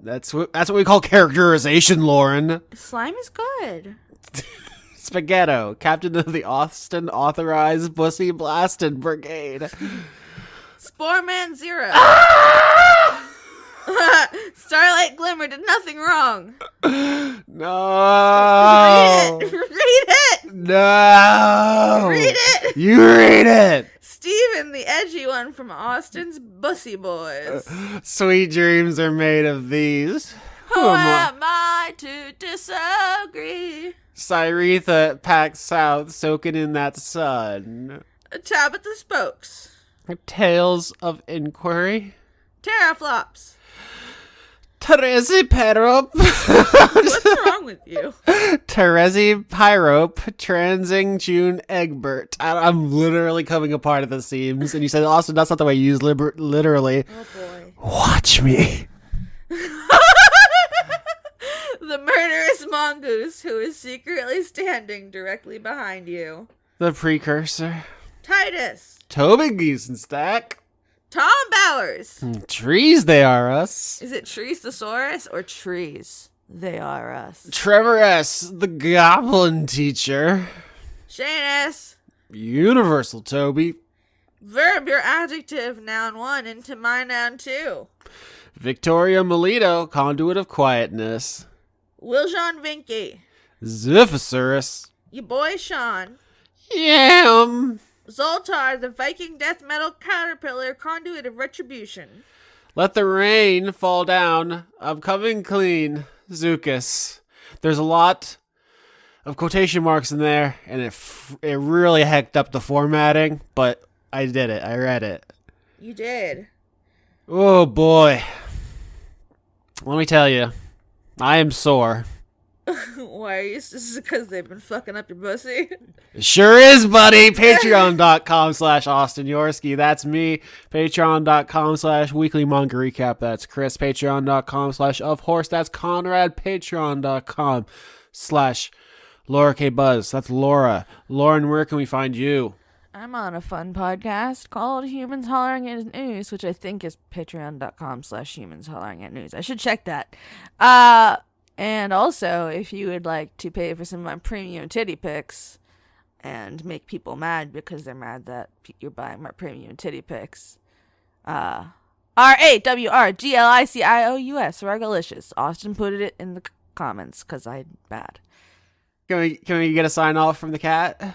Speaker 1: That's what we call characterization, Lauren.
Speaker 4: Slime is good.
Speaker 1: Spaghetto, captain of the Austin Authorized Bussy Blasted Brigade.
Speaker 4: Sporeman Zero. Starlight Glimmer did nothing wrong.
Speaker 1: No.
Speaker 4: Read it.
Speaker 1: No.
Speaker 4: Read it.
Speaker 1: You read it.
Speaker 4: Steven, the edgy one from Austin's Bussy Boys.
Speaker 1: Sweet dreams are made of these.
Speaker 4: Who am I to disagree?
Speaker 1: Cyretha packed south, soaking in that sun.
Speaker 4: Tabitha Spokes.
Speaker 1: Tales of Inquiry.
Speaker 4: Terraflops.
Speaker 1: Terezi Pyrope.
Speaker 4: What's wrong with you?
Speaker 1: Terezi Pyrope, Transing June Egbert. I'm literally coming apart at the seams. And you said, Austin, that's not the way you use literally.
Speaker 4: Oh boy.
Speaker 1: Watch me.
Speaker 4: The murderous mongoose who is secretly standing directly behind you.
Speaker 1: The precursor.
Speaker 4: Titus.
Speaker 1: Toby Giesenstack.
Speaker 4: Tom Bowers.
Speaker 1: Trees, they are us.
Speaker 4: Is it Trees Thesaurus or Trees? They are us.
Speaker 1: Trevor S., the goblin teacher.
Speaker 4: Shane S.
Speaker 1: Universal Toby.
Speaker 4: Verb your adjective, noun 1, into my noun 2.
Speaker 1: Victoria Melito, conduit of quietness.
Speaker 4: Wiljon Vinky.
Speaker 1: Ziphosaurus.
Speaker 4: Your boy Sean.
Speaker 1: Yam.
Speaker 4: Zoltar, the Viking death metal caterpillar, conduit of retribution.
Speaker 1: Let the rain fall down. I'm coming clean. Zukas. There's a lot of quotation marks in there, and it really hecked up the formatting, but I did it. I read it.
Speaker 4: You did.
Speaker 1: Oh boy. Let me tell you, I am sore.
Speaker 4: Why are you? This is because they've been fucking up your pussy.
Speaker 1: It sure is, buddy. Patreon.com/Austin Yorsky. That's me. Patreon.com/Weekly Manga Recap. That's Chris. Patreon.com/Of That's Conrad. Patreon.com/Laura K. Buzz. That's Laura. Lauren, where can we find you?
Speaker 4: I'm on a fun podcast called Humans Hollering at News, which I think is patreon.com/Humans Hollering at News. I should check that. And also, if you would like to pay for some of my premium titty pics and make people mad because they're mad that you're buying my premium titty pics, RAWRGLICIOUS, Regalicious. Austin put it in the comments because I'm bad.
Speaker 1: Can we get a sign off from the cat?